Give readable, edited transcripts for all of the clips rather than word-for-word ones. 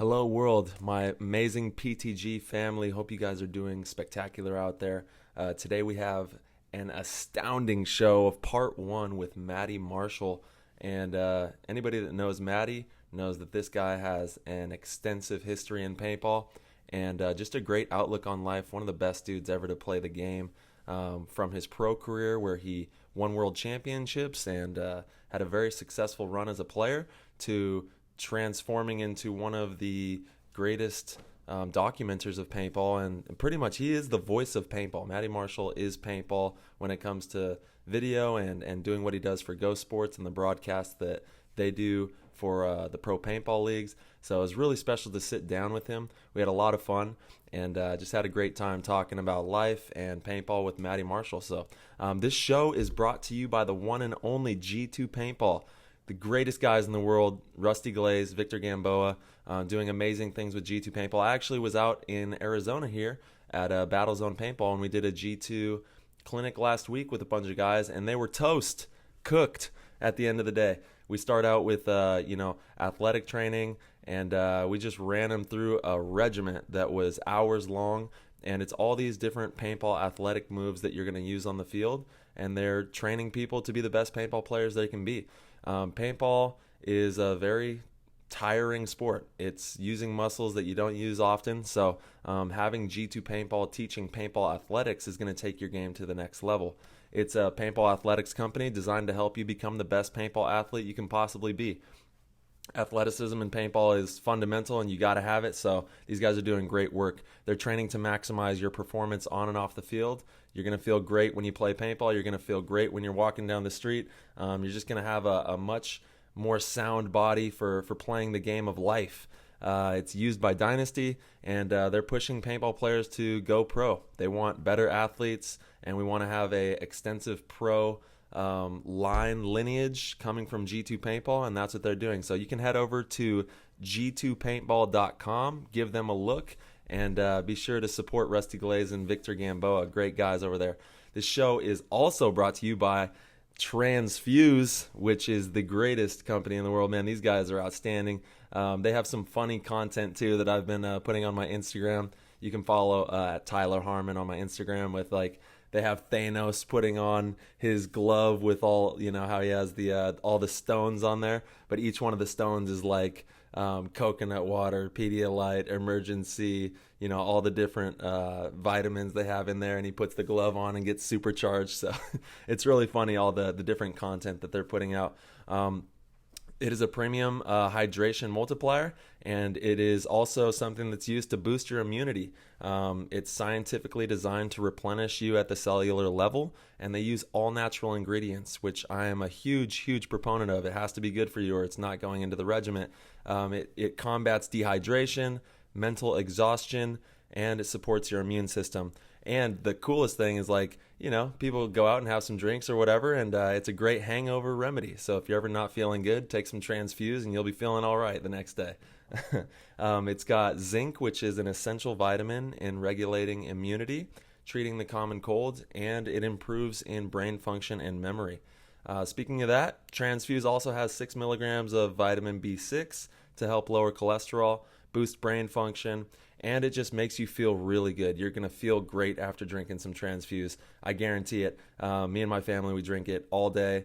Hello, world, my amazing PTG family. Hope you guys are doing spectacular out there. Today we have an astounding show of part one with Matty Marshall. And anybody that knows Matty knows that this guy has an extensive history in paintball and just a great outlook on life. One of the best dudes ever to play the game. From his pro career, where he won world championships and had a very successful run as a player, to transforming into one of the greatest documenters of paintball, and pretty much he is the voice of paintball. Matty Marshall is paintball when it comes to video and doing what he does for GoSports and the broadcast that they do for the pro paintball leagues. So it was really special to sit down with him. We had a lot of fun and just had a great time talking about life and paintball with Matty Marshall. So this show is brought to you by the one and only G2 Paintball. The greatest guys in the world, Rusty Glaze, Victor Gamboa, doing amazing things with G2 Paintball. I actually was out in Arizona here at Battle Zone Paintball, and we did a G2 clinic last week with a bunch of guys, and they were toast, cooked at the end of the day. We start out with, athletic training, and we just ran them through a regiment that was hours long, and it's all these different paintball athletic moves that you're going to use on the field, and they're training people to be the best paintball players they can be. Paintball is a very tiring sport. It's using muscles that you don't use often. So having G2 Paintball teaching paintball athletics is going to take your game to the next level. It's a paintball athletics company designed to help you become the best paintball athlete you can possibly be. Athleticism in paintball is fundamental and you got to have it. So these guys are doing great work. They're training to maximize your performance on and off the field. You're going to feel great when you play paintball. You're going to feel great when you're walking down the street. You're just going to have a much more sound body for playing the game of life. It's used by Dynasty, and they're pushing paintball players to go pro. They want better athletes, and we want to have a extensive pro line lineage coming from G2 Paintball, and that's what they're doing. So you can head over to g2paintball.com, give them a look, and be sure to support Rusty Glaze and Victor Gamboa, great guys over there. This show is also brought to you by Transfuse, which is the greatest company in the world. Man, these guys are outstanding. They have some funny content too that I've been putting on my Instagram. You can follow at Tyler Harmon on my Instagram with they have Thanos putting on his glove with all, how he has the all the stones on there, but each one of the stones is like coconut water, Pedialyte, Emergency, all the different vitamins they have in there, and he puts the glove on and gets supercharged. So it's really funny, all the different content that they're putting out. It is a premium hydration multiplier, and it is also something that's used to boost your immunity. It's scientifically designed to replenish you at the cellular level, and they use all natural ingredients, which I am a huge, huge proponent of. It has to be good for you or it's not going into the regiment. It combats dehydration, mental exhaustion, and it supports your immune system. And the coolest thing is people go out and have some drinks or whatever, and it's a great hangover remedy. So if you're ever not feeling good, take some Transfuse and you'll be feeling all right the next day. It's got zinc, which is an essential vitamin in regulating immunity, treating the common cold, and it improves in brain function and memory. Speaking of that, Transfuse also has 6 milligrams of vitamin B6 to help lower cholesterol, boost brain function, and it just makes you feel really good. You're going to feel great after drinking some Transfuse. I guarantee it. Me and my family, we drink it all day.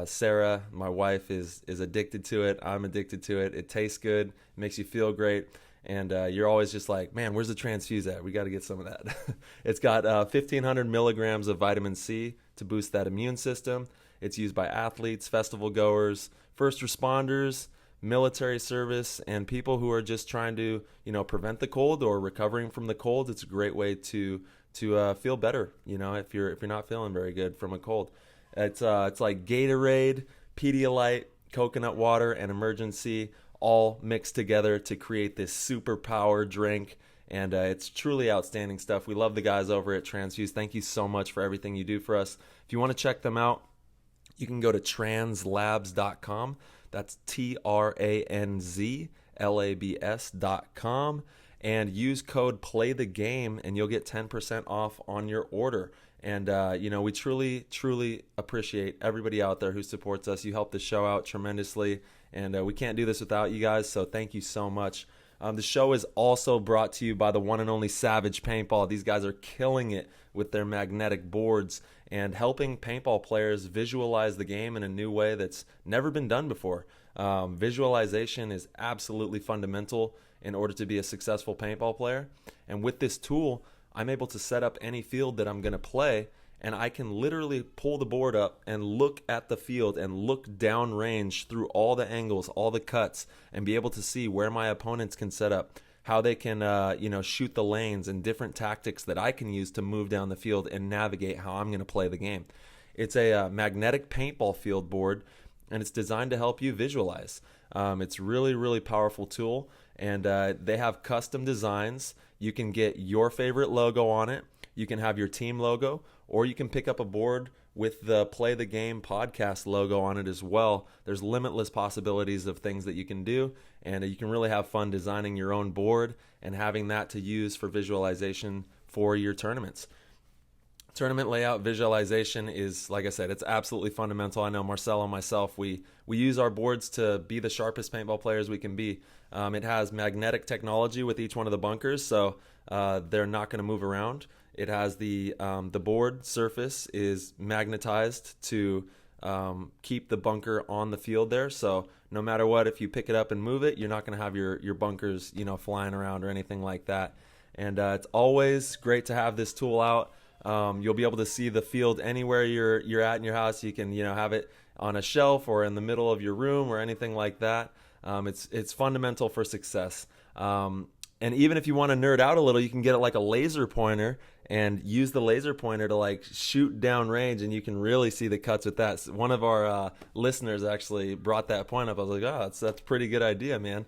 Sarah, my wife, is addicted to it. I'm addicted to it. It tastes good. It makes you feel great. And you're always just like, man, where's the Transfuse at? We got to get some of that. It's got 1,500 milligrams of vitamin C to boost that immune system. It's used by athletes, festival goers, first responders, military service, and people who are just trying to prevent the cold or recovering from the cold. It's a great way to feel better, if you're not feeling very good from a cold. It's like Gatorade, Pedialyte, coconut water, and Emergency all mixed together to create this super power drink, and it's truly outstanding stuff. We love the guys over at Transfuse. Thank you so much for everything you do for us. If you want to check them out, you can go to translabs.com. That's TRANZLABS.com, and use code PLAYTHEGAME and you'll get 10% off on your order. And we truly appreciate everybody out there who supports us. You help the show out tremendously, and we can't do this without you guys, so thank you so much. The show is also brought to you by the one and only Savage Paintball. These guys are killing it with their magnetic boards and helping paintball players visualize the game in a new way that's never been done before. Visualization is absolutely fundamental in order to be a successful paintball player. And with this tool, I'm able to set up any field that I'm going to play, and I can literally pull the board up and look at the field and look downrange through all the angles, all the cuts, and be able to see where my opponents can set up, how they can shoot the lanes, and different tactics that I can use to move down the field and navigate how I'm going to play the game. It's a magnetic paintball field board, and it's designed to help you visualize. It's really, really powerful tool, and they have custom designs. You can get your favorite logo on it. You can have your team logo, or you can pick up a board with the Play the Game podcast logo on it as well. There's limitless possibilities of things that you can do, and you can really have fun designing your own board and having that to use for visualization for your tournaments. Tournament layout visualization is, like I said, it's absolutely fundamental. I know Marcelo and myself, we use our boards to be the sharpest paintball players we can be. It has magnetic technology with each one of the bunkers, so they're not going to move around. It has the board surface is magnetized to keep the bunker on the field there. So no matter what, if you pick it up and move it, you're not going to have your bunkers, flying around or anything like that. And it's always great to have this tool out. You'll be able to see the field anywhere you're at in your house. You can have it on a shelf or in the middle of your room or anything like that. It's fundamental for success. And even if you want to nerd out a little, you can get it like a laser pointer and use the laser pointer to like shoot down range, and you can really see the cuts with that. So one of our listeners actually brought that point up. I was like, oh, that's a pretty good idea, man.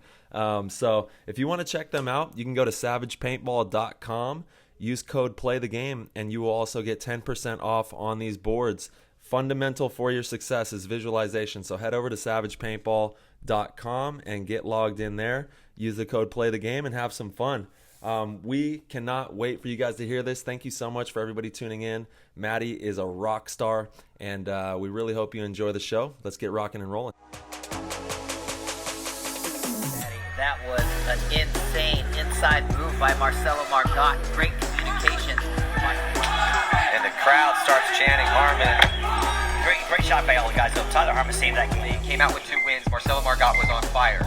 So if you want to check them out, you can go to savagepaintball.com, use code PLAYTHEGAME, and you will also get 10% off on these boards. Fundamental for your success is visualization. So head over to savagepaintball.com and get logged in there. Use the code PLAYTHEGAME and have some fun. We cannot wait for you guys to hear this. Thank you so much for everybody tuning in. Matty is a rock star, and we really hope you enjoy the show. Let's get rocking and rolling. That was an insane inside move by Marcelo Margot. Great communication. And the crowd starts chanting Harmon. Great shot by all the guys. So Tyler Harmon saved that game. He came out with 2 wins. Marcelo Margot was on fire.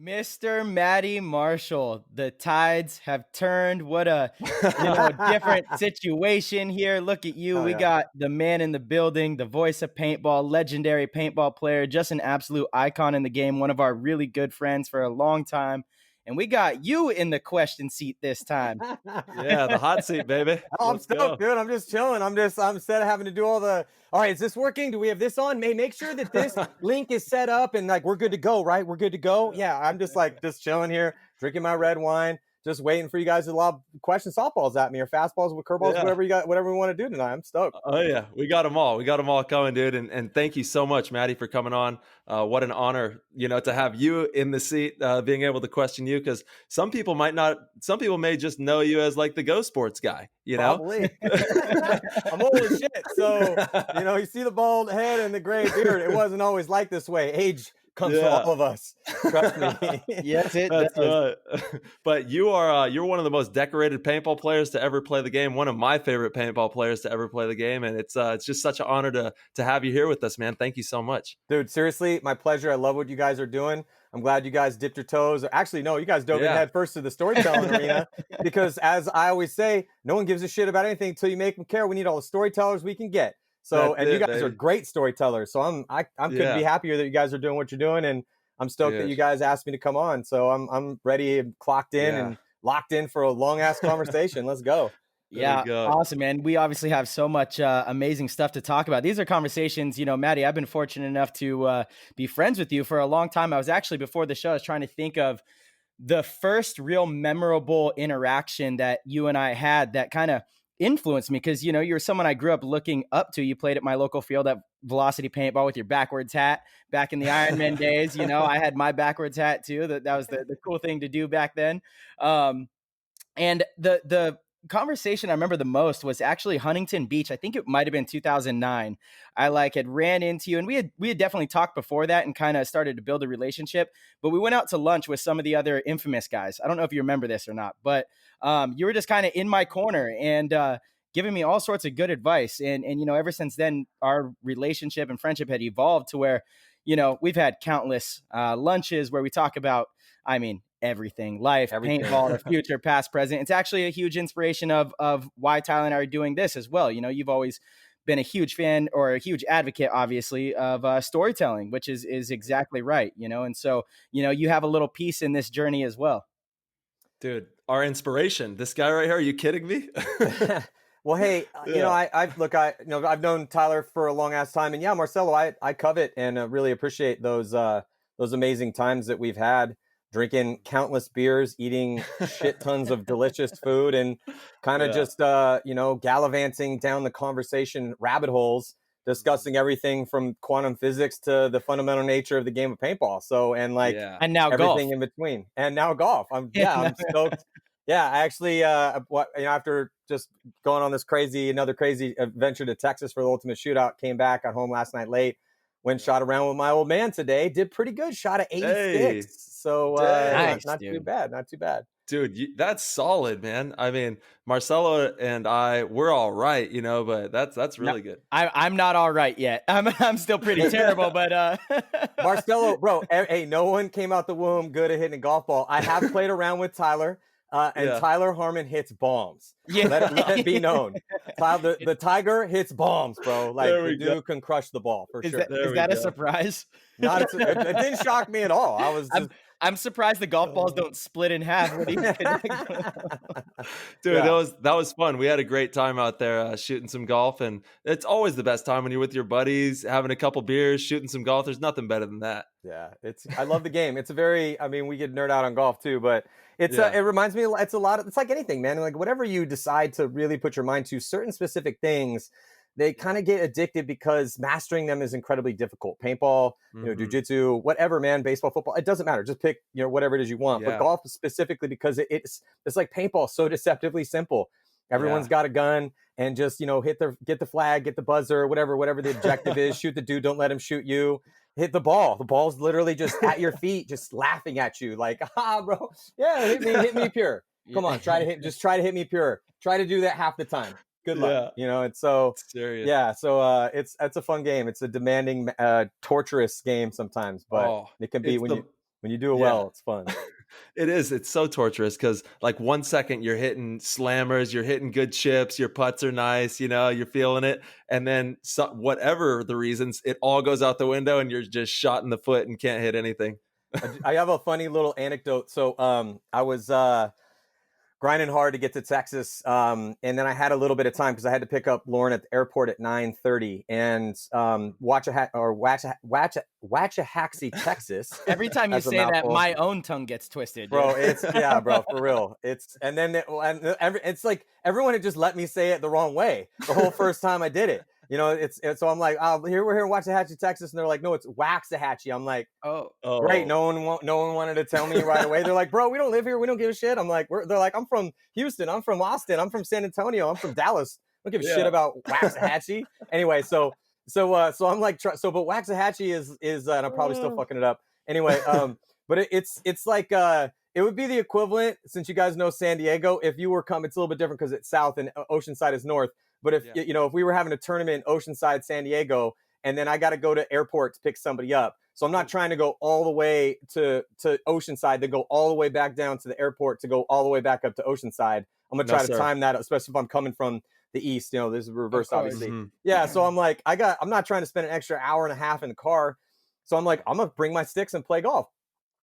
Mr. Matty Marshall, the tides have turned. What a different situation here. Look at you. We got the man in the building, the voice of paintball, legendary paintball player, just an absolute icon in the game, one of our really good friends for a long time. And we got you in the question seat this time. Yeah, the hot seat, baby. Oh, I'm stoked, dude. I'm just chilling. I'm instead of having to do all right, is this working? Do we have this on? Make sure that this link is set up and like we're good to go, right? We're good to go. Yeah, I'm just chilling here, drinking my red wine, just waiting for you guys to lob question softballs at me or fastballs with curveballs, whatever we want to do tonight. I'm stoked. Oh yeah, we got them all. We got them all coming, dude. And thank you so much, Matty, for coming on. What an honor, to have you in the seat, being able to question you, because some people may just know you as like the GoSports guy. Probably. I'm old as shit, so you see the bald head and the gray beard. It wasn't always like this way. Age comes for all of us. Trust me. Yes, it That's does. Right. But you're one of the most decorated paintball players to ever play the game. One of my favorite paintball players to ever play the game, and it's just such an honor to have you here with us, man. Thank you so much, dude. Seriously, my pleasure. I love what you guys are doing. I'm glad you guys dipped your toes. Actually, no, you guys dove in head first to the storytelling arena, because as I always say, no one gives a shit about anything until you make them care. We need all the storytellers we can get. So, you guys are great storytellers. So I couldn't be happier that you guys are doing what you're doing, and I'm stoked that you guys asked me to come on. So I'm ready and clocked in and locked in for a long ass conversation. Let's go. Yeah, awesome, man. We obviously have so much amazing stuff to talk about. These are conversations, Matty, I've been fortunate enough to be friends with you for a long time. I was actually, before the show, I was trying to think of the first real memorable interaction that you and I had that kind of influenced me, because you're someone I grew up looking up to. You played at my local field at Velocity Paintball with your backwards hat back in the Ironmen days. I had my backwards hat too. That was the cool thing to do back then. And the conversation I remember the most was actually Huntington Beach. I think it might have been 2009. I like had ran into you, and we had definitely talked before that and kind of started to build a relationship. But we went out to lunch with some of the other infamous guys. I don't know if you remember this or not, but you were just kind of in my corner and giving me all sorts of good advice. And ever since then, our relationship and friendship had evolved to where, we've had countless lunches where we talk about, everything, life, paintball, the future, past, present. It's actually a huge inspiration of why Tyler and I are doing this as well. You've always been a huge fan or a huge advocate, obviously, of storytelling, which is exactly right. And so, you have a little piece in this journey as well. Dude, our inspiration, this guy right here. Are you kidding me? Well, hey, I've known Tyler for a long ass time, and yeah, Marcelo, I covet and really appreciate those amazing times that we've had, drinking countless beers, eating shit tons of delicious food, and kind of just gallivanting down the conversation rabbit holes, discussing everything from quantum physics to the fundamental nature of the game of paintball. So, and now everything golf. in between, and now golf. I'm stoked. Yeah, I actually, after just going on another crazy adventure to Texas for the Ultimate Shootout, came back, got home last night late, went shot around with my old man today, did pretty good, shot at 86. Hey, so nice, not too bad. Dude, that's solid, man. I mean, Marcelo and we're all right, but that's really good. I'm not all right yet. I'm still pretty terrible, but Marcelo, bro, hey, no one came out the womb good at hitting a golf ball. I have played around with Tyler. Tyler Harmon hits bombs. Yeah. Let it be known. The Tiger hits bombs, bro. Like, the dude can crush the ball for sure. Is that a surprise? It didn't shock me at all. I'm surprised the golf balls don't split in half. Dude, that was fun. We had a great time out there shooting some golf, and it's always the best time when you're with your buddies, having a couple beers, shooting some golf. There's nothing better than that. Yeah, I love the game. It's we could nerd out on golf too, but it reminds me, it's like anything, man. Like, whatever you decide to really put your mind to, certain specific things, they kind of get addicted because mastering them is incredibly difficult. Paintball, jiu-jitsu, whatever, man, baseball, football, it doesn't matter. Just pick, whatever it is you want. But golf specifically, because it's like paintball, so deceptively simple. Everyone's got a gun, and just, get the flag, get the buzzer, whatever the objective is, shoot the dude, don't let him shoot you. Hit the ball. The ball's literally just at your feet, just laughing at you like, bro. Yeah, hit me pure. Come on, try to hit me pure. Try to do that half the time. Good luck. It's so serious. Yeah, so it's a fun game. It's a demanding, torturous game sometimes, but it can be when you do it well, it's fun. It is. It's so torturous because, like, 1 second you're hitting slammers, you're hitting good chips, your putts are nice, you're feeling it, and then whatever the reasons, it all goes out the window, and you're just shot in the foot and can't hit anything. I have a funny little anecdote. So I was grinding hard to get to Texas, and then I had a little bit of time because I had to pick up Lauren at the airport at 9:30 and Waxahachie, Texas. Every time you say that, my own tongue gets twisted, bro. It's bro, for real. It's like everyone had just let me say it the wrong way the whole first time I did it. So I'm like, we're here in Waxahachie, Texas, and they're like, no, it's Waxahachie. I'm like, oh, great. No one wanted to tell me right away. They're like, bro, we don't live here. We don't give a shit. I'm like, they're like, I'm from Houston. I'm from Austin. I'm from San Antonio. I'm from Dallas. I don't give a shit about Waxahachie. Anyway, so I'm like, but Waxahachie is, and I'm probably still fucking it up. Anyway, but it's like, it would be the equivalent, since you guys know San Diego, if you were it's a little bit different because it's south and Oceanside is north. But if if we were having a tournament in Oceanside, San Diego, and then I got to go to airport to pick somebody up, so I'm not trying to go all the way to Oceanside, then go all the way back down to the airport to go all the way back up to Oceanside. I'm gonna try to time that, especially if I'm coming from the east. This is reverse, obviously. Mm-hmm. Yeah, so I'm like, I'm not trying to spend an extra hour and a half in the car, so I'm like, I'm gonna bring my sticks and play golf.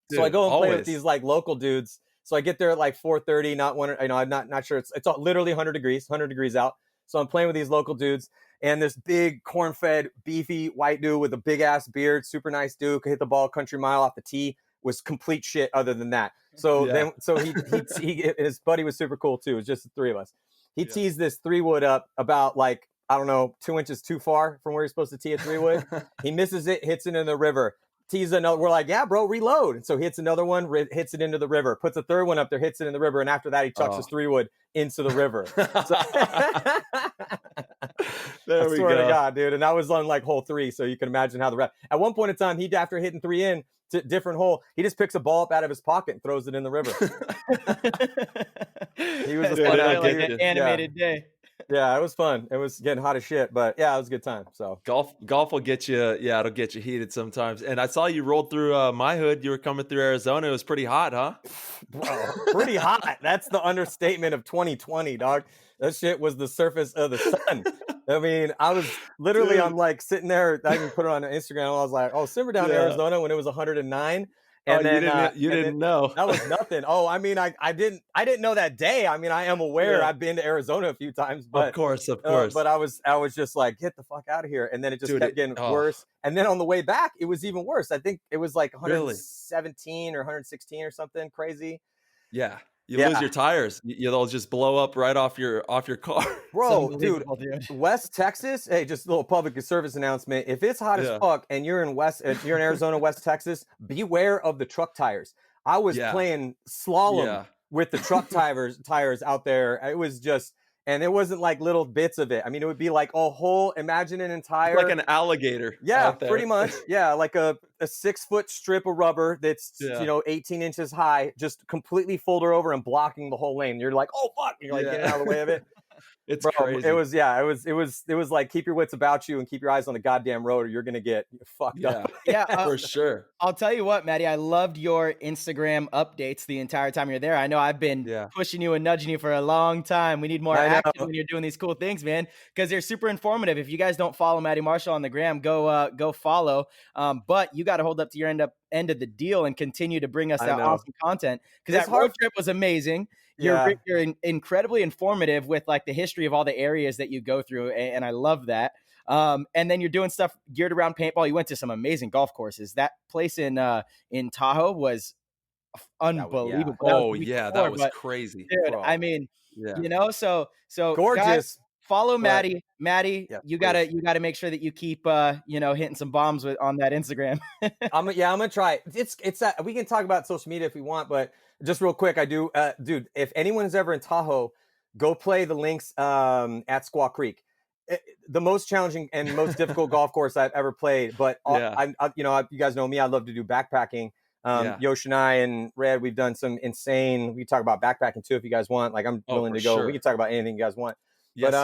Dude, so I go and play with these like local dudes. So I get there at like 4:30. I'm not sure. It's literally 100 degrees out. So I'm playing with these local dudes, and this big corn-fed, beefy white dude with a big-ass beard, super nice dude, could hit the ball country mile off the tee, was complete shit other than that. So he his buddy was super cool too. It was just the three of us. He tees this 3-wood up about, like, I don't know, 2 inches too far from where you're supposed to tee a 3-wood. He misses it, hits it in the river. tease another. We're like, yeah, bro, reload. And so he hits another one, hits it into the river, puts a third one up there, hits it in the river. And after that, he chucks his 3-wood into the river. So, there I we swear go. to God, dude. And that was on like hole 3. So you can imagine how the rest. At one point in time, he, after hitting 3 in to different hole, he just picks a ball up out of his pocket and throws it in the river. He was like an animated day. Yeah, it was fun. It was getting hot as shit, but yeah, it was a good time. So golf will get you. Yeah, it'll get you heated sometimes. And I saw you rolled through my hood. You were coming through Arizona. It was pretty hot, huh? Bro, pretty hot. That's the understatement of 2020, dog. That shit was the surface of the sun. I mean, I was literally, I'm like sitting there. I even put it on Instagram. I was like, "Oh, simmer down in Arizona when it was 109." And then you didn't know. That was nothing. Oh, I mean, I didn't know that day. I mean, I am aware. I've been to Arizona a few times, but of course. But I was just like, get the fuck out of here. And then it just kept getting worse. And then on the way back, it was even worse. I think it was like 117 or 116 or something crazy. Yeah. You lose your tires. They'll just blow up right off your car. Bro, dude, West Texas. Hey, just a little public service announcement. If it's hot as fuck and you're in Arizona, West Texas, beware of the truck tires. I was playing slalom with the truck tires out there. It was just, and it wasn't like little bits of it. I mean, it would be like a whole, imagine an entire, like an alligator. Yeah, pretty much. Yeah, like a 6-foot strip of rubber that's 18 inches high, just completely folded over and blocking the whole lane. You're like, oh fuck! You're like getting out of the way of it. It's crazy. It was like keep your wits about you and keep your eyes on the goddamn road, or you're gonna get fucked up. Yeah, for sure. I'll tell you what, Matty, I loved your Instagram updates the entire time you're there. I know I've been pushing you and nudging you for a long time. We need more action when you're doing these cool things, man, because they're super informative. If you guys don't follow Matty Marshall on the gram, go follow. But you got to hold up to your end of the deal and continue to bring us that awesome content, because that road trip was amazing. You're incredibly informative with like the history of all the areas that you go through, and I love that. And then you're doing stuff geared around paintball. You went to some amazing golf courses. That place in Tahoe was unbelievable. That was crazy, dude. Bro. I mean, so gorgeous. Guys, follow Matty. Matty, you gotta make sure that you keep hitting some bombs on that Instagram. I'm gonna try. It's we can talk about social media if we want, but just real quick, I do, dude. If anyone's ever in Tahoe, go play the links at Squaw Creek. The most challenging and most difficult golf course I've ever played. But you guys know me. I love to do backpacking. Yosh and I and Red, we've done some insane. We can talk about backpacking too if you guys want. Like, I'm willing to go. Sure. We can talk about anything you guys want. Yes,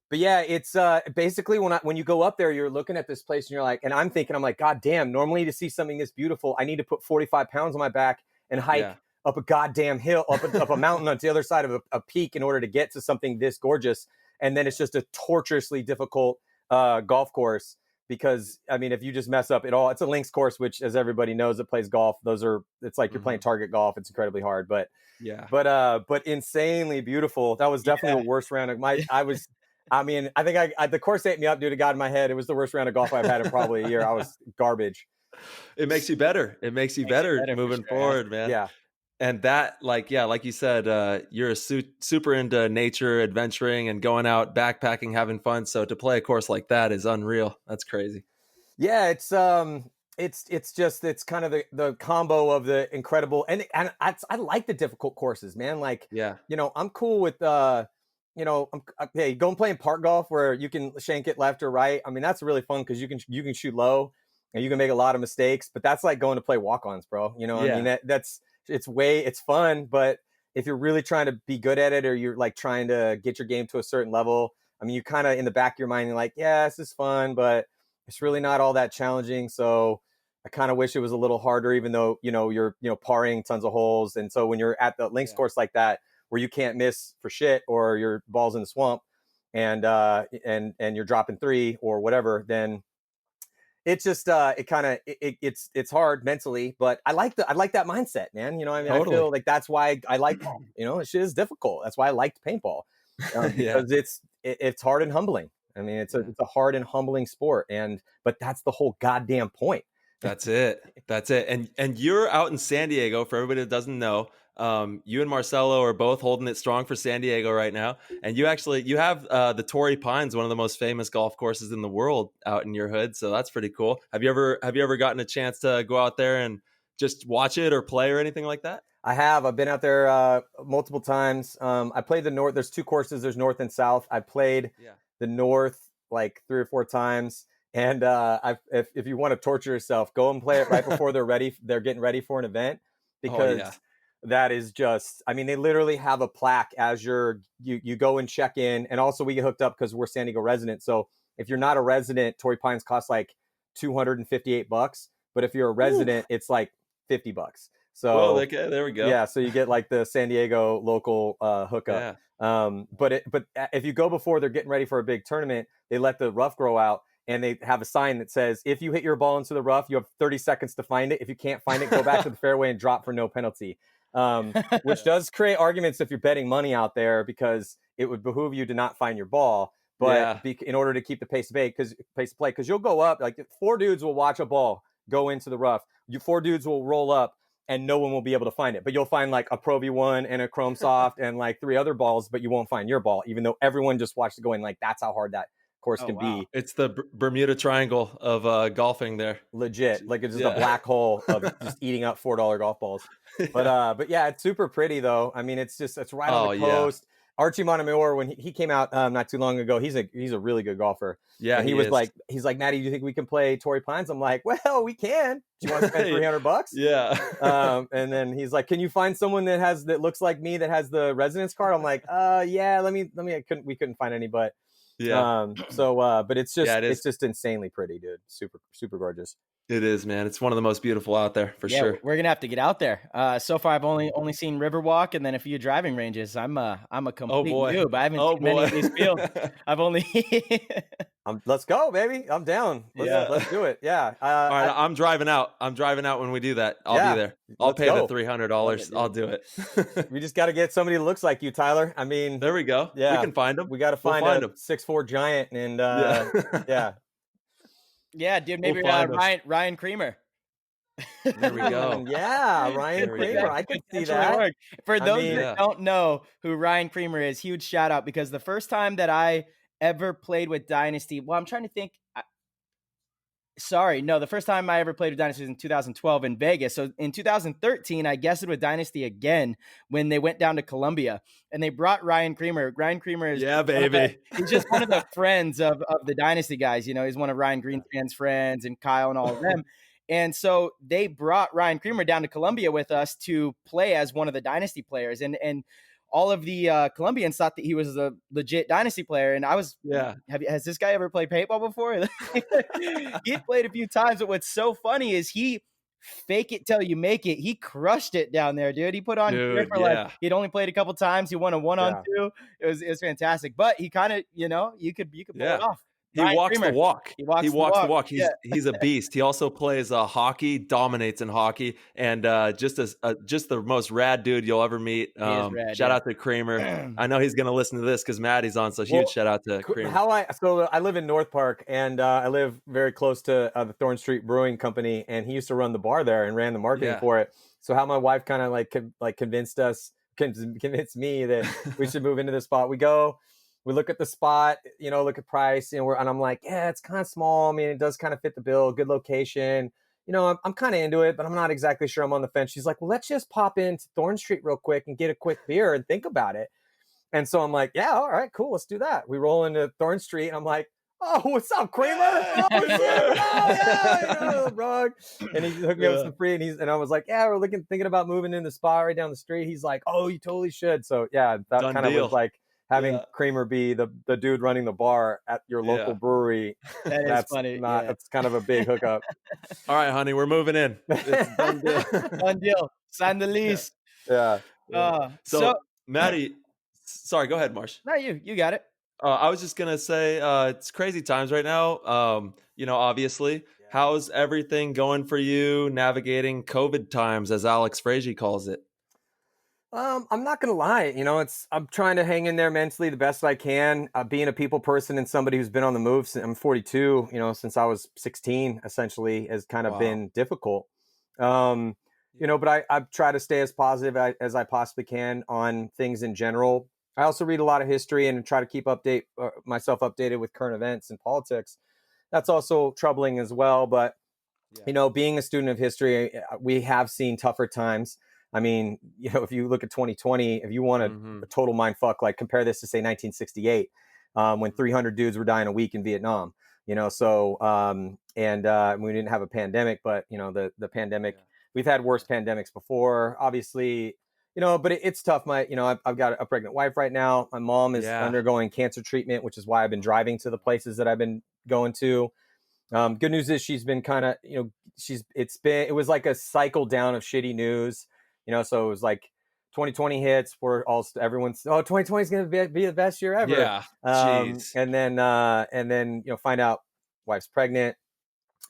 but yeah, it's basically when you go up there, you're looking at this place and you're like, and I'm like, God damn, normally to see something this beautiful, I need to put 45 pounds on my back and hike up a goddamn hill, up a mountain on the other side of a peak in order to get to something this gorgeous. And then it's just a torturously difficult golf course, because I mean, if you just mess up at all, it's a links course, which, as everybody knows that plays golf, it's like you're playing target golf. It's incredibly hard, but insanely beautiful. That was definitely the worst round of I think the course ate me up, dude. To God in my head, it was the worst round of golf I've had in probably a year. I was garbage. It makes you better. It makes you better moving forward, man. Yeah. And that, like you said, you're super into nature, adventuring, and going out backpacking, having fun. So to play a course like that is unreal. That's crazy. Yeah, it's kind of the combo of the incredible and I like the difficult courses, man. Like, I'm cool with go and play in park golf where you can shank it left or right. I mean, that's really fun because you can shoot low and you can make a lot of mistakes. But that's like going to play walk-ons, bro. You know, I mean it's fun, but if you're really trying to be good at it, or you're like trying to get your game to a certain level, I mean, you kind of in the back of your mind, you're like, yeah, this is fun, but it's really not all that challenging. So I kind of wish it was a little harder, even though, you're, parring tons of holes. And so when you're at the links course like that, where you can't miss for shit, or your ball's in the swamp and you're dropping 3 or whatever, then it's just it's hard mentally, but I like that mindset, man. Totally. I feel like that's why I like, shit is difficult. That's why I liked paintball, because it's hard and humbling. I mean, it's a hard and humbling sport, but that's the whole goddamn point. That's it. And you're out in San Diego, for everybody that doesn't know. You and Marcelo are both holding it strong for San Diego right now, and you have the Torrey Pines, one of the most famous golf courses in the world, out in your hood. So that's pretty cool. Have you ever gotten a chance to go out there and just watch it or play or anything like that? I have. I've been out there multiple times. I played the north. There's two courses. There's north and south. I played the north like 3 or 4 times. And if you want to torture yourself, go and play it right before they're getting ready for an event, because that is just, I mean, they literally have a plaque as you go and check in. And also we get hooked up because we're San Diego residents. So if you're not a resident, Torrey Pines costs like $258. But if you're a resident, it's like $50. So there we go. Yeah, so you get like the San Diego local hookup. Yeah. But if you go before they're getting ready for a big tournament, they let the rough grow out, and they have a sign that says, if you hit your ball into the rough, you have 30 seconds to find it. If you can't find it, go back to the fairway and drop for no penalty. Which does create arguments if you're betting money out there, because it would behoove you to not find your ball. But in order to keep the pace of play, because you'll go up, like 4 dudes will watch a ball go into the rough. 4 dudes will roll up, and no one will be able to find it. But you'll find like a Pro V1 and a Chrome Soft and like 3 other balls, but you won't find your ball, even though everyone just watched it going. Like, that's how hard that course can be. It's the Bermuda Triangle of golfing there. Legit. Like, it's just a black hole of just eating up $4 golf balls. But yeah, it's super pretty though. I mean, it's right on the coast. Archie Montemayor, when he came out not too long ago, he's a really good golfer. Yeah, and he's like, Matty, do you think we can play Torrey Pines? I'm like, well, we can. Do you want to spend $300? Yeah. And then he's like, can you find someone that looks like me that has the residence card? I'm like, yeah, let me. We couldn't find any, but but it's just it's just insanely pretty, dude. Super, super gorgeous. It is, man. It's one of the most beautiful out there for sure. We're gonna have to get out there. So far, I've only seen Riverwalk and then a few driving ranges. I'm a complete noob. I haven't seen many of these fields. I've only. Let's go, baby. I'm down. Let's do it. Yeah. All right, I'm driving out. when we do that. I'll be there. I'll pay the $300. I'll do it. We just got to get somebody that looks like you, Tyler. I mean, there we go. Yeah, we can find them. We got to find a 6'4" giant, and yeah, dude. Maybe Ryan Kramer. There we go. Yeah, Ryan Kramer. I could see that. For those that don't know who Ryan Kramer is, huge shout out, because the first time that I ever played with Dynasty, well, I'm trying to think. The first time I ever played with Dynasty was in 2012 in Vegas. So in 2013, I guessed it with Dynasty again when they went down to Colombia, and they brought Ryan Kramer. Ryan Kramer is he's just one of the friends of the Dynasty guys. You know, he's one of Ryan Greenspan's friends and Kyle and all of them. And so they brought Ryan Kramer down to Colombia with us to play as one of the Dynasty players. And all of the Colombians thought that he was a legit Dynasty player. And I was, has this guy ever played paintball before? He played a few times, but what's so funny is he fake it till you make it. He crushed it down there, dude. He put on gear for like, he'd only played a couple times. He won a 1-on-2. It was fantastic, but he kind of, you could pull it off. He walks the walk. He walks the walk. He's a beast. He also plays hockey, dominates in hockey, and just the most rad dude you'll ever meet. Shout out to Kramer. I know he's gonna listen to this because Matty's on, so huge shout out to Kramer. I live in North Park, and I live very close to the Thorn Street Brewing Company, and he used to run the bar there and ran the marketing for it. So how my wife kind of convinced me that we should move into this spot. We look at the spot, look at price, and I'm like, yeah, it's kind of small. I mean, it does kind of fit the bill, good location. I'm kind of into it, but I'm not exactly sure. I'm on the fence. She's like, well, let's just pop into Thorn Street real quick and get a quick beer and think about it. And so I'm like, yeah, all right, cool. Let's do that. We roll into Thorn Street, and I'm like, oh, what's up, Kramer? Oh, yeah, Rug. And he hooked me up with some free, and I was like, yeah, we're thinking about moving in the spot right down the street. He's like, oh, you totally should. So yeah, that kind of was like, having Kramer be the dude running the bar at your local brewery. That's funny. That's kind of a big hookup. All right, honey, we're moving in. It's done deal. Done deal. Sign the lease. Yeah. So Matty, sorry, go ahead, Marsh. No, you got it. I was just gonna say it's crazy times right now. Obviously, how's everything going for you navigating COVID times, as Alex Frazier calls it? I'm not gonna lie, I'm trying to hang in there mentally the best I can. Being a people person and somebody who's been on the move, I'm 42, since I was 16, essentially, has kind of been difficult. but I try to stay as positive as I possibly can on things in general. I also read a lot of history and try to keep myself updated with current events and politics. That's also troubling as well. But, being a student of history, we have seen tougher times. I mean, if you look at 2020, if you want a total mind fuck, like compare this to say 1968, when 300 dudes were dying a week in Vietnam, so, we didn't have a pandemic, but the pandemic, we've had worse pandemics before, obviously, but it's tough. I've got a pregnant wife right now. My mom is undergoing cancer treatment, which is why I've been driving to the places that I've been going to. Good news is she's been kind of, it was like a cycle down of shitty news, so it was like 2020 hits, everyone's, 2020 is going to be the best year ever. Yeah. Jeez. And then, find out wife's pregnant,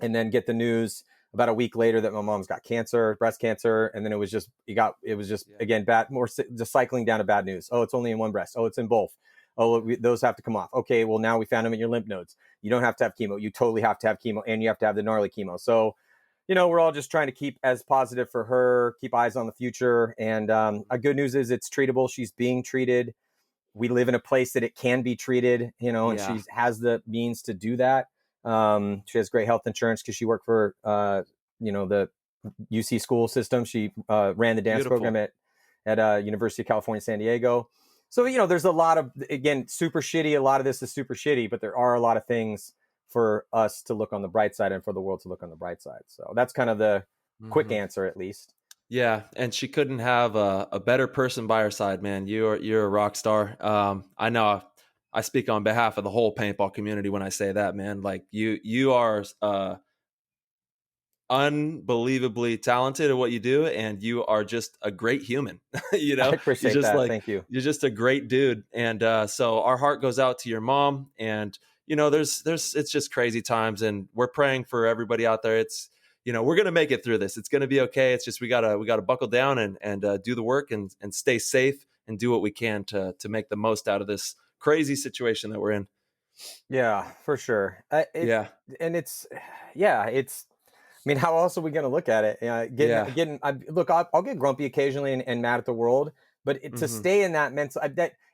and then get the news about a week later that my mom's got cancer, breast cancer. And then it was just again, bad, just cycling down to bad news. Oh, it's only in one breast. Oh, it's in both. Oh, those have to come off. Okay, well, now we found them in your lymph nodes. You don't have to have chemo. You totally have to have chemo, and you have to have the gnarly chemo. So, we're all just trying to keep as positive for her, keep eyes on the future. And a good news is it's treatable. She's being treated. We live in a place that it can be treated, and she has the means to do that. She has great health insurance because she worked for, the UC school system. She ran the dance program at University of California, San Diego. So, there's a lot of, again, super shitty. A lot of this is super shitty, but there are a lot of things for us to look on the bright side and for the world to look on the bright side. So that's kind of the quick answer, at least. Yeah. And she couldn't have a better person by her side, man. You're a rock star. I know I speak on behalf of the whole paintball community when I say that, man. Like you are unbelievably talented at what you do, and you are just a great human. I appreciate that. Thank you. You're just a great dude. And so our heart goes out to your mom. And it's just crazy times, and we're praying for everybody out there. It's we're gonna make it through this. It's gonna be okay. It's just we gotta buckle down and do the work and stay safe and do what we can to make the most out of this crazy situation that we're in. Yeah, for sure. And it's. I mean, how else are we going to look at it? I'll get grumpy occasionally and mad at the world, but to stay in that mental,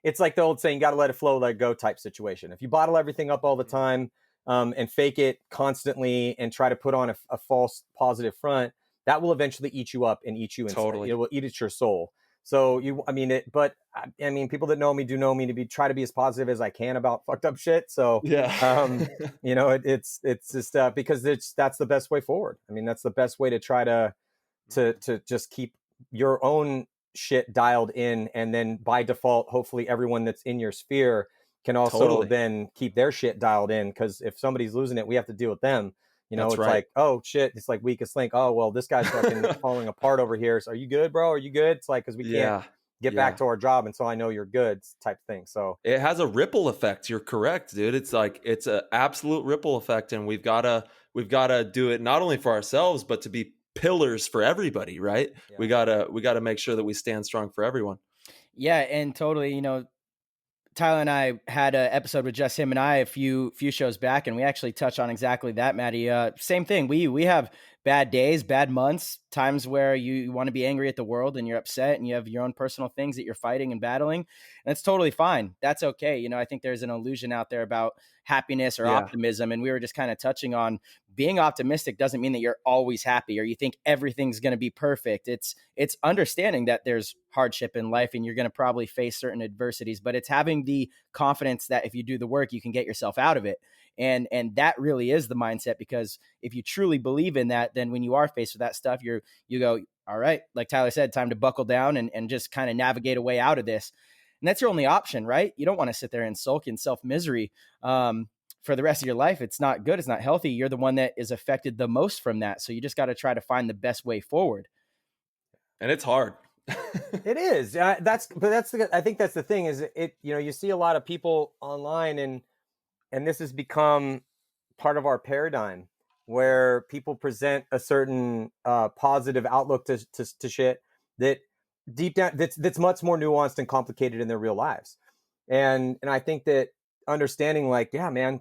it's like the old saying, you got to let it flow, let it go type situation. If you bottle everything up all the time and fake it constantly and try to put on a false positive front, that will eventually eat you up and eat you inside. Totally. It will eat at your soul. So people that know me do know me to try to be as positive as I can about fucked up shit. So, it's just because that's the best way forward. I mean, that's the best way to try to just keep your own shit dialed in. And then by default, hopefully everyone that's in your sphere can also then keep their shit dialed in. Cause if somebody's losing it, we have to deal with them. It's right. Like, oh shit, it's like weakest link. Oh, well, this guy's fucking falling apart over here. So are you good, bro? Are you good? It's like, cause we can't get back to our job until I know you're good type thing. So it has a ripple effect. You're correct, dude. It's like, it's an absolute ripple effect. And we've got to do it not only for ourselves, but to be pillars for everybody. Right. Yeah. We gotta make sure that we stand strong for everyone. Yeah. And totally, Tyler and I had an episode with just him and I a few shows back, and we actually touched on exactly that, Matty. Same thing. We have bad days, bad months, times where you want to be angry at the world and you're upset and you have your own personal things that you're fighting and battling. And it's totally fine. That's okay. I think there's an illusion out there about happiness or optimism. And we were just kind of touching on being optimistic doesn't mean that you're always happy or you think everything's going to be perfect. It's understanding that there's hardship in life and you're going to probably face certain adversities, but it's having the confidence that if you do the work, you can get yourself out of it. And that really is the mindset, because if you truly believe in that, then when you are faced with that stuff, you go, all right, like Tyler said, time to buckle down and just kind of navigate a way out of this. And that's your only option, right? You don't want to sit there and sulk in self-misery for the rest of your life. It's not good. It's not healthy. You're the one that is affected the most from that. So you just got to try to find the best way forward. And it's hard. It is. I think that's the thing is you see a lot of people online and this has become part of our paradigm where people present a certain positive outlook to shit that deep down that's much more nuanced and complicated in their real lives. And I think that understanding like, yeah, man,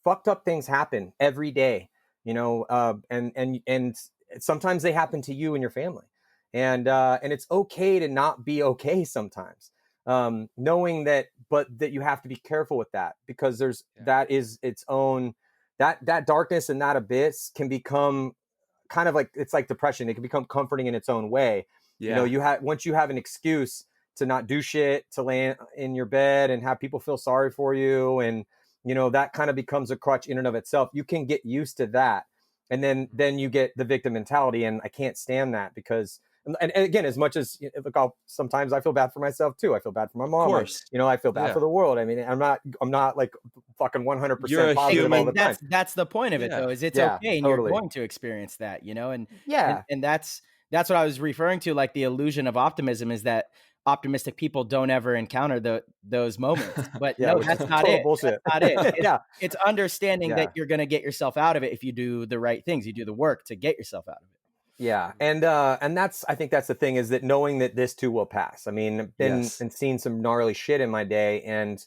fucked up things happen every day, and sometimes they happen to you and your family. And it's okay to not be okay sometimes. Knowing that, but that you have to be careful with that, because that is its own, that darkness and that abyss can become kind of like, it's like depression. It can become comforting in its own way. Yeah. Once you have an excuse to not do shit, to lay in your bed and have people feel sorry for you, and that kind of becomes a crutch in and of itself. You can get used to that, and then you get the victim mentality, and I can't stand that, because and again, as much as sometimes I feel bad for myself too. I feel bad for my mom. Of course. I feel bad for the world. I mean, I'm not like fucking 100% positive all the time. That's the point of it, though, is it's okay, and you're going to experience that, and that's what I was referring to, like the illusion of optimism, is that optimistic people don't ever encounter those moments. But no, that's not it. Bullshit. That's not it. It's understanding that you're going to get yourself out of it if you do the right things. You do the work to get yourself out of it. Yeah. And I think that's the thing, is that knowing that this too will pass. I mean, I've been and seen some gnarly shit in my day, and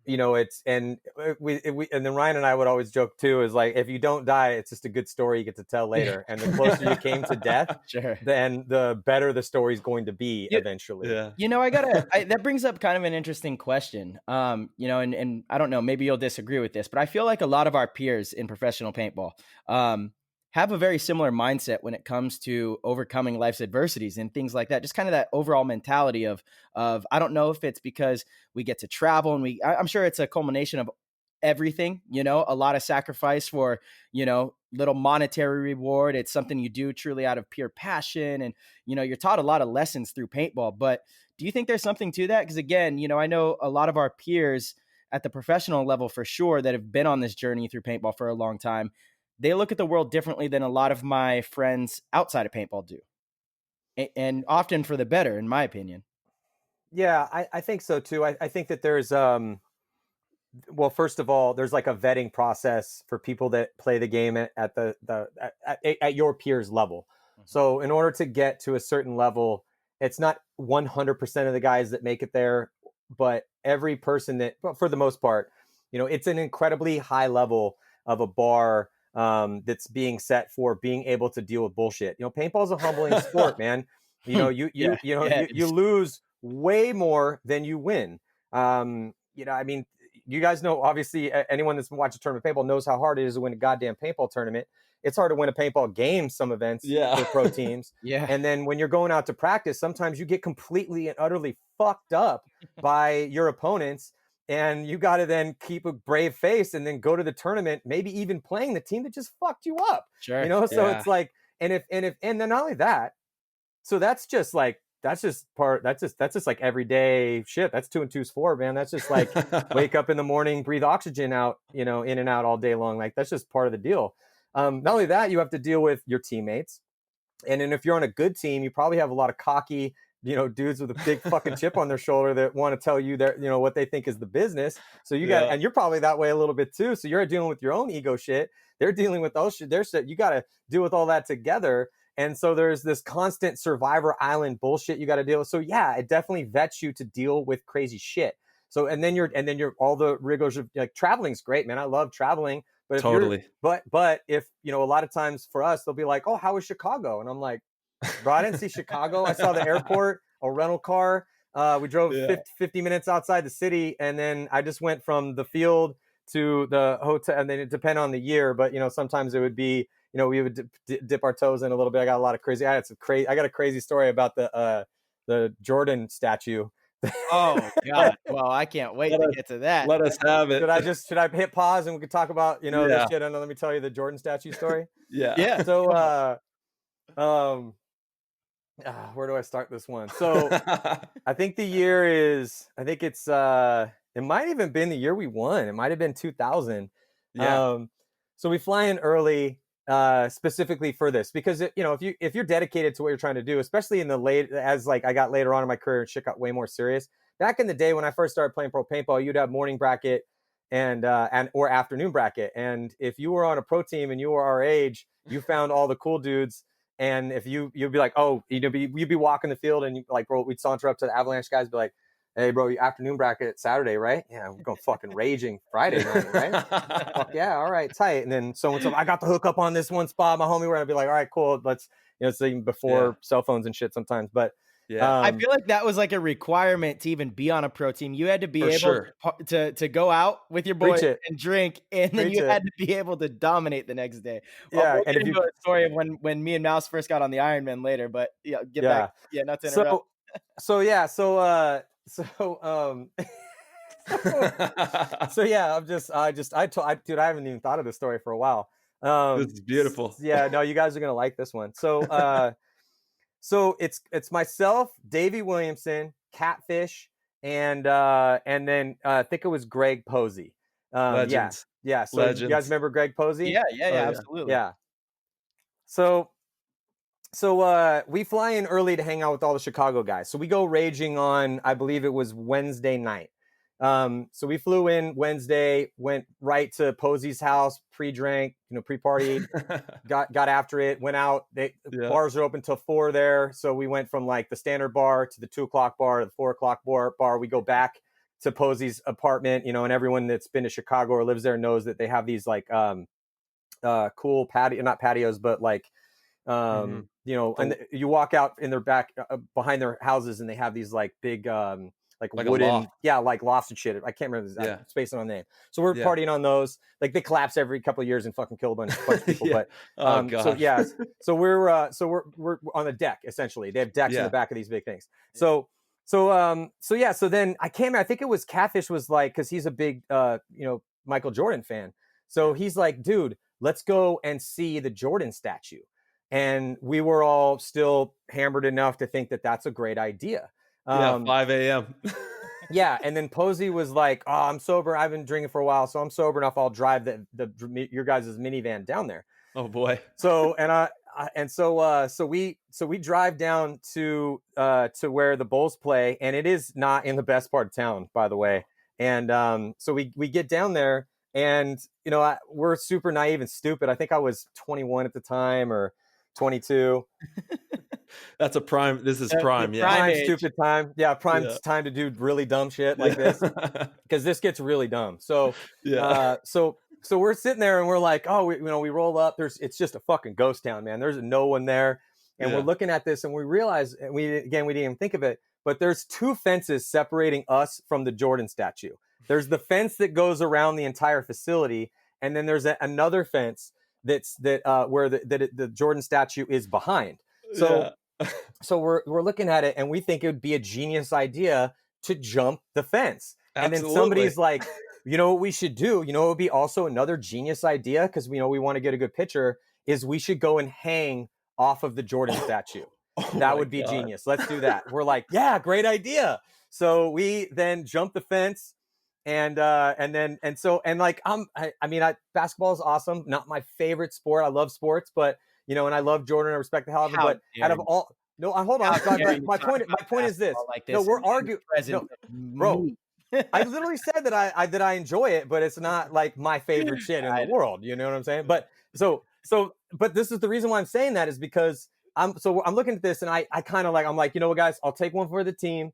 and then Ryan and I would always joke too, is like, if you don't die, it's just a good story you get to tell later. And the closer you came to death, then the better the story's going to be eventually. Yeah. That brings up kind of an interesting question. And I don't know, maybe you'll disagree with this, but I feel like a lot of our peers in professional paintball, have a very similar mindset when it comes to overcoming life's adversities and things like that. Just kind of that overall mentality of I don't know if it's because we get to travel, and I'm sure it's a culmination of everything, a lot of sacrifice for, little monetary reward. It's something you do truly out of pure passion. And, you're taught a lot of lessons through paintball. But do you think there's something to that? Because again, I know a lot of our peers at the professional level, for sure, that have been on this journey through paintball for a long time, they look at the world differently than a lot of my friends outside of paintball do. And often for the better, in my opinion. Yeah, I think so too. I think that there's, well, first of all, there's like a vetting process for people that play the game at your peers level. Mm-hmm. So in order to get to a certain level, it's not 100% of the guys that make it there, but every person that, for the most part, it's an incredibly high level of a bar that's being set for being able to deal with bullshit. Paintball's a humbling sport, man. You lose way more than you win. I mean, you guys know, obviously, anyone that's been watching tournament paintball knows how hard it is to win a goddamn paintball tournament. It's hard to win a paintball game, some events for pro teams. Yeah. And then when you're going out to practice, sometimes you get completely and utterly fucked up by your opponents. And you got to then keep a brave face and then go to the tournament, maybe even playing the team that just fucked you up. Sure. So it's like, and then not only that, so that's just like everyday shit. That's 2 and 2's 4, man. That's just like wake up in the morning, breathe oxygen out, in and out all day long. Like, that's just part of the deal. Not only that, you have to deal with your teammates. And then if you're on a good team, you probably have a lot of cocky, dudes with a big fucking chip on their shoulder that want to tell you that, what they think is the business. So you got, and you're probably that way a little bit too. So you're dealing with your own ego shit. They're dealing with their shit. You got to deal with all that together. And so there's this constant Survivor Island bullshit you got to deal with. So yeah, it definitely vets you to deal with crazy shit. So, and then you're all the rigors of, like, traveling's great, man. I love traveling. But if a lot of times for us, they'll be like, oh, how was Chicago? And I'm like, bro, I didn't see Chicago. I saw the airport, a rental car. We drove 50 minutes outside the city. And then I just went from the field to the hotel. And then it depend on the year. But, sometimes it would be, we would dip our toes in a little bit. I got a lot of crazy. I got a crazy story about the Jordan statue. Oh God! Well, I can't wait to get to that. Let us have it. Should I hit pause and we could talk about the shit? And let me tell you the Jordan statue story. Yeah. So where do I start this one? So I think the year is, it might even been the year we won. It might have been 2000. Yeah. So we fly in early, specifically for this, because if you're dedicated to what you're trying to do, especially in the late, as like I got later on in my career and shit got way more serious. Back in the day when I first started playing pro paintball, you'd have morning bracket and or afternoon bracket. And if you were on a pro team and you were our age, you found all the cool dudes. And if you'd be like, oh, you'd be walking the field and we'd saunter up to the Avalanche guys, be like, hey, bro, your afternoon bracket Saturday, right? Yeah, we're going fucking raging Friday night, right? Fuck yeah, all right, tight. And then someone said, I got the hook up on this one spot, my homie. We're gonna be like, all right, cool. Let's, it's even before cell phones and shit sometimes. But I feel like that was like a requirement to even be on a pro team. You had to be able to go out with your boys and drink, and then you had to be able to dominate the next day. Well, we'll get into a story of when me and Mouse first got on the Ironmen later, but back. Yeah, not to interrupt. So yeah, dude, I haven't even thought of this story for a while. This is beautiful. Yeah, no, you guys are gonna like this one. So so it's myself, Davey Williamson, Catfish, and then I think it was Greg Posey. Legends. Yeah. So Legends. you guys remember Greg Posey? Yeah, absolutely. Yeah. So we fly in early to hang out with all the Chicago guys. So we go raging on, I believe it was Wednesday night. So we flew in Wednesday, went right to Posey's house, pre-drank, pre-party, got after it, went out. Bars are open till 4 there. So we went from like the standard bar to the 2 o'clock bar to the 4 o'clock bar. We go back to Posey's apartment, and everyone that's been to Chicago or lives there knows that they have these like cool not patios, but like and you walk out in their back behind their houses, and they have these like big like wooden loft. Like lofts and shit. I can't remember the exact spacing on the name. So we're partying on those. Like they collapse every couple of years and fucking kill a bunch of people. But so we're on the deck essentially. They have decks in the back of these big things. So then I came. I think it was Catfish was like, because he's a big Michael Jordan fan. So he's like, dude, let's go and see the Jordan statue. And we were all still hammered enough to think that that's a great idea. 5 a.m. Yeah, and then Posey was like, "Oh, I'm sober. I've been drinking for a while, so I'm sober enough. I'll drive your guys' minivan down there." Oh boy! So so we drive down to where the Bulls play, and it is not in the best part of town, by the way. And so we get down there, and we're super naive and stupid. I think I was 21 at the time, or 22. That's a prime. This is prime. Prime stupid time. Yeah, prime time to do really dumb shit like this, because this gets really dumb. So so we're sitting there and we're like, oh, we roll up. It's just a fucking ghost town, man. There's no one there, and we're looking at this and we realize, and we didn't even think of it, but there's 2 fences separating us from the Jordan statue. There's the fence that goes around the entire facility, and then there's another fence where the Jordan statue is behind. So we're looking at it and we think it would be a genius idea to jump the fence. Absolutely. And then somebody's like, you know what we should do? It would be also another genius idea, because we want to get a good picture, is we should go and hang off of the Jordan statue. That would be genius. Let's do that. We're like, yeah, great idea. So we then jump the fence. Basketball is awesome. Not my favorite sport. I love sports, but and I love Jordan. I respect the hell of it. But out of all, hold on. My point is this. No, we're arguing. No, bro, I literally said that I enjoy it, but it's not like my favorite shit in the world. You know what I'm saying? But but this is the reason why I'm saying that, is because I'm looking at this and I kind of like, I'm like, guys, I'll take one for the team.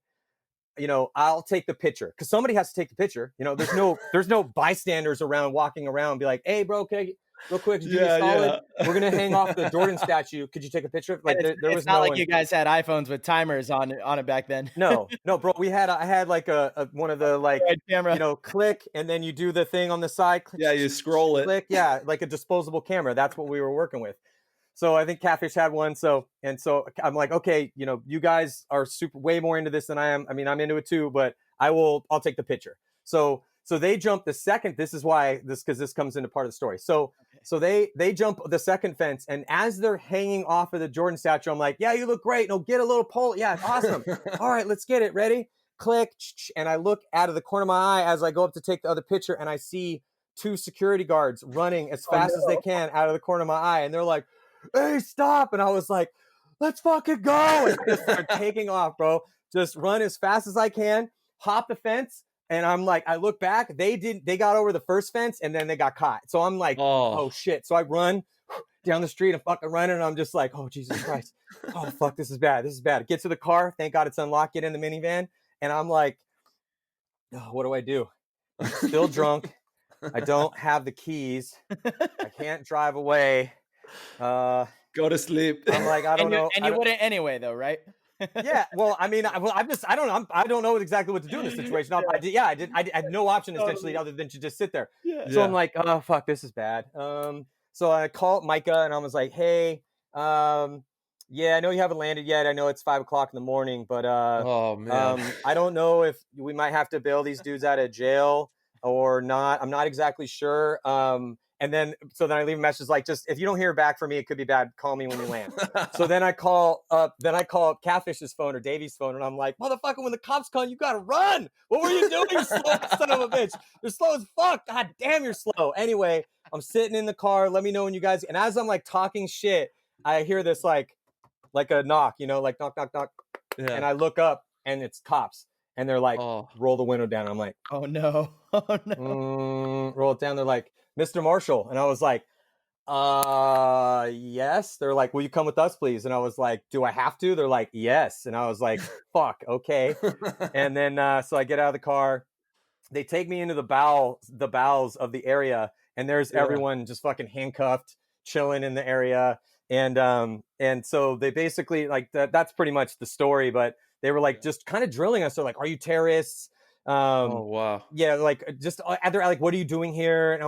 I'll take the picture, because somebody has to take the picture. There's no bystanders around walking around and be like, hey, bro, okay, real quick, do me solid. We're gonna hang off the Jordan statue. Could you take a picture? Like there was not like you guys had iPhones with timers on it back then. No, bro. I had like a one of the like camera. Click, and then you do the thing on the side. Click, you scroll it. Click, like a disposable camera. That's what we were working with. So I think Catfish had one. So I'm like, okay, you guys are way more into this than I am. I mean, I'm into it too, but I'll take the picture. So they jump the second. This is why because this comes into part of the story. So they jump the second fence, and as they're hanging off of the Jordan statue, I'm like, yeah, you look great. No, get a little pole. Yeah, awesome. All right, let's get it. Ready? Click. And I look out of the corner of my eye as I go up to take the other picture, and I see 2 security guards running as fast as they can out of the corner of my eye, and they're like, hey, stop. And I was like, let's fucking go. And just start taking off, bro. Just run as fast as I can, hop the fence. And I'm like, I look back, they got over the first fence, and then they got caught. So I'm like, oh shit. So I run down the street and fucking running. And I'm just like, oh, Jesus Christ. Oh, fuck, this is bad. Get to the car. Thank God it's unlocked. Get in the minivan. And I'm like, oh, what do I do? I'm still drunk. I don't have the keys. I can't drive away. Go to sleep. I'm like, I don't know. And you wouldn't anyway, though, right? Yeah. Well, I mean, I don't know. I don't know exactly what to do in this situation. I had no option essentially other than to just sit there. Yeah. So I'm like, oh fuck, this is bad. So I called Micah and I was like, hey, yeah, I know you haven't landed yet. I know it's 5 o'clock in the morning, but Oh man. I don't know if we might have to bail these dudes out of jail or not. I'm not exactly sure. And then I leave a message like, just if you don't hear back from me, it could be bad. Call me when you land. So then I call up Catfish's phone or Davey's phone, and I'm like, motherfucker, when the cops come, you gotta run. What were you doing, you slow son of a bitch? You're slow as fuck. God damn, you're slow. Anyway, I'm sitting in the car. Let me know when you guys. And as I'm like talking shit, I hear this like a knock, like knock, knock, knock. Yeah. And I look up, and it's cops. And they're like, roll the window down. And I'm like, oh no. Roll it down. They're like, Mr. Marshall. And I was like, yes. They're like, will you come with us, please? And I was like, do I have to? They're like, yes. And I was like, fuck, okay. And then, so I get out of the car. They take me into the bowels of the area. And there's everyone just fucking handcuffed, chilling in the area. And so they basically like, that's pretty much the story, but they were like, just kind of drilling us. They're like, are you terrorists? Oh wow. Yeah, like just they're like, what are you doing here? And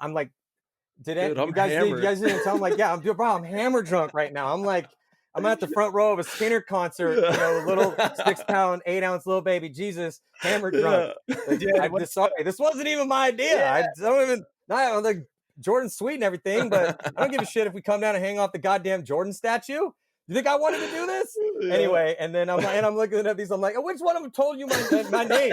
I'm like, you guys didn't tell them like, yeah, I'm hammer drunk right now. I'm like, I'm at the front row of a Skinner concert, little 6-pound, 8-ounce little baby Jesus, hammer drunk. This wasn't even my idea. Yeah. I don't even. I'm like Jordan sweet and everything, but I don't give a shit if we come down and hang off the goddamn Jordan statue. You think I wanted to do this? Yeah. Anyway, and then I'm looking at these. I'm like, which one of them told you my name?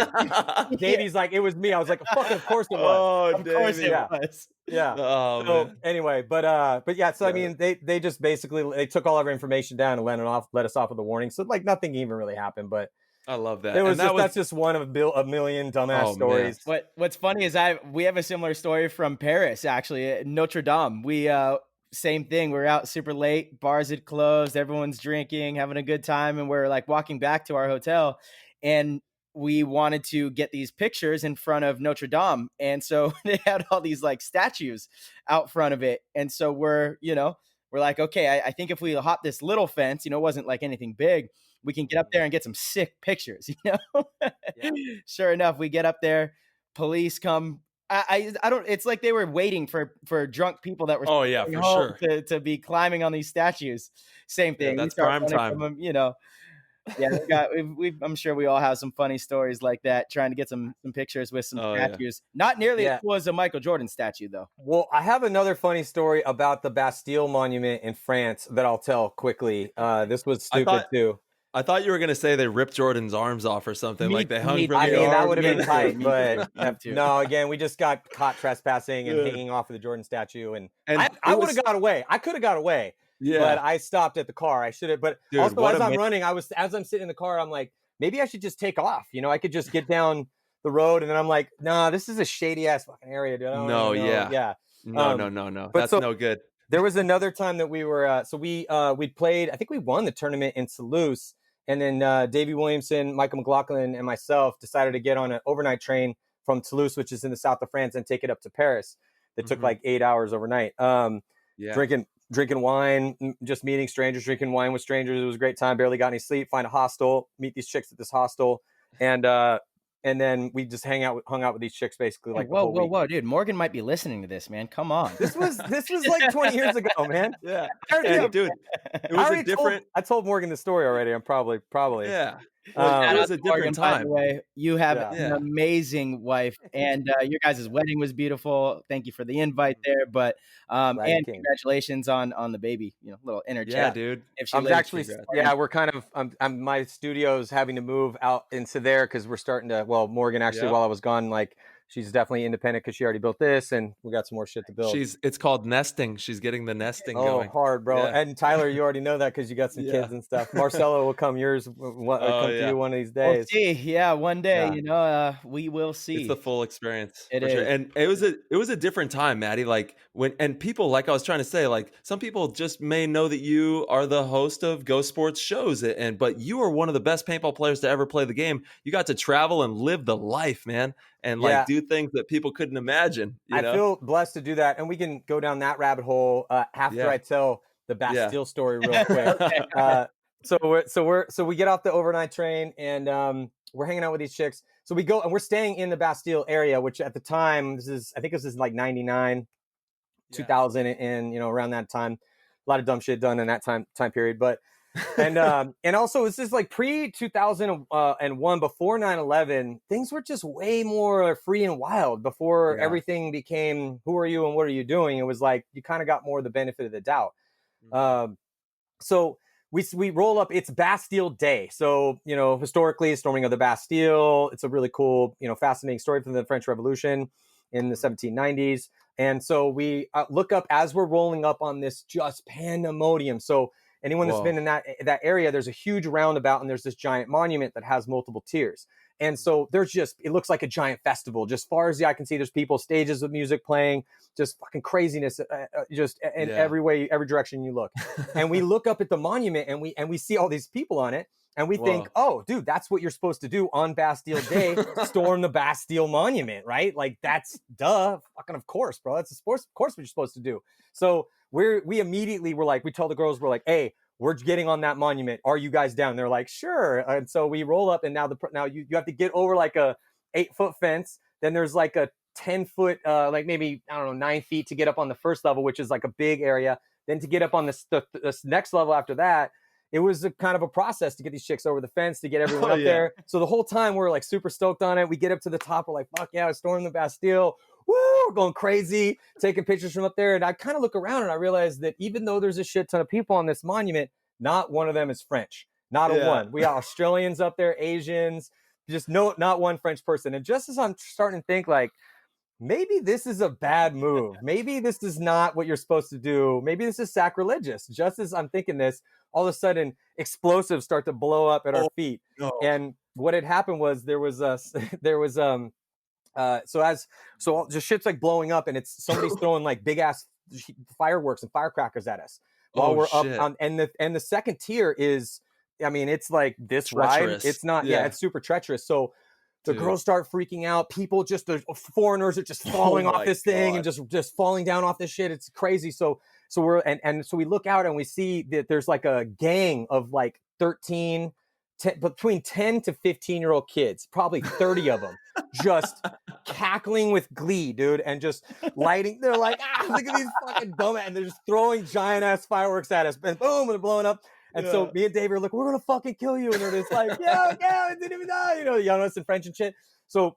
Davey's like, it was me. I was like, fucking, of course it was. Oh, of course it was. Yeah. Oh, so man. Anyway, but yeah. So I mean, they just basically they took all of our information down and let us off with a warning. So like nothing even really happened. But I love that. That's just one of a million dumbass stories. Man. What's funny is we have a similar story from Paris actually, at Notre Dame. We same thing. We're out super late. Bars had closed. Everyone's drinking, having a good time. And we're like walking back to our hotel, and we wanted to get these pictures in front of Notre Dame. And so they had all these like statues out front of it. And so we're like, okay, I think if we hop this little fence, it wasn't like anything big, we can get up there and get some sick pictures, Yeah. Sure enough, we get up there, police come. I don't. It's like they were waiting for drunk people that were. Oh yeah, for sure. To be climbing on these statues. Same thing. Yeah, that's prime time. Them, Yeah, I'm sure we all have some funny stories like that. Trying to get some pictures with some statues. Yeah. Not nearly as cool as a Michael Jordan statue, though. Well, I have another funny story about the Bastille Monument in France that I'll tell quickly. This was stupid too. I thought you were going to say they ripped Jordan's arms off or something. Like they hung from the that would have been tight, but no, again, we just got caught trespassing and hanging off of the Jordan statue. And I would have got away. I could have got away, but I stopped at the car. I should have. But also, as I'm running, as I'm sitting in the car, I'm like, maybe I should just take off. I could just get down the road. And then I'm like, nah, this is a shady ass fucking area, dude. No. That's no good. There was another time that we were, we played, I think we won the tournament in Toulouse. And then Davey Williamson, Michael McLaughlin, and myself decided to get on an overnight train from Toulouse, which is in the south of France, and take it up to Paris. That took like 8 hours overnight. Drinking wine, just meeting strangers, drinking wine with strangers. It was a great time. Barely got any sleep. Find a hostel, meet these chicks at this hostel, and then we just hung out with these chicks basically like whoa, dude! Morgan might be listening to this, man. Come on, this was like 20 years ago, man. Yeah, dude, it was a different. I told Morgan the story already. I'm probably. Yeah, it was a different Morgan, time. By the way, you have an amazing wife, and your guys' wedding was beautiful. Thank you for the invite there, but and congratulations on the baby. Little inner chat. Yeah, dude. I'm actually, we're kind of. My studio's having to move out into there because we're starting to. Well, Morgan actually, while I was gone, like she's definitely independent because she already built this, and we got some more shit to build. It's called nesting. She's getting the nesting going. Oh, hard, bro. Yeah. And Tyler, you already know that because you got some kids and stuff. Marcelo will come to you one of these days. We'll see. Yeah, one day. We will see. It's the full experience. It is. Sure. And it was a different time, Matty. Like people, like I was trying to say, like some people just may know that you are the host of GoSports shows, but you are one of the best paintball players to ever play the game. You got to travel and live the life, man. And do things that people couldn't imagine. I feel blessed to do that. And we can go down that rabbit hole after I tell the Bastille story real quick. So we get off the overnight train and we're hanging out with these chicks. So we go and we're staying in the Bastille area, which at the time I think this is like 99, 2000, and around that time, a lot of dumb shit done in that time period. But and also this is like pre 2001, before 9/11, things were just way more free and wild. Before everything became who are you and what are you doing, it was like you kind of got more of the benefit of the doubt. So we roll up. It's Bastille Day, so historically, storming of the Bastille. It's a really cool, fascinating story from the French Revolution in the 1790s. And so we look up as we're rolling up on this just pandemonium. So anyone that's been in that area, there's a huge roundabout and there's this giant monument that has multiple tiers. And so it looks like a giant festival. Just far as the eye can see, there's people, stages of music playing, just fucking craziness, every way, every direction you look. And we look up at the monument and we see all these people on it. And we think, oh, dude, that's what you're supposed to do on Bastille Day, storm the Bastille Monument, right? Like, that's fucking of course, bro. That's of course what you're supposed to do. So we immediately were like, we tell the girls, we're like, hey, we're getting on that monument. Are you guys down? They're like, sure. And so we roll up, and now you have to get over like a 8-foot fence. Then there's like a 10-foot, like maybe, I don't know, 9 feet to get up on the first level, which is like a big area. Then to get up on this next level after that, it was a kind of a process to get these chicks over the fence, to get everyone up there. So the whole time we're like super stoked on it. We get up to the top. We're like, fuck yeah, we're storming the Bastille. Woo, we're going crazy, taking pictures from up there. And I kind of look around and I realize that even though there's a shit ton of people on this monument, not one of them is French. Not a one. We got Australians up there, Asians, not one French person. And just as I'm starting to think like, maybe this is a bad move. Maybe this is not what you're supposed to do. Maybe this is sacrilegious. Just as I'm thinking this, all of a sudden explosives start to blow up at our feet. No. And what had happened was so just shit's like blowing up, and it's somebody's throwing like big ass fireworks and firecrackers at us while we're up on, and the second tier is, I mean, it's like this treacherous ride. It's not, it's super treacherous. So the girls start freaking out. People the foreigners are just falling off this thing and just falling down off this shit. It's crazy. So we're, and so we look out and we see that there's like a gang of like between 10 to 15-year-old kids, probably 30 of them, just cackling with glee, dude, and just lighting. They're like, look at these fucking dumb, and they're just throwing giant ass fireworks at us, and boom, and they're blowing up. And so me and Dave are like, we're gonna fucking kill you, and they're just like, yeah, it didn't even die, yelling us in French and shit. So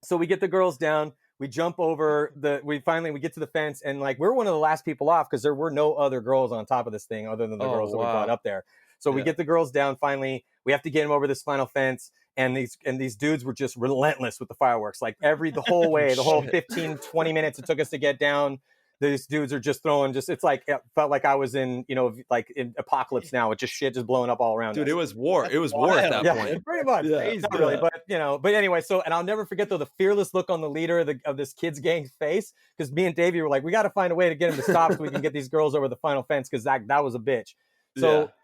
we get the girls down. We jump over we get to the fence, and like we're one of the last people off because there were no other girls on top of this thing other than the girls that we brought up there. So we get the girls down. Finally, we have to get them over this final fence, and these dudes were just relentless with the fireworks. Like the whole way, the whole 15, 20 minutes it took us to get down. These dudes are just throwing it's like, it felt like I was in, like in Apocalypse Now, with just shit just blowing up all around us. It was war. It was war at that point. Pretty much. Not really, but anyway, and I'll never forget though, the fearless look on the leader of this kid's gang's face, because me and Davey were like, we got to find a way to get him to stop so we can get these girls over the final fence, because that was a bitch.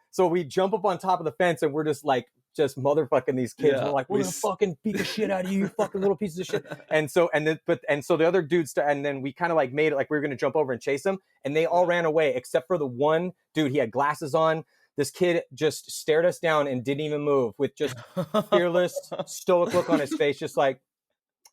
So we jump up on top of the fence, and we're just motherfucking these kids. We're like, we're gonna fucking beat the shit out of you, you fucking little pieces of shit. And so the other dudes, and then we kind of like made it like we were gonna jump over and chase them, and they all ran away except for the one dude. He had glasses on. This kid just stared us down and didn't even move, with just fearless, stoic look on his face, just like,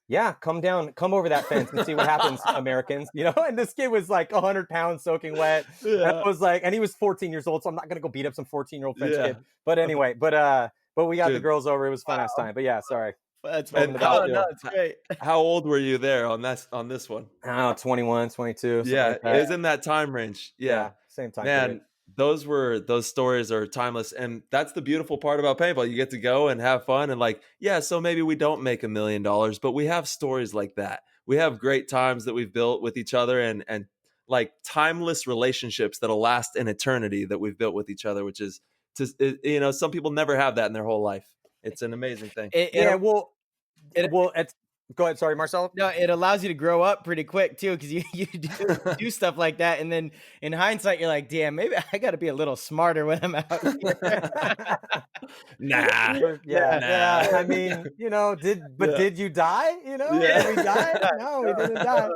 yeah, come over that fence and see what happens, Americans. And this kid was like 100 pounds soaking wet. And I was like, and he was 14 years old, so I'm not gonna go beat up some 14-year-old French kid. But anyway, but we got the girls over. It was a fun ass time. But yeah, sorry. That's it's great. How old were you there on this one? I don't know, 21, 22. Yeah, like it was in that time range. Yeah, same time. Man, period. those stories are timeless, and that's the beautiful part about paintball. You get to go and have fun, and like, so maybe we don't make $1 million, but we have stories like that. We have great times that we've built with each other, and like timeless relationships that'll last an eternity that we've built with each other, which is, some people never have that in their whole life. It's an amazing thing. Go ahead. Sorry, Marcelo. No, it allows you to grow up pretty quick too, because you do stuff like that, and then in hindsight, you're like, damn, maybe I got to be a little smarter when I'm out here. Yeah. I mean, did you die? Did we die? No, we didn't die.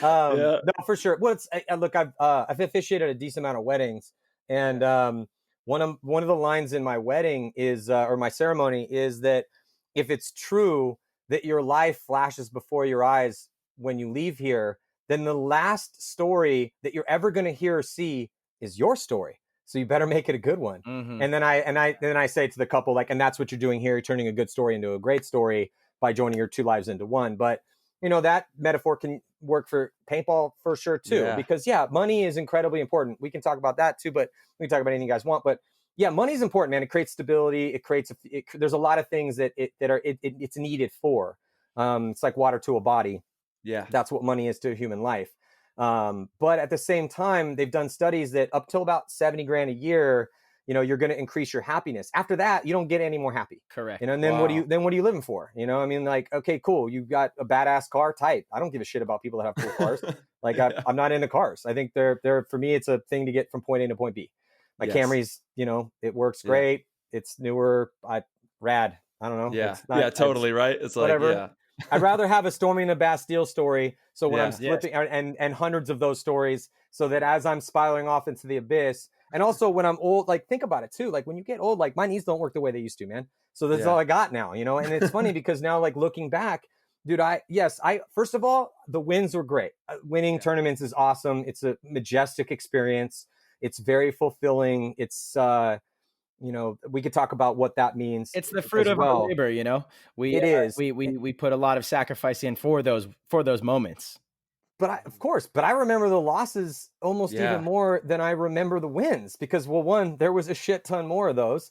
No, for sure. Well, look, I've officiated a decent amount of weddings, and one of the lines in my wedding is, or my ceremony is that if it's true that your life flashes before your eyes when you leave here, then the last story that you're ever going to hear or see is your story. So you better make it a good one. Mm-hmm. And then I say to the couple, like, and that's what you're doing here. You're turning a good story into a great story by joining your two lives into one. But that metaphor can work for paintball for sure too, because money is incredibly important. We can talk about that too, but we can talk about anything you guys want. But money is important, man. It creates stability. There's a lot of things that it's needed for. It's like water to a body. Yeah, that's what money is to human life. But at the same time, they've done studies that up till about $70,000 a year, you're going to increase your happiness. After that, you don't get any more happy. Correct. And then what are you living for? I mean, like, okay, cool. You've got a badass car, tight. I don't give a shit about people that have cool cars. Like I'm not into cars. I think they're for me, it's a thing to get from point A to point B. My Camry's, it works great. It's newer. Rad. I don't know. Yeah. It's not, totally. Right. It's whatever. like, yeah. I'd rather have a storming the Bastille story. So when I'm flipping and hundreds of those stories, so that as I'm spiraling off into the abyss, and also when I'm old, like, think about it too. Like when you get old, like my knees don't work the way they used to, man. So that's all I got now, and it's funny because now, like, looking back, dude, first of all, the wins were great. Winning tournaments is awesome. It's a majestic experience. It's very fulfilling. It's, we could talk about what that means. It's the fruit of our labor, It is. We put a lot of sacrifice in for those moments. But I remember the losses almost even more than I remember the wins, because, well, one, there was a shit ton more of those.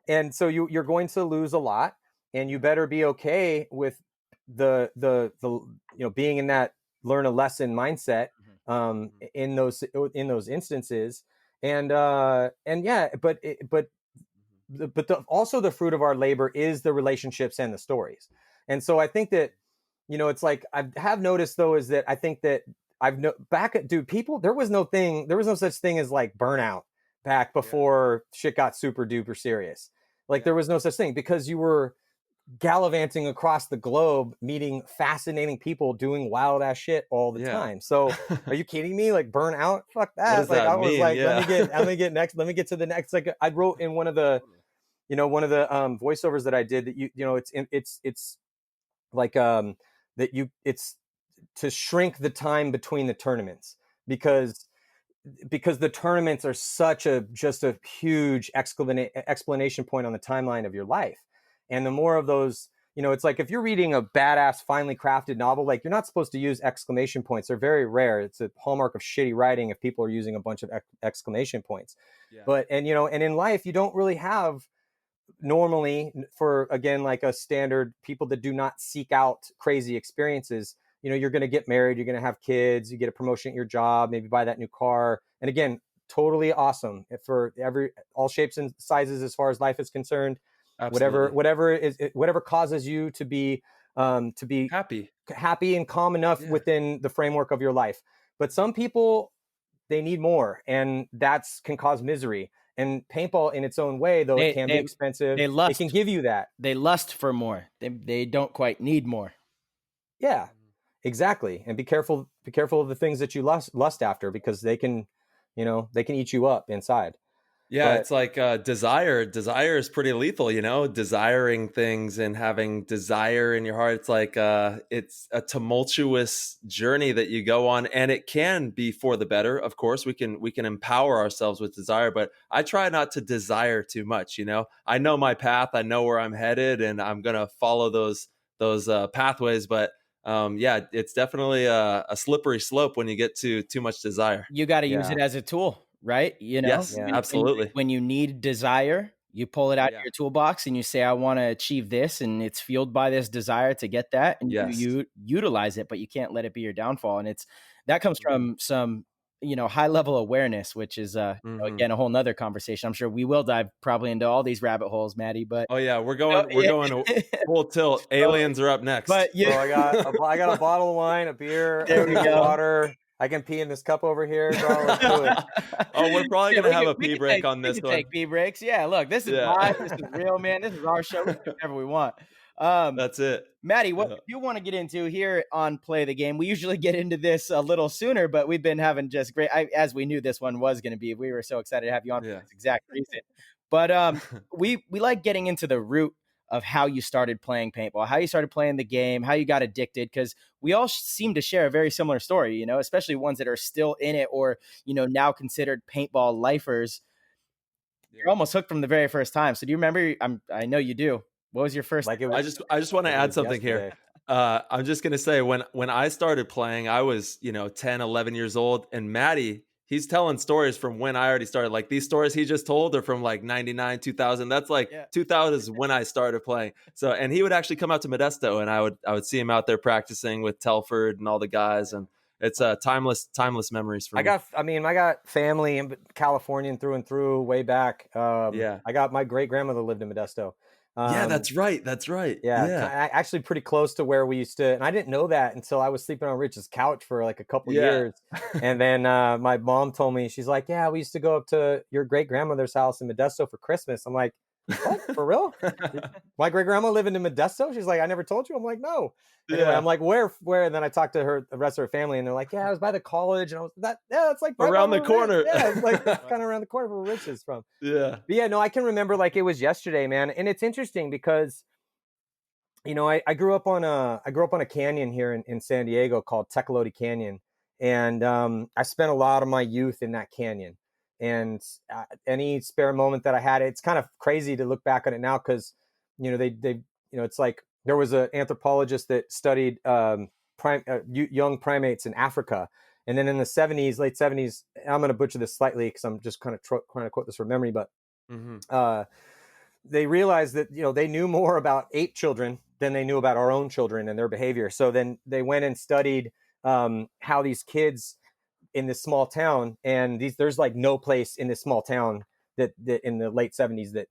And so you're going to lose a lot, and you better be okay with the being in that learn a lesson mindset in those instances. Also the fruit of our labor is the relationships and the stories. And so I think that, it's like I have noticed though, is that I think that people, there was no such thing as like burnout back before shit got super duper serious. Like there was no such thing, because you were gallivanting across the globe, meeting fascinating people, doing wild ass shit all the time. So are you kidding me? Like burnout? Fuck that. Like I was like, let me get to the next. Like I wrote in one of the voiceovers that I did that it's like it's to shrink the time between the tournaments, because the tournaments are just a huge explanation point on the timeline of your life. And the more of those, it's like if you're reading a badass, finely crafted novel, like you're not supposed to use exclamation points. They're very rare. It's a hallmark of shitty writing if people are using a bunch of exclamation points. Yeah. But, and in life, you don't really have normally, for, again, like a standard, people that do not seek out crazy experiences. You're going to get married, you're going to have kids, you get a promotion at your job, maybe buy that new car. And again, totally awesome for all shapes and sizes as far as life is concerned. Absolutely. Whatever causes you to be happy and calm enough within the framework of your life. But some people, they need more, and that's can cause misery. And paintball, in its own way, though it can be expensive, it can give you that. They lust for more. They don't quite need more. Yeah, exactly. And be careful of the things that you lust after, because they can eat you up inside. Yeah, it's like desire. Desire is pretty lethal, desiring things and having desire in your heart. It's like it's a tumultuous journey that you go on, and it can be for the better. Of course, we can empower ourselves with desire, but I try not to desire too much. I know my path, I know where I'm headed, and I'm gonna follow those pathways. But it's definitely a slippery slope when you get to too much desire. You got to use it as a tool. Right? Yes, absolutely. When you need desire, you pull it out of your toolbox and you say, I want to achieve this, and it's fueled by this desire to get that, and you utilize it, but you can't let it be your downfall. And that comes from some high level awareness, which is, again, a whole nother conversation. I'm sure we will dive probably into all these rabbit holes, Matty, but oh yeah, we're going full tilt. Aliens are up next. But So I got a bottle of wine, a beer, There we go. water. I can pee in this cup over here, bro. Let's do it. Oh, we're probably going to have a pee break on this one. Take pee breaks. Yeah, look, this is live. This is real, man. This is our show. We can do whatever we want. That's it. Matty, what you want to get into here on Play the Game? We usually get into this a little sooner, but we've been having just great, as we knew this one was going to be. We were so excited to have you on for this exact reason. But we like getting into the root of how you started playing paintball, how you started playing the game, how you got addicted, because we all seem to share a very similar story, especially ones that are still in it or, now considered paintball lifers. You're almost hooked from the very first time. So do you remember? I know you do. What was your first? I just want to add something here. I'm just going to say when I started playing, I was, 10, 11 years old, and Matty, he's telling stories from when I already started. Like these stories he just told are from like 99, 2000. That's like 2000 is when I started playing. So, and he would actually come out to Modesto, and I would see him out there practicing with Telford and all the guys. And it's timeless memories for me. I got family in California and through way back. I got my great grandmother lived in Modesto. That's right. Yeah. Actually pretty close to where we used to. And I didn't know that until I was sleeping on Rich's couch for like a couple years. And then my mom told me, she's like, yeah, we used to go up to your great grandmother's house in Modesto for Christmas. I'm like, what? For real? My great grandma living in Modesto? She's like, I never told you. I'm like, no. Anyway, I'm like, where? And then I talked to the rest of her family, and they're like, yeah, I was by the college, and I was it's like right around the corner. Yeah, it's like kind of around the corner where Rich is from. Yeah. But yeah, no, I can remember like it was yesterday, man. And it's interesting because, I grew up on a canyon here in San Diego called Tecolote Canyon, and I spent a lot of my youth in that canyon. And any spare moment that I had, it's kind of crazy to look back on it now because, it's like there was an anthropologist that studied young primates in Africa. And then in the late 70s, I'm going to butcher this slightly because I'm just kind of trying to quote this from memory, but they realized that, they knew more about ape children than they knew about our own children and their behavior. So then they went and studied how these kids in this small town, and there's like no place in this small town that in the late 70s that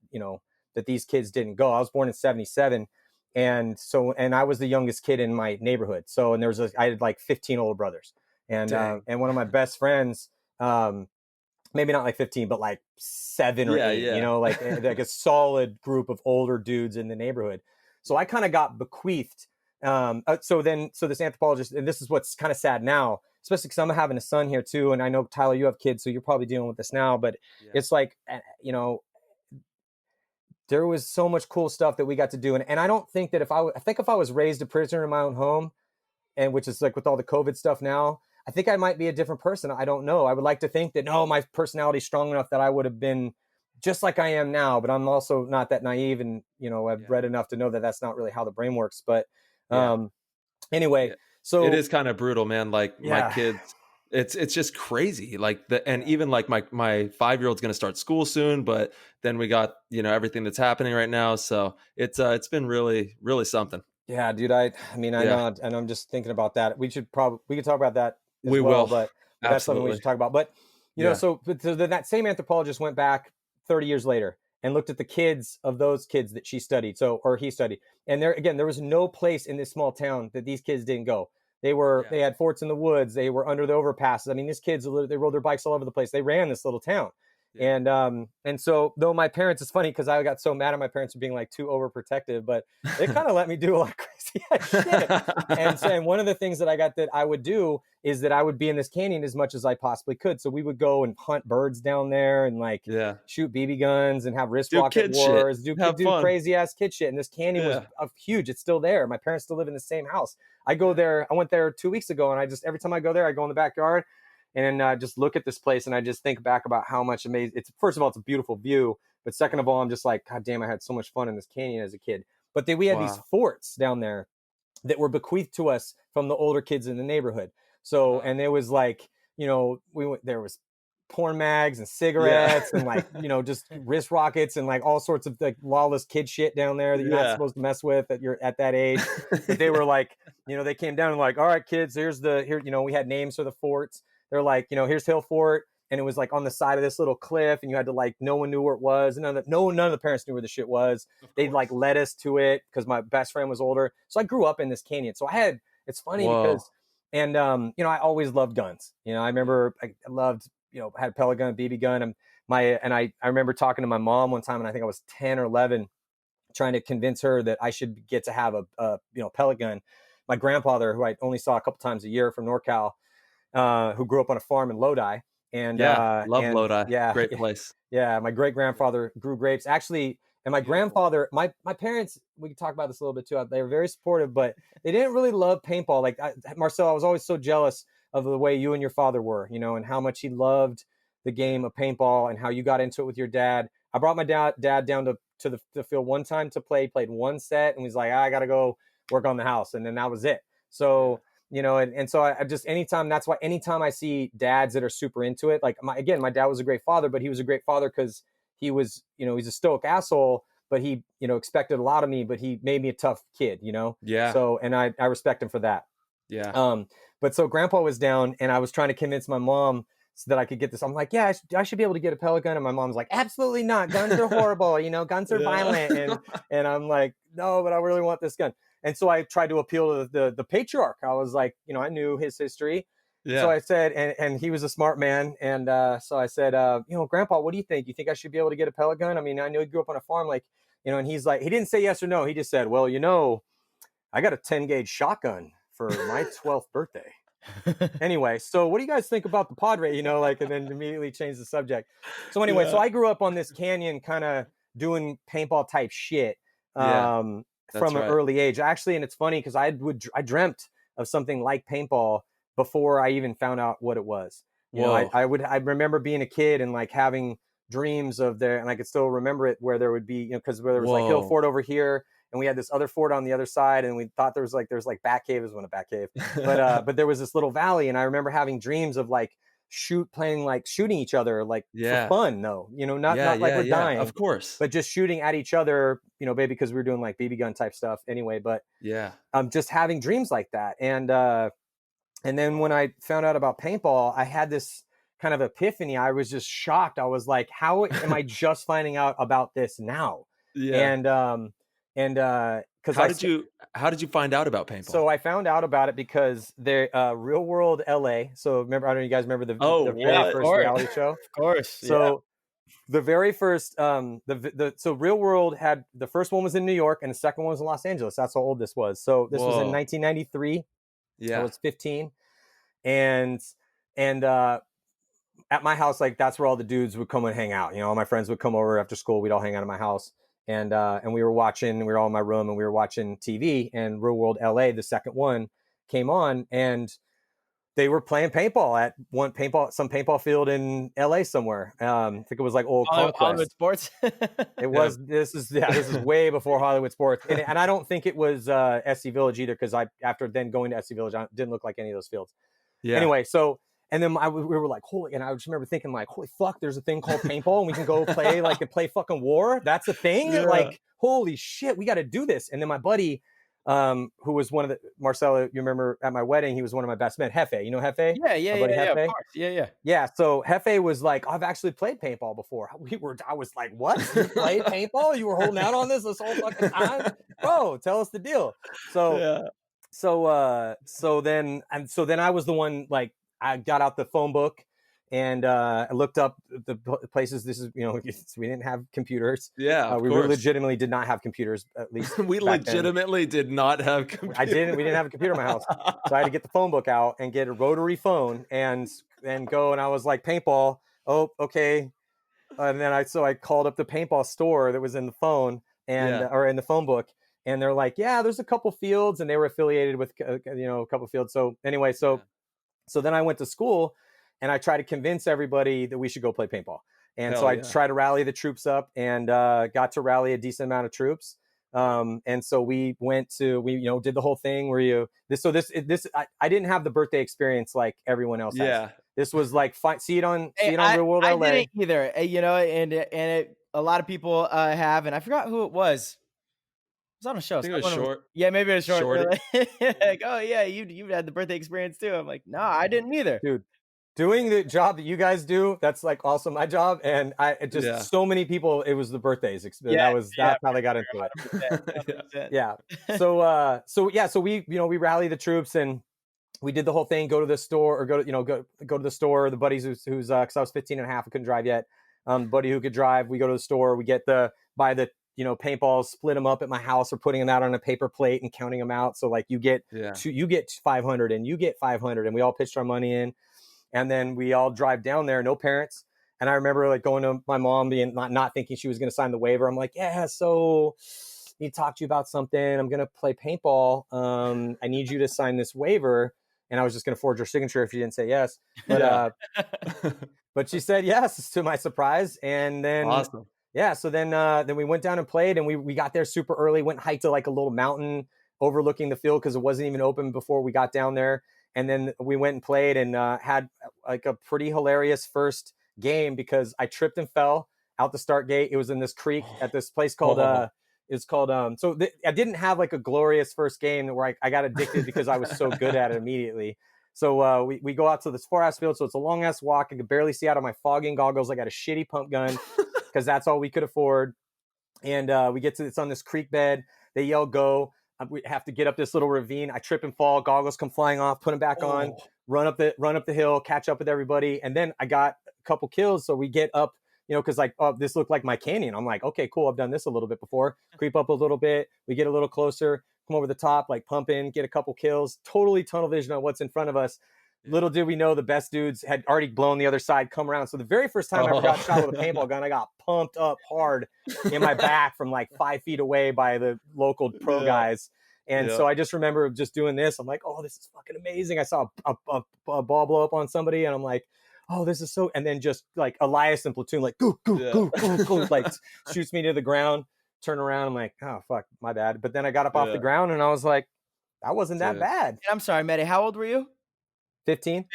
that these kids didn't go. I was born in 77, and I was the youngest kid in my neighborhood. So and I had like 15 older brothers, and one of my best friends, maybe not like 15, but like 7 or 8, like a solid group of older dudes in the neighborhood. So I kind of got bequeathed. So this anthropologist, and this is what's kind of sad now, especially because I'm having a son here too. And I know, Tyler, you have kids, so you're probably dealing with this now, but it's like, there was so much cool stuff that we got to do. And I don't think that if I was raised a prisoner in my own home, and which is like with all the COVID stuff now, I think I might be a different person. I don't know. I would like to think that, no, my personality is strong enough that I would have been just like I am now, but I'm also not that naive. And, I've read enough to know that that's not really how the brain works. But anyway, so it is kind of brutal, man. Like my kids, it's just crazy. Like and even like my 5-year-old's going to start school soon, but then we got, everything that's happening right now. So it's been really, really something. Yeah, dude. I know, and I'm just thinking about that. We could talk about that. We will, but that's something we should talk about. But, so then that same anthropologist went back 30 years later and looked at the kids of those kids that she studied. Or he studied. And there was no place in this small town that these kids didn't go. They had forts in the woods. They were under the overpasses. I mean, these kids, they rode their bikes all over the place. They ran this little town. Yeah. And so though my parents, it's funny because I got so mad at my parents for being like too overprotective, but they kind of let me do a lot of crazy shit. And one of the things that I would do is that I would be in this canyon as much as I possibly could. So we would go and hunt birds down there and shoot BB guns and have wrist rocket wars, do crazy ass kid shit. And this canyon was huge. It's still there. My parents still live in the same house. I went there 2 weeks ago, and every time I go there, I go in the backyard and just look at this place, and I just think back about how much amazing. First of all, it's a beautiful view, but second of all, I'm just like, God damn, I had so much fun in this canyon as a kid. But we had these forts down there that were bequeathed to us from the older kids in the neighborhood. So, and there was like, there was porn mags and cigarettes and like, just wrist rockets and like all sorts of like lawless kid shit down there that you're not supposed to mess with at that age. But they were like, they came down and like, all right, kids, we had names for the forts. They're like, you know, here's Hill Fort. And it was like on the side of this little cliff, and you had to like, no one knew where it was. None of the parents knew where the shit was. They'd like led us to it because my best friend was older. So I grew up in this canyon. So it's funny because, and you know, I always loved guns. You know, I remember I loved, you know, had a pellet gun, BB gun, and I remember talking to my mom one time, and I think I was 10 or 11, trying to convince her that I should get to have a you know, pellet gun. My grandfather, who I only saw a couple times a year from NorCal, who grew up on a farm in Lodi. And love Lodi. Yeah, great place. Yeah, my great grandfather grew grapes actually, and my grandfather, my parents, we can talk about this a little bit too. They were very supportive, but they didn't really love paintball. Like Marcel, I was always so jealous of the way you and your father were, you know, and how much he loved the game of paintball and how you got into it with your dad. I brought my dad down to the field one time to play. He played one set, and he's like, I got to go work on the house, and then that was it. So. You know, and so I just anytime I see dads that are super into it, like my dad was a great father, but he was a great father because he was, you know, he's a stoic asshole, but he, you know, expected a lot of me, but he made me a tough kid, you know? Yeah. So, and I respect him for that. Yeah. But so grandpa was down, and I was trying to convince my mom so that I could get this. I'm like, yeah, I should be able to get a pellet gun. And my mom's like, absolutely not. Guns are horrible. You know, guns are violent. And I'm like, no, but I really want this gun. And so I tried to appeal to the patriarch. I was like, you know, I knew his history. Yeah. So I said, and he was a smart man. And so I said, you know, Grandpa, what do you think? You think I should be able to get a pellet gun? I mean, I know he grew up on a farm, like, you know, and he's like, he didn't say yes or no. He just said, well, you know, I got a 10 gauge shotgun for my 12th birthday. Anyway, so what do you guys think about the Padre, you know, like, and then immediately change the subject. So anyway, so I grew up on this canyon kind of doing paintball type shit. From an early age, actually. And it's funny because I dreamt of something like paintball before I even found out what it was. You know, I remember being a kid and like having dreams of there, and I could still remember it, where there would be, you know, because there was like Hill Fort over here, and we had this other fort on the other side, and we thought there's like Bat Cave. Is one a Bat Cave, but there was this little valley, and I remember having dreams of like shooting each other, like for fun, though, you know, not like we're dying, of course, but just shooting at each other, you know, maybe because we were doing like BB gun type stuff anyway. But just having dreams like that. And then when I found out about paintball, I had this kind of epiphany. I was just shocked. I was like, how am I just finding out about this now? Because how did you find out about paintball? So I found out about it because they're Real World LA. So remember, I don't know if you guys remember the very first reality show? Of course. So the very first, so Real World had, the first one was in New York and the second one was in Los Angeles. That's how old this was. So this was in 1993. Yeah. I was 15. And at my house, like that's where all the dudes would come and hang out. You know, all my friends would come over after school. We'd all hang out at my house. And we were all in my room, and we were watching TV, and Real World LA, the second one, came on, and they were playing paintball at some paintball field in LA somewhere. I think it was like old Hollywood Sports. It was. This is way before Hollywood Sports, and I don't think it was SC Village either, because after then going to SC Village, it didn't look like any of those fields. Yeah. Anyway, so. And then we were like, holy, and I just remember thinking like, holy fuck, there's a thing called paintball, and we can go play fucking war. That's a thing. Yeah. Like, holy shit, we got to do this. And then my buddy, who was one of the, Marcelo, you remember at my wedding, he was one of my best men, Jefe. You know Jefe? Yeah, of course. Yeah. So Jefe was like, I've actually played paintball before. I was like, what? You played paintball? You were holding out on this whole fucking time? Bro, tell us the deal. So then I was the one, like, I got out the phone book and I looked up the places. This is, you know, we didn't have computers. Yeah, we legitimately did not have computers, at least. We legitimately did not have computers. We didn't have a computer in my house. So I had to get the phone book out and get a rotary phone and go. And I was like, paintball. Oh, okay. And then I called up the paintball store that was in the phone or in the phone book. And they're like, yeah, there's a couple fields, and they were affiliated with, a couple fields. So anyway, So then I went to school, and I tried to convince everybody that we should go play paintball. And I tried to rally the troops up, and got to rally a decent amount of troops. And so we did the whole thing where I didn't have the birthday experience like everyone else has. Yeah. This was like, see it on Real World LA. I didn't either, you know, and a lot of people have, and I forgot who it was. It was on a show. I think it was Short. Yeah, maybe it was Short. Like, oh yeah, you had the birthday experience too. I'm like, no, I didn't either. Dude, doing the job that you guys do, that's like also my job. And so many people, it was the birthdays. That's how they got into it. 100%. Yeah. So we, we rally the troops and we did the whole thing, go to the store or go to the store. The buddies who's cause I was 15 and a half, I couldn't drive yet. Buddy who could drive, we go to the store, we get buy the paintballs, split them up at my house or putting them out on a paper plate and counting them out. So like you get 500 and you get 500 and we all pitched our money in. And then we all drive down there, no parents. And I remember like going to my mom being not thinking she was going to sign the waiver. I'm like, yeah, so I need to talk to you about something. I'm going to play paintball. I need you to sign this waiver. And I was just going to forge her signature if she didn't say yes. But, but she said yes, to my surprise. And then, awesome. Yeah. So then we went down and played and we got there super early, went and hiked to like a little mountain overlooking the field because it wasn't even open before we got down there. And then we went and played and had like a pretty hilarious first game because I tripped and fell out the start gate. It was in this creek at this place called, I didn't have like a glorious first game where I got addicted because I was so good at it immediately. So we go out to this 4-ass field. So it's a long ass walk. I could barely see out of my fogging goggles. I got a shitty pump gun because that's all we could afford. And it's on this creek bed. They yell, go. We have to get up this little ravine. I trip and fall. Goggles come flying off. Put them back on. Run up the hill. Catch up with everybody. And then I got a couple kills. So we get up, because like, oh, this looked like my canyon. I'm like, okay, cool. I've done this a little bit before. Creep up a little bit. We get a little closer. Come over the top, like pump in, get a couple kills. Totally tunnel vision on what's in front of us. Little did we know the best dudes had already blown the other side, come around. So the very first time I ever got shot with a paintball gun, I got pumped up hard in my back from like 5 feet away by the local pro guys. And so I just remember just doing this. I'm like, oh, this is fucking amazing. I saw a ball blow up on somebody and I'm like, oh, this is so, and then just like Elias and platoon, like, go, like shoots me to the ground, turn around. I'm like, oh, fuck, my bad. But then I got up off the ground and I was like, that wasn't that bad. I'm sorry, Matty, how old were you? 15.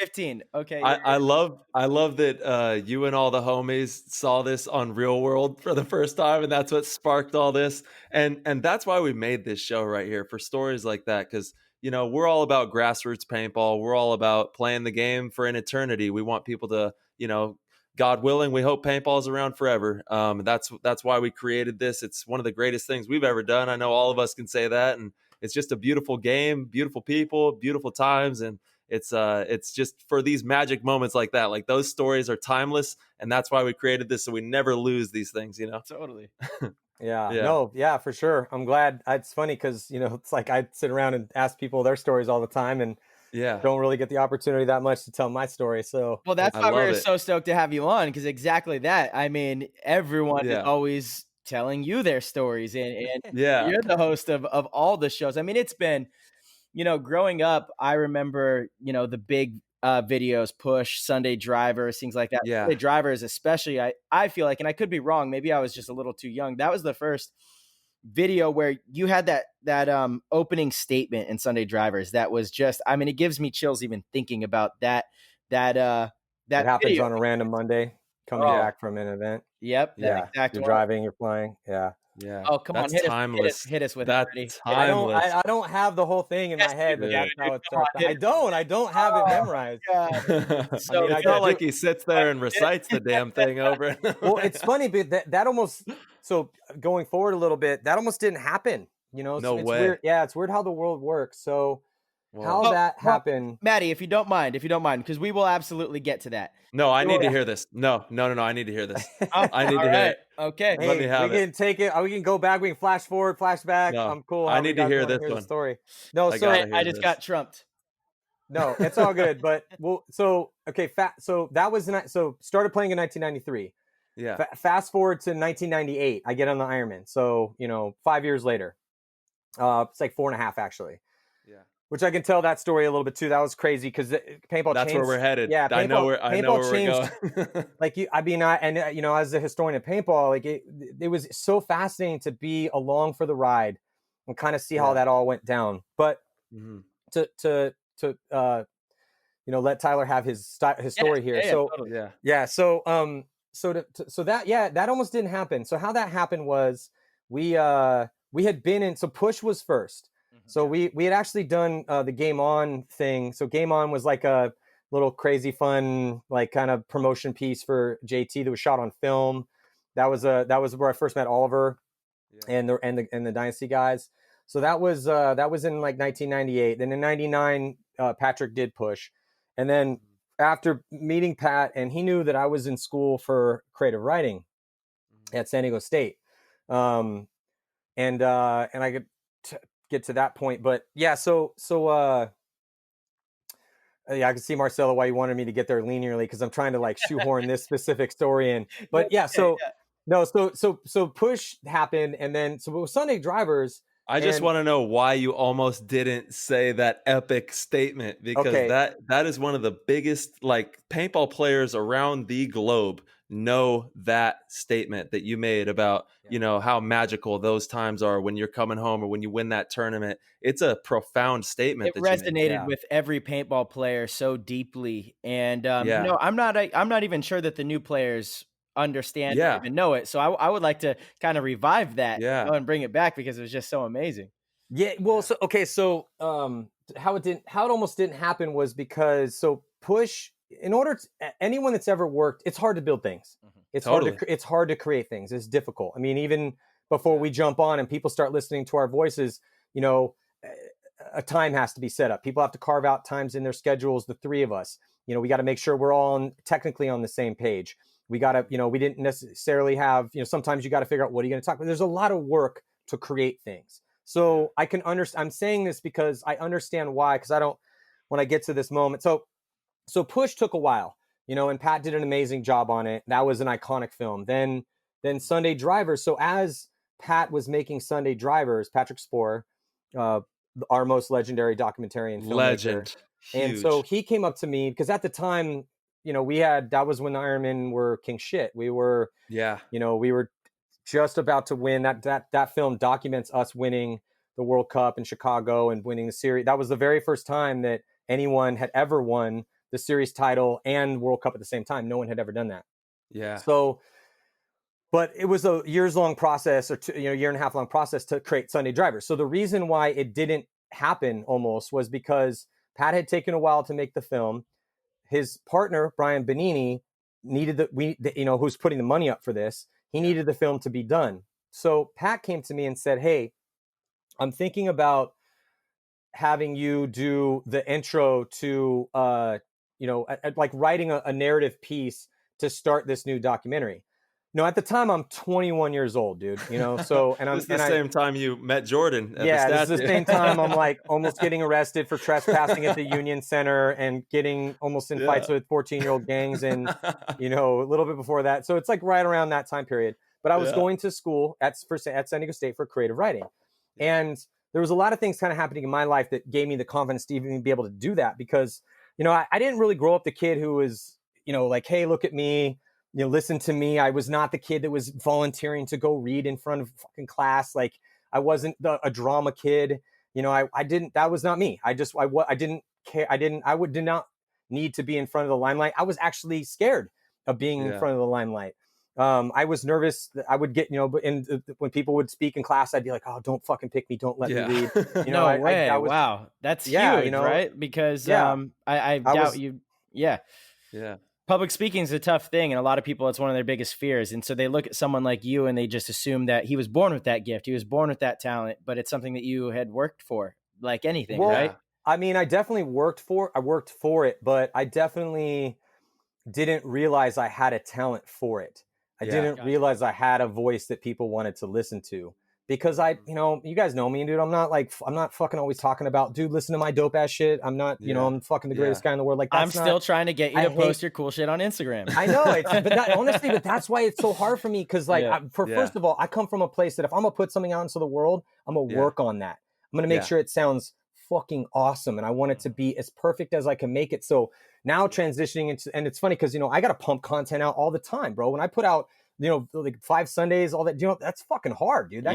Okay. I love that you and all the homies saw this on Real World for the first time, and that's what sparked all this. And that's why we made this show right here, for stories like that, because we're all about grassroots paintball. We're all about playing the game for an eternity. We want people to, God willing, we hope paintball is around forever. That's why we created this. It's one of the greatest things we've ever done. I know all of us can say that, and it's just a beautiful game, beautiful people, beautiful times, and it's just for these magic moments like that. Like those stories are timeless, and that's why we created this, so we never lose these things. Totally. Yeah, for sure. I'm glad. It's funny because it's like I sit around and ask people their stories all the time, and don't really get the opportunity that much to tell my story. So that's why we're so stoked to have you on, because exactly that. I mean, everyone is always telling you their stories, and you're the host of all the shows. I mean, it's been, growing up, I remember, the big videos, Push, Sunday Drivers, things like that. Yeah. Sunday Drivers, especially, I feel like, and I could be wrong, maybe I was just a little too young. That was the first video where you had that opening statement in Sunday Drivers. That was just, I mean, it gives me chills even thinking about that happens video on a random Monday, coming back from an event. Yep. Yeah. Exactly. You're driving, you're flying. Yeah. Yeah. Oh, come on. Hit us with that. it. I don't have the whole thing in my head, but that's how it starts. I don't have it memorized. So it's not like he sits there and recites the damn thing over. Well, it's funny, but that almost, so going forward a little bit, that almost didn't happen. No it's way. Weird. Yeah, it's weird how the world works. So how that happened. Matty, if you don't mind, because we will absolutely get to that. No, I need to hear this. No, I need to hear this. I need to hear it. Okay. Hey, let me have we can take it. We can go back. We can flash forward, flash back. No, I'm cool. I need to hear this one. Story. No, I just got trumped. No, it's all good. But so that was started playing in 1993. Yeah. Fast forward to 1998. I get on the Ironmen. So 5 years later. It's like 4.5 actually. Yeah. Which I can tell that story a little bit too. That was crazy because paintball. That's changed. Where we're headed. Yeah, I know where we're going. Like as a historian of paintball, like it was so fascinating to be along for the ride and kind of see how that all went down. But to let Tyler have his story here. So totally. So that almost didn't happen. So how that happened was we had been in. So Push was first. So we had actually done the Game On thing. So Game On was like little crazy fun, like kind of promotion piece for JT that was shot on film. That was where I first met Oliver and the Dynasty guys. So that was in like 1998. Then in 99, Patrick did push. And then after meeting Pat, and he knew that I was in school for creative writing at San Diego State. And I could get to that point, but yeah, yeah, I can see, Marcelo, why you wanted me to get there linearly, because I'm trying to like shoehorn this specific story in. But yeah, so push happened, and then so it was Sunday Drivers. I just want to know why you almost didn't say that epic statement, because that is one of the biggest, like, paintball players around the globe know that statement that you made about, you know, how magical those times are when you're coming home or when you win that tournament. It's a profound statement. It resonated with every paintball player so deeply. And no, I'm not even sure that the new players understand or even know it. So I would like to kind of revive that, you know, and bring it back, because it was just so amazing. Yeah. Well, so how it almost didn't happen was because push, in order to, anyone that's ever worked, it's hard to build things. It's hard to create things. It's difficult. I mean, even before we jump on and people start listening to our voices, you know, a time has to be set up. People have to carve out times in their schedules. The three of us, you know, we got to make sure we're all technically on the same page. We got to, you know, we didn't necessarily have, you know, sometimes you got to figure out what are you going to talk about. There's a lot of work to create things. So I can understand, I'm saying this because I understand why, because when I get to this moment. So Push took a while, you know, and Pat did an amazing job on it. That was an iconic film. Then Sunday Drivers. So as Pat was making Sunday Drivers, Patrick Spohr, our most legendary documentarian filmmaker. Legend. Huge. And so he came up to me, because at the time, you know, that was when the Ironmen were king shit. We were, you know, we were just about to win. That film documents us winning the World Cup in Chicago and winning the series. That was the very first time that anyone had ever won the series title and World Cup at the same time. No one had ever done that. Yeah. So, but it was a years-long process, or year and a half long process to create Sunday Drivers. So the reason why it didn't happen almost was because Pat had taken a while to make the film. His partner, Brian Benini, needed who's putting the money up for this. He needed the film to be done. So Pat came to me and said, "Hey, I'm thinking about having you do the intro to, like writing a narrative piece to start this new documentary." No, at the time I'm 21 years old, dude. You know, so this is the same time you met Jordan. This is the same time I'm like almost getting arrested for trespassing at the Union Center and getting almost in fights with 14-year-old gangs, and you know, a little bit before that. So it's like right around that time period. But I was going to school at San Diego State for creative writing, and there was a lot of things kind of happening in my life that gave me the confidence to even be able to do that, because you know, I didn't really grow up the kid who was, you know, like, hey, look at me. You know, listen to me. I was not the kid that was volunteering to go read in front of fucking class. Like, I wasn't a drama kid. You know, I didn't, that was not me. I didn't care. I did not need to be in front of the limelight. I was actually scared of being in front of the limelight. I was nervous that I would get, you know, when people would speak in class, I'd be like, "Oh, don't fucking pick me. Don't let me read." You know, no way. Wow. That's huge, you know, right? Because I doubt you. Yeah. Public speaking is a tough thing, and a lot of people, it's one of their biggest fears. And so they look at someone like you and they just assume that he was born with that gift. He was born with that talent, but it's something that you had worked for, like anything, right? I mean, I definitely worked for it, but I definitely didn't realize I had a talent for it. I didn't realize I had a voice that people wanted to listen to. Because you know, you guys know me, dude. I'm not fucking always talking about, dude, listen to my dope ass shit. I'm not, you know, I'm fucking the greatest guy in the world. Like, I'm still trying to get you to post your cool shit on Instagram. I know, but that's why it's so hard for me. Because first of all, I come from a place that if I'm gonna put something out into the world, I'm gonna work on that. I'm gonna make sure it sounds fucking awesome, and I want it to be as perfect as I can make it. So now transitioning into, and it's funny because, you know, I gotta pump content out all the time, bro. When I put out, you know, like 5 Sundays, all that, you know, that's fucking hard, dude. I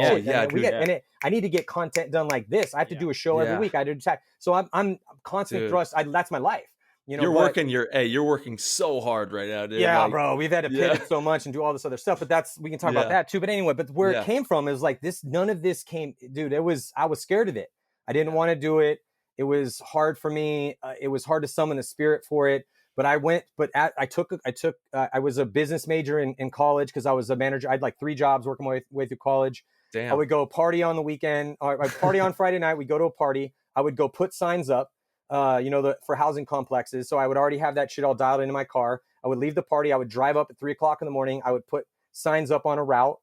need to get content done like this. I have to do a show every week. I do chat. So I'm constant thrust. That's my life. You know, you're working so hard right now, dude. Yeah, bro. We've had to pivot so much and do all this other stuff, but we can talk about that too. But anyway, but where it came from is like this, none of this came, dude. I was scared of it. I didn't want to do it. It was hard for me. It was hard to summon the spirit for it. But I went. I was a business major in college because I was a manager. I had like 3 jobs working my way through college. Damn. I would go party on the weekend. Or I'd party on Friday night. We'd go to a party. I would go put signs up, for housing complexes. So I would already have that shit all dialed into my car. I would leave the party. I would drive up at 3:00 in the morning. I would put signs up on a route,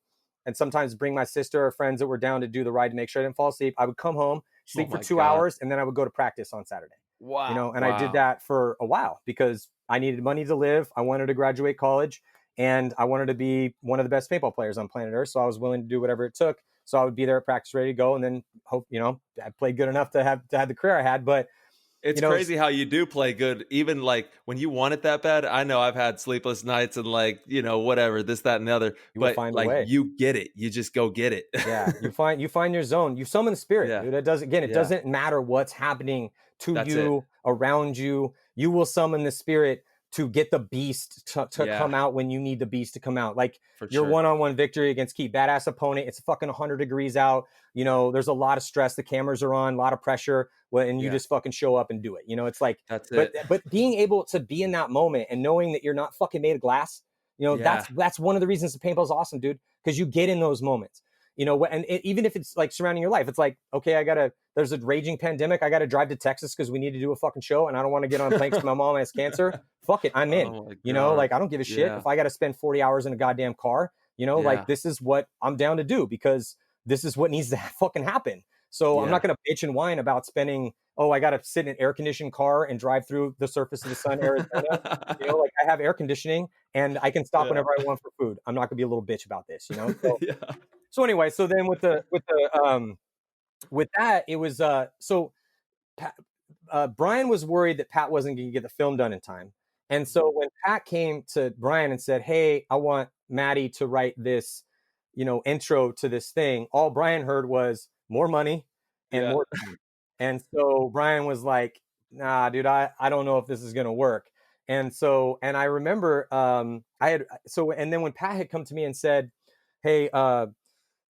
and sometimes bring my sister or friends that were down to do the ride to make sure I didn't fall asleep. I would come home, sleep for 2 hours, and then I would go to practice on Saturday. Wow. I did that for a while because I needed money to live. I wanted to graduate college, and I wanted to be one of the best paintball players on planet Earth. So I was willing to do whatever it took. So I would be there at practice, ready to go, and then hope, I played good enough to have the career I had. But it's crazy how you do play good, even like when you want it that bad. I know I've had sleepless nights and whatever, this, that, and the other. But find a way. You get it. You just go get it. Yeah, you find your zone. You summon the spirit. Dude. It doesn't matter what's happening to you, around you. You will summon the spirit to get the beast to come out when you need the beast to come out. Like your one-on-one victory against Key, badass opponent. It's fucking 100 degrees out. There's a lot of stress. The cameras are on, a lot of pressure. And you just fucking show up and do it. It's like, but being able to be in that moment and knowing that you're not fucking made of glass, that's one of the reasons the paintball is awesome, dude. Because you get in those moments, even if it's like surrounding your life, it's like, okay, there's a raging pandemic. I got to drive to Texas because we need to do a fucking show. And I don't want to get on a plane because my mom has cancer. Fuck it. I'm in, like, I don't give a shit if I got to spend 40 hours in a goddamn car, like this is what I'm down to do because this is what needs to fucking happen. So I'm not going to bitch and whine about spending, I got to sit in an air conditioned car and drive through the surface of the sun, Arizona. Like I have air conditioning and I can stop whenever I want for food. I'm not going to be a little bitch about this, So, so anyway, so then with that, it was, Brian was worried that Pat wasn't going to get the film done in time. And so when Pat came to Brian and said, hey, I want Matty to write this, intro to this thing, all Brian heard was more money and more time. And so Brian was like, nah, dude, I don't know if this is going to work. And so, and I remember, and then when Pat had come to me and said, hey, I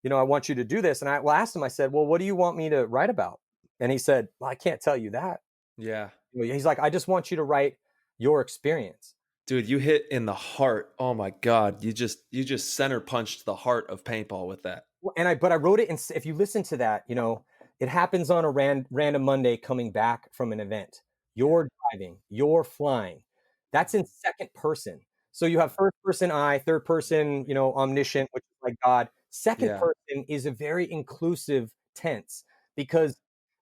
want you to do this. And I asked him, I said, well, what do you want me to write about? And he said, well, I can't tell you that. Yeah. He's like, I just want you to write your experience. Dude, you hit in the heart. Oh my God. You just center punched the heart of paintball with that. But I wrote it. And if you listen to that, it happens on a random Monday coming back from an event. You're driving, you're flying. That's in second person. So you have first person I, third person, omniscient, which is like God. Second person is a very inclusive tense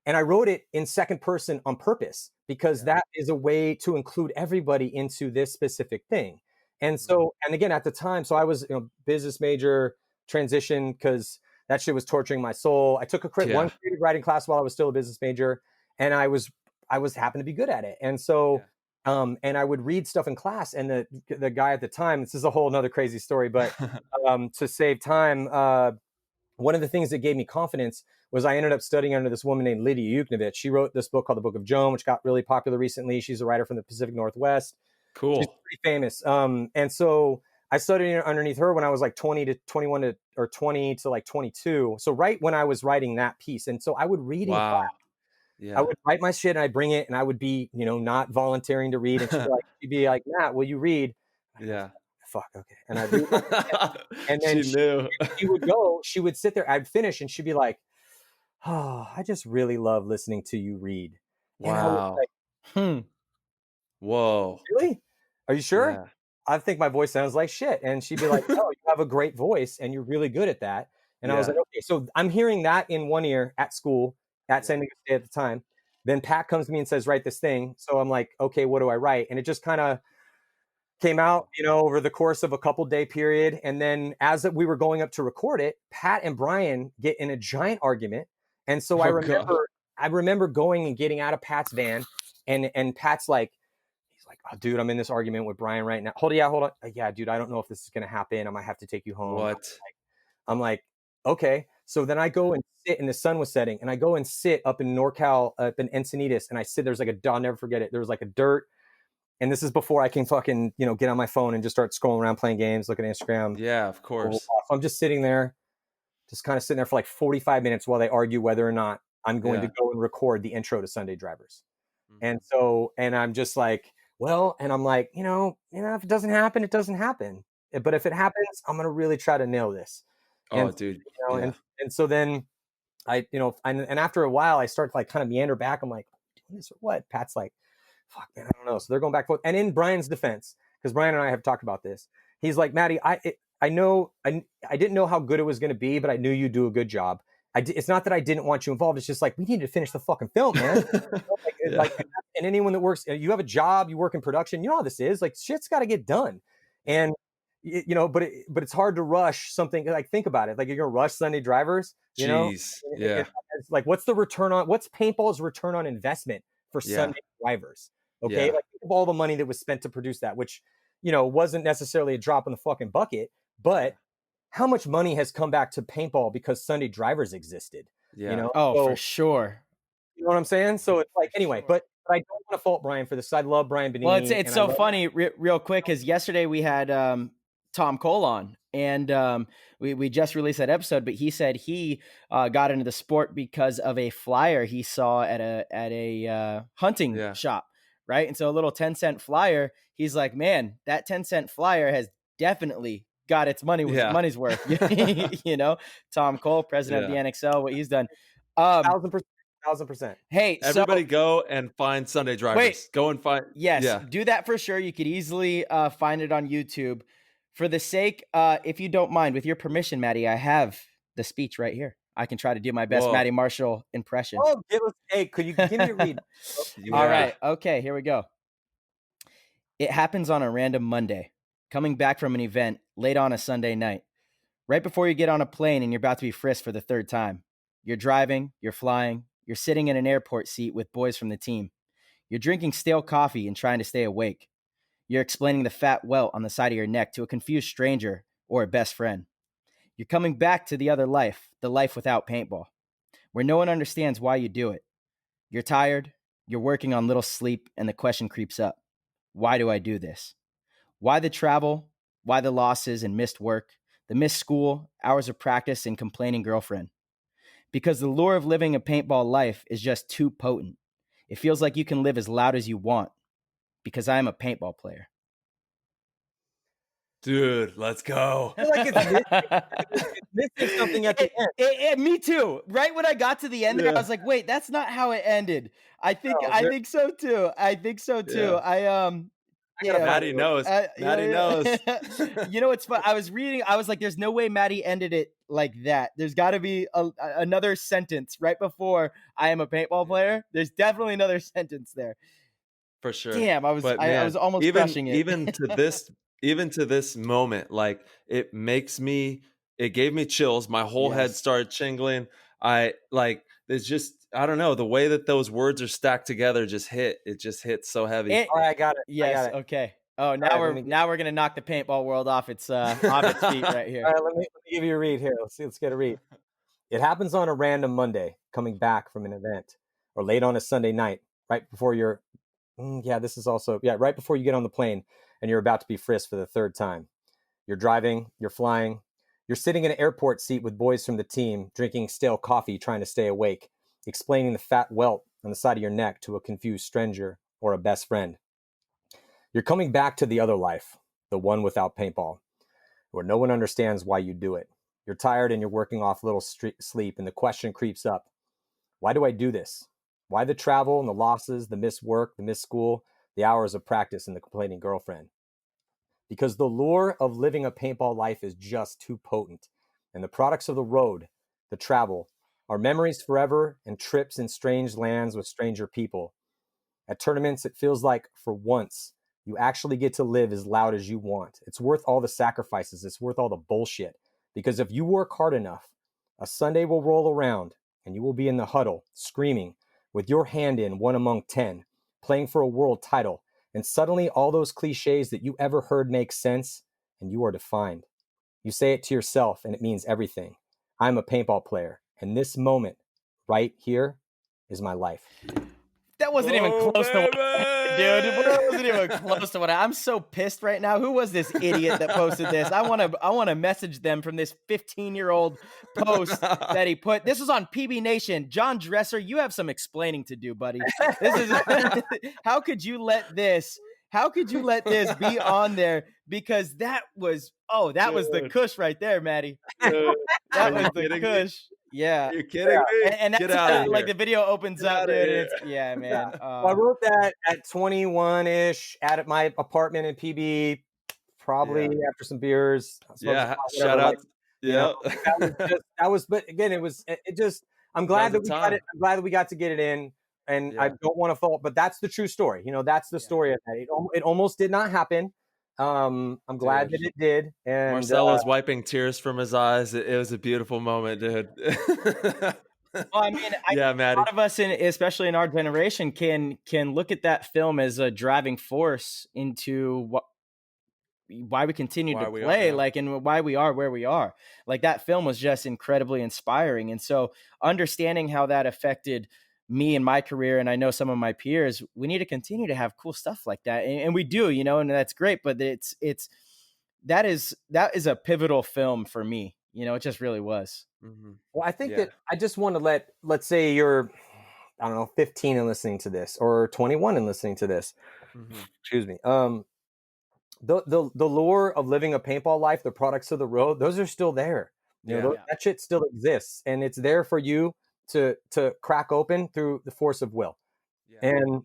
and I wrote it in second person on purpose because that is a way to include everybody into this specific thing. And so, and again, at the time, so I was business major, transition because that shit was torturing my soul. I took one creative writing class while I was still a business major, and I was happened to be good at it. And so, and I would read stuff in class, and the guy at the time, this is a whole nother crazy story, but to save time, one of the things that gave me confidence was I ended up studying under this woman named Lydia Yuknavitch. She wrote this book called The Book of Joan, which got really popular recently. She's a writer from the Pacific Northwest. Cool. She's pretty famous. And so I studied underneath her when I was like 20 to 21 or 20 to like 22. So right when I was writing that piece. And so I would read in class. Yeah. I would write my shit and I'd bring it and I would be, not volunteering to read. And she'd be like, Matt, will you read? Yeah. Fuck, okay. And I'd read and then she would sit there, I'd finish and she'd be like, oh, I just really love listening to you read. Wow. And I was like, Whoa. Really? Are you sure? Yeah. I think my voice sounds like shit. And she'd be like, no, you have a great voice and you're really good at that. And I was like, okay. So I'm hearing that in one ear at school at San Diego State at the time. Then Pat comes to me and says, write this thing. So I'm like, okay, what do I write? And it just kind of came out, over the course of a couple day period. And then as we were going up to record it, Pat and Brian get in a giant argument. And so I remember going and getting out of Pat's van and Pat's like, he's like, oh, dude, I'm in this argument with Brian right now. Hold on. Yeah, dude, I don't know if this is going to happen. I might have to take you home. What? I'm like, okay. So then I go and sit, and the sun was setting, and I go and sit up in NorCal, up in Encinitas, and I sit, there's like I'll never forget it. There was like a dirt. And this is before I can fucking, get on my phone and just start scrolling around playing games, looking at Instagram. Yeah, of course. So I'm just sitting there, just kind of sitting there for like 45 minutes while they argue whether or not I'm going to go and record the intro to Sunday Drivers. And so, and I'm just like, well, and I'm like, if it doesn't happen, it doesn't happen. But if it happens, I'm going to really try to nail this. Oh, dude. And so then and after a while I start to like kind of meander back. I'm like, doing this or what? Pat's like, fuck, man, I don't know. So they're going back and forth. And in Brian's defense, because Brian and I have talked about this, he's like, Matty, I didn't know how good it was going to be, but I knew you'd do a good job. It's not that I didn't want you involved. It's just like, we need to finish the fucking film, man. And anyone that works, you have a job, you work in production, you know how this is. Like, shit's got to get done. And, but it's hard to rush something. Like, think about it. Like, you're going to rush Sunday Drivers, Jeez. It's like, what's paintball's return on investment for Sunday Drivers? Okay. Like, think of all the money that was spent to produce that, which, wasn't necessarily a drop in the fucking bucket, but how much money has come back to paintball because Sunday Drivers existed? For sure. You know what I'm saying? So it's like, anyway, but I don't want to fault Brian for this. I love Brian Benini. Well, it's so funny, real quick, because yesterday we had Tom Cole on, and we just released that episode, but he said he got into the sport because of a flyer he saw at a hunting shop, right? And so a little 10-cent flyer, he's like, man, that 10-cent flyer has definitely got its money's worth. Tom Cole, president of the NXL, what he's done. 1,000%. Hey, everybody go and find Sunday Drivers. Wait, go and find. Yes, do that for sure. You could easily find it on YouTube. For the sake, if you don't mind, with your permission, Matty, I have the speech right here. I can try to do my best Matty Marshall impression. Oh, hey, could you give me a read? All right. Okay, here we go. It happens on a random Monday, coming back from an event late on a Sunday night, right before you get on a plane and you're about to be frisked for the third time. You're driving, you're flying, you're sitting in an airport seat with boys from the team. You're drinking stale coffee and trying to stay awake. You're explaining the fat welt on the side of your neck to a confused stranger or a best friend. You're coming back to the other life, the life without paintball, where no one understands why you do it. You're tired, you're working on little sleep, and the question creeps up. Why do I do this? Why the travel? Why the losses and missed work, the missed school, hours of practice, and complaining girlfriend? Because the lure of living a paintball life is just too potent. It feels like you can live as loud as you want. Because I am a paintball player. Dude, let's go. I feel like it's missing something at the end. Me too. Right when I got to the end there, I was like, wait, that's not how it ended. I think so too. Matty knows. Matty knows. It's fun. I was like, there's no way Matty ended it like that. There's got to be another sentence right before I am a paintball player. There's definitely another sentence there. For sure. Damn, I was almost crushing it. Even to this moment, like it gave me chills. My whole head started tingling. It's just, I don't know, the way that those words are stacked together it just hits so heavy. All right, I got it. Yes, okay. Oh, now we're gonna knock the paintball world off its feet right here. All right, let me give you a read here. Let's get a read. It happens on a random Monday, coming back from an event, or late on a Sunday night, right before you're right before you get on the plane and you're about to be frisked for the third time. You're driving, you're flying, you're sitting in an airport seat with boys from the team, drinking stale coffee, trying to stay awake, explaining the fat welt on the side of your neck to a confused stranger or a best friend. You're coming back to the other life, the one without paintball, where no one understands why you do it. You're tired and you're working off little sleep, and the question creeps up. Why do I do this? Why the travel and the losses, the missed work, the missed school, the hours of practice, and the complaining girlfriend? Because the lure of living a paintball life is just too potent. And the products of the road, the travel, are memories forever and trips in strange lands with stranger people. At tournaments, it feels like, for once, you actually get to live as loud as you want. It's worth all the sacrifices. It's worth all the bullshit. Because if you work hard enough, a Sunday will roll around and you will be in the huddle, screaming, with your hand in one among 10, playing for a world title, and suddenly all those cliches that you ever heard make sense, and you are defined. You say it to yourself, and it means everything. I'm a paintball player, and this moment, right here, is my life. That wasn't even close to what dude. It wasn't even close to what I'm so pissed right now. Who was this idiot that posted this? I want to message them from this 15-year-old post that he put. This was on PB Nation. John Dresser, you have some explaining to do, buddy. This is how could you let this be on there? Because that was the Kush right there, Matty. That was the Kush. Yeah. You're kidding me? And that's Get out of here. like the video opens up, dude. Yeah, man. Well, I wrote that at 21-ish at my apartment in PB, probably after some beers. Yeah, shout out. Yeah. But again, I'm glad that we got it. I'm glad that we got to get it in. And I don't want to fault, but that's the true story. That's the story of that. It almost did not happen. I'm glad that it did. And Marcelo's wiping tears from his eyes. It was a beautiful moment, dude. Well, I mean, a lot of us, especially in our generation, can look at that film as a driving force into why we continue to play, and why we are where we are. Like, that film was just incredibly inspiring. And so understanding how that affected me and my career, and I know some of my peers, we need to continue to have cool stuff like that. And we do, and that's great, but that is a pivotal film for me. It just really was. Mm-hmm. Well, I think that I just want to let's say you're, I don't know, 15 and listening to this, or 21 and listening to this. Mm-hmm. Excuse me. The lure of living a paintball life, the products of the road, those are still there. That shit still exists, and it's there for you to crack open through the force of will. And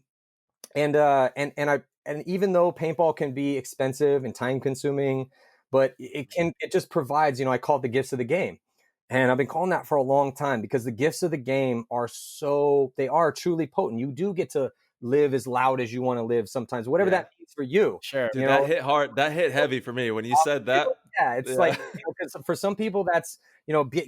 even though paintball can be expensive and time consuming, but it just provides, I call it the gifts of the game. And I've been calling that for a long time, because the gifts of the game they are truly potent. You do get to live as loud as you want to live sometimes, whatever that means for you. Sure. Dude, that hit hard. That hit heavy for me when you said that. Yeah, it's like, because for some people that's,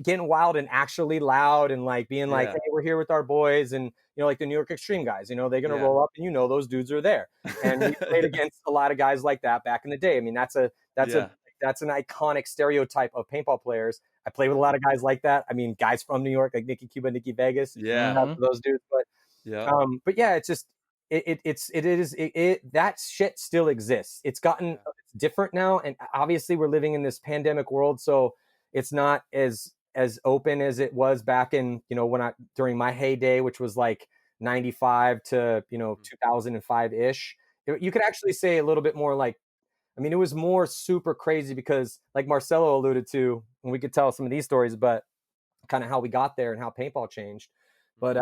getting wild and actually loud, and being like, hey, we're here with our boys, and like the New York Extreme guys, they're gonna roll up, and those dudes are there. And we played against a lot of guys like that back in the day. I mean, that's an iconic stereotype of paintball players. I played with a lot of guys like that. I mean, guys from New York, like Nicky Cuba, Nicky Vegas, those dudes. But it's just that shit still exists. It's gotten different now, and obviously we're living in this pandemic world, so it's not as open as it was back in during my heyday, which was like 95 to 2005 ish. You could actually say a little bit more it was more super crazy, because like Marcelo alluded to, and we could tell some of these stories, but kind of how we got there and how paintball changed. But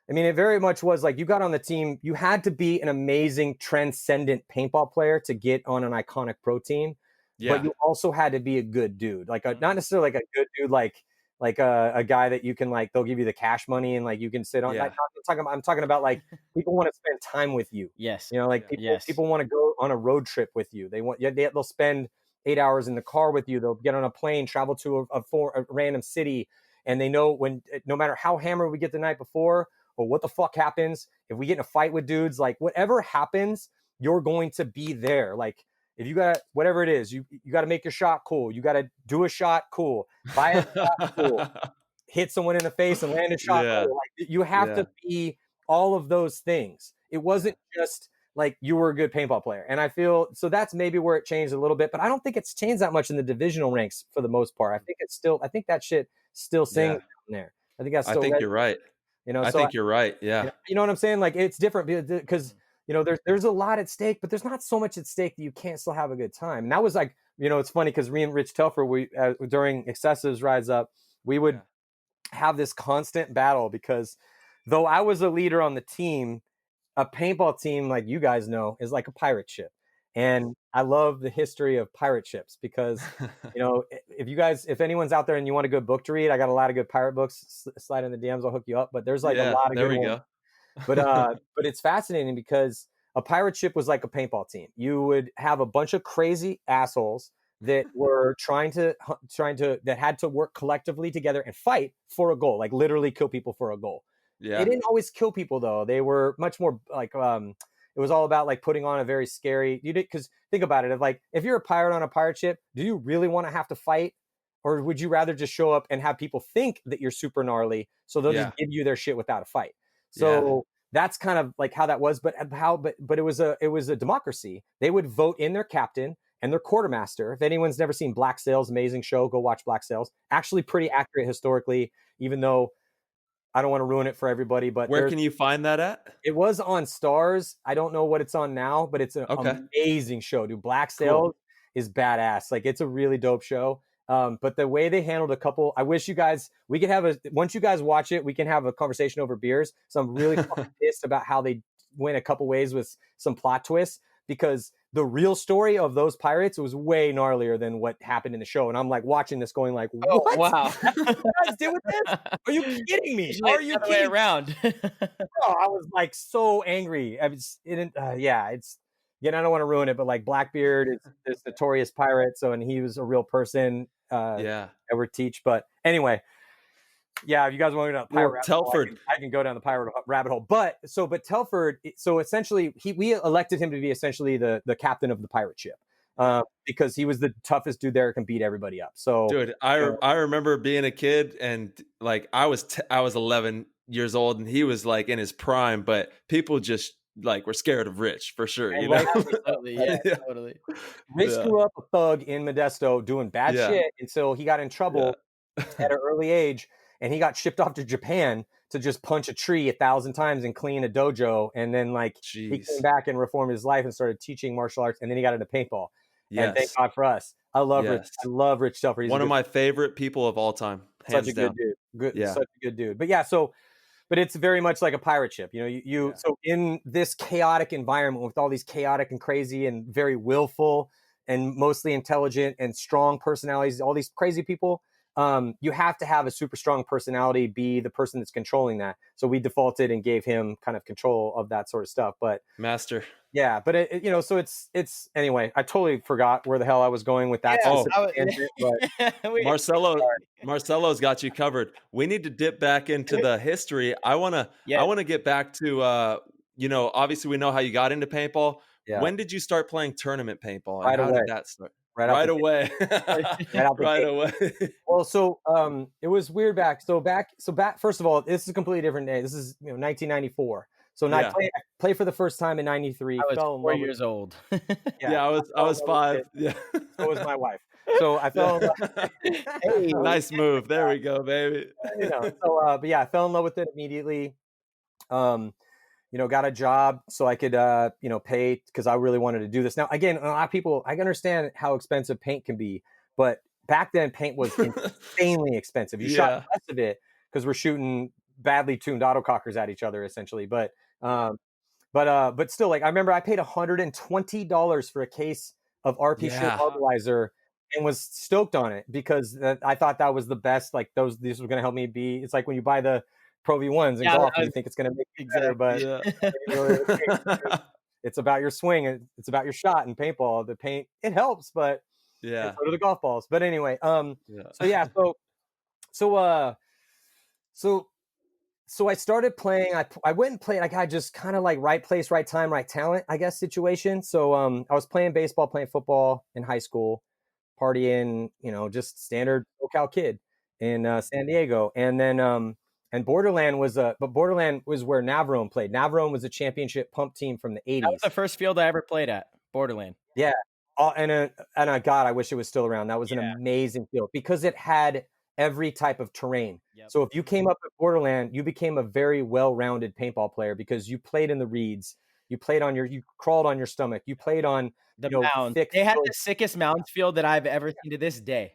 it very much was like, you got on the team, you had to be an amazing, transcendent paintball player to get on an iconic pro team. But you also had to be a good dude, not necessarily like a good dude, like a guy that you can they'll give you the cash money and you can sit on. I'm talking about people want to spend time with you. Yes. People want to go on a road trip with you. They'll spend 8 hours in the car with you. They'll get on a plane, travel to a random city, and they know no matter how hammered we get the night before, or what the fuck happens, if we get in a fight with dudes, whatever happens, you're going to be there. If you got whatever it is, you got to make your shot cool. You got to do a shot cool. Buy a shot cool. Hit someone in the face and land a shot cool. You have to be all of those things. It wasn't just you were a good paintball player. And I feel so that's maybe where it changed a little bit, but I don't think it's changed that much in the divisional ranks for the most part. I think that shit still sings down there. I think that's still you're right. I think you're right. Yeah. You know what I'm saying? It's different because there's a lot at stake, but there's not so much at stake that you can't still have a good time. And that was it's funny because me and Rich Telfer, we during Excessives Rise Up, we would have this constant battle, because though I was a leader on the team, a paintball team, like you guys know, is like a pirate ship. And I love the history of pirate ships, because, if anyone's out there and you want a good book to read, I got a lot of good pirate books. Slide in the DMs, I'll hook you up. But there's a lot of good ones. But it's fascinating, because a pirate ship was like a paintball team. You would have a bunch of crazy assholes that were that had to work collectively together and fight for a goal, literally kill people for a goal. Yeah. They didn't always kill people though. They were much more it was all about putting on a very scary, because think about it, if you're a pirate on a pirate ship, do you really want to have to fight? Or would you rather just show up and have people think that you're super gnarly, so they'll just give you their shit without a fight? So that's kind of like how that was. But it was a democracy. They would vote in their captain and their quartermaster. If anyone's never seen Black Sails, amazing show, go watch Black Sails. Actually pretty accurate historically, even though I don't want to ruin it for everybody. But where can you find that at? It was on Stars. I don't know what it's on now, but it's an amazing show, dude. Black Sails is badass. Like, it's a really dope show. But the way they handled a couple, I wish you guys, we could have once you guys watch it, we can have a conversation over beers. So I'm really pissed about how they went a couple ways with some plot twists, because the real story of those pirates was way gnarlier than what happened in the show. And I'm like watching this going like, what? Oh, wow. That's what you guys did with this? Are you kidding me? Are you kidding way around? Bro, I was like so angry. I was, it's, again, I don't want to ruin it, but like Blackbeard is this notorious pirate. So, and he was a real person, Edward Teach. But anyway, yeah, if you guys want to go down the pirate Telford, hole, I can go down the pirate rabbit hole. But Telford, so essentially, we elected him to be essentially the captain of the pirate ship, because he was the toughest dude there, can beat everybody up. So, dude, I remember being a kid, and like I was 11 years old, and he was like in his prime, but people just like were scared of Rich for sure. You know, totally, totally. Rich grew up a thug in Modesto doing bad shit until he got in trouble at an early age. And he got shipped off to Japan to just punch a tree 1,000 times and clean a dojo. And then he came back and reformed his life and started teaching martial arts. And then he got into paintball. Yes. And thank God for us. I love Rich. I love Rich Telford. He's one of my favorite people of all time. Such a good dude. Such a good dude. But yeah, but it's very much like a pirate ship. You know, so in this chaotic environment with all these chaotic and crazy and very willful and mostly intelligent and strong personalities, all these crazy people, you have to have a super strong personality be the person that's controlling that. So we defaulted and gave him kind of control of that sort of stuff. But master, but so it's anyway. I totally forgot where the hell I was going with that. Marcelo's got you covered. We need to dip back into the history. I want to get back to obviously we know how you got into paintball. Yeah. When did you start playing tournament paintball? And how did that start? Right away. Right away. Well, so it was weird back. So back. First of all, this is a completely different day. This is 1994. So I played for the first time in '93. I was 4 years old. I was 5. Yeah. So was my wife. So I fell in love. Hey, nice move. There we go, baby. But I fell in love with it immediately. Got a job so I could, pay, because I really wanted to do this. Now, again, a lot of people, I can understand how expensive paint can be, but back then paint was insanely expensive. You shot less of it because we're shooting badly tuned autocockers at each other, essentially. But still, like, I remember I paid $120 for a case of RP Shield Mobilizer and was stoked on it because I thought that was the best. Like, these were going to help me be. It's like when you buy the Pro V1s in golf, and you think it's going to make you better, but it's about your swing, it's about your shot. In paintball, the paint, it helps, but so do the golf balls. But anyway, so I started playing. I went and played. I just kind of like right place, right time, right talent, I guess, situation. So I was playing baseball, playing football in high school, partying, just standard SoCal kid in San Diego, and then. And Borderland was where Navarone played. Navarone was a championship pump team from the 80s. That was the first field I ever played at, Borderland. Yeah. God, I wish it was still around. That was an amazing field because it had every type of terrain. Yep. So if you came up at Borderland, you became a very well-rounded paintball player because you played in the reeds. You crawled on your stomach. You played on the mounds. They had the sickest mounds field that I've ever seen to this day.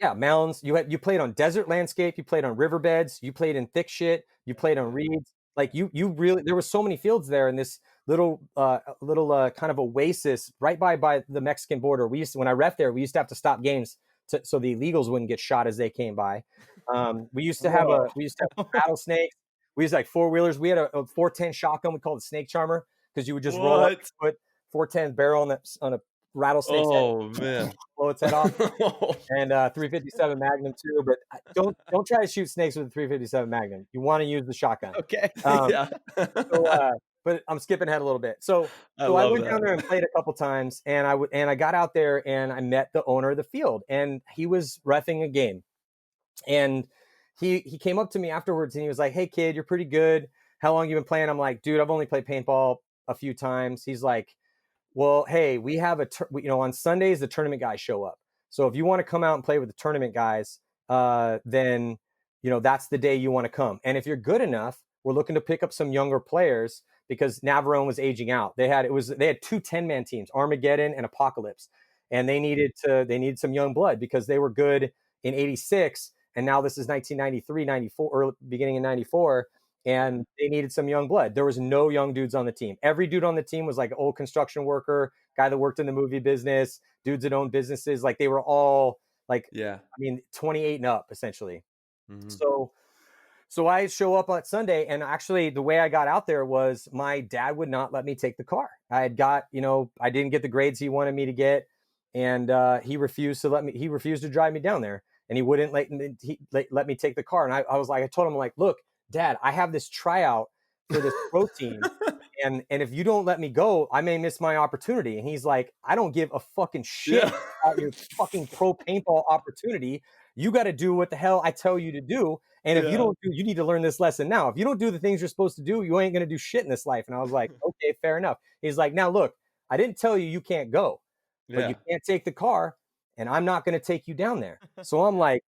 Yeah, mounds. You played on desert landscape. You played on riverbeds. You played in thick shit. You played on reeds. Like you really, there were so many fields there in this little kind of oasis right by the Mexican border. When I ref there, we used to have to stop games so the illegals wouldn't get shot as they came by. We used to have rattlesnakes. We used like 4-wheelers. We had a 410 shotgun. We called it Snake Charmer because you would just roll up, put 410 barrel on a rattlesnake. Oh man, blow its head off. And 357 Magnum too, but don't try to shoot snakes with a 357 Magnum. You want to use the shotgun. Okay. But I'm skipping ahead a little bit. So I went down there and played a couple times, and I got out there and I met the owner of the field, and he was reffing a game, and he came up to me afterwards and he was like, "Hey kid, you're pretty good. how long you been playing? I'm like, dude, I've only played paintball a few times. He's like, well, hey, we have on Sundays, the tournament guys show up. So if you want to come out and play with the tournament guys, then, that's the day you want to come. And if you're good enough, we're looking to pick up some younger players because Navarone was aging out. They had 2 10-man teams, Armageddon and Apocalypse. And they needed some young blood because they were good in 86. And now this is 1993, 94, or beginning in 94. And they needed some young blood. There was no young dudes on the team. Every dude on the team was like an old construction worker, guy that worked in the movie business, dudes that owned businesses. Like they were all 28 and up essentially. Mm-hmm. So I show up on Sunday, and actually the way I got out there was my dad would not let me take the car. I didn't get the grades he wanted me to get. And he refused to drive me down there, and he wouldn't let me take the car. And I told him, like, look, Dad, I have this tryout for this pro team. And if you don't let me go, I may miss my opportunity. And he's like, I don't give a fucking shit about your fucking pro paintball opportunity. You got to do what the hell I tell you to do. And if you need to learn this lesson now. If you don't do the things you're supposed to do, you ain't going to do shit in this life. And I was like, okay, fair enough. He's like, now look, I didn't tell you can't go, but you can't take the car, and I'm not going to take you down there. So I'm like,